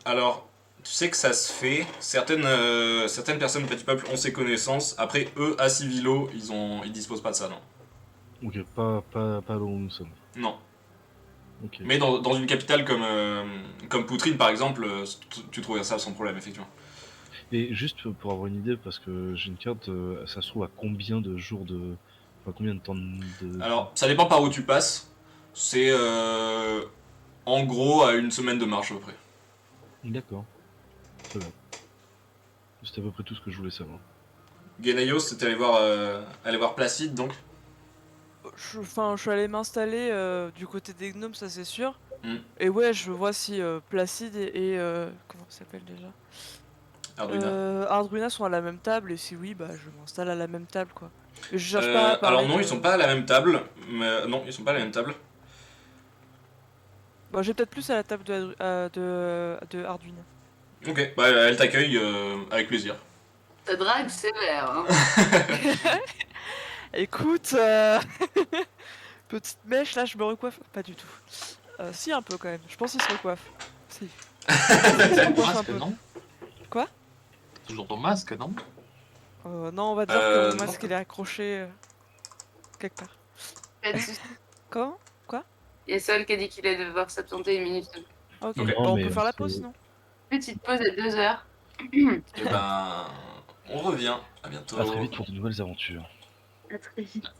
Alors, tu sais que ça se fait. Certaines personnes du petit peuple ont ces connaissances. Après, eux, à Civilo, ils disposent pas de ça, non. Ok, pas là où nous sommes. Non. Ok. Mais dans une capitale comme Poutrine, par exemple, tu trouverais ça sans problème, effectivement. Et juste pour avoir une idée, parce que j'ai une carte, ça se trouve à combien de jours de. Enfin, combien de temps de. Alors, ça dépend par où tu passes. C'est en gros à une semaine de marche à peu près. D'accord, très bien. C'était à peu près tout ce que je voulais savoir. Genaios, c'était aller voir Placide, donc. Enfin, je suis allé m'installer du côté des gnomes, ça c'est sûr. Hmm. Et ouais, je vois si Placide comment ça s'appelle déjà? Arduina. Ardruina sont à la même table, et si oui, bah je m'installe à la même table quoi. Mais je cherche pas à Alors parler non, ils sont de. pas à la même table. Mais, non, ils sont pas à la même table. Bon, j'ai peut-être plus à la table de Arduina. Ok, bah elle t'accueille avec plaisir. Ça drague sévère, hein. Écoute, petite mèche là, je me recoiffe. Pas du tout. Si, un peu quand même. Je pense qu'il se recoiffe. Si. Il se Ton recoiffe un masque, peu. non? Quoi? Toujours ton masque, non? Non, on va dire que mon Non. masque il est accroché quelque part. Pas de soucis. Comment? Quoi? Il y a Sol qui a dit qu'il allait devoir s'absenter une minute. Ok. Ok. Non, Bon, on mais peut faire la pause sinon. Petite pause à 2 heures. Et ben, on revient. À à très bientôt. vite pour de nouvelles aventures. À très vite.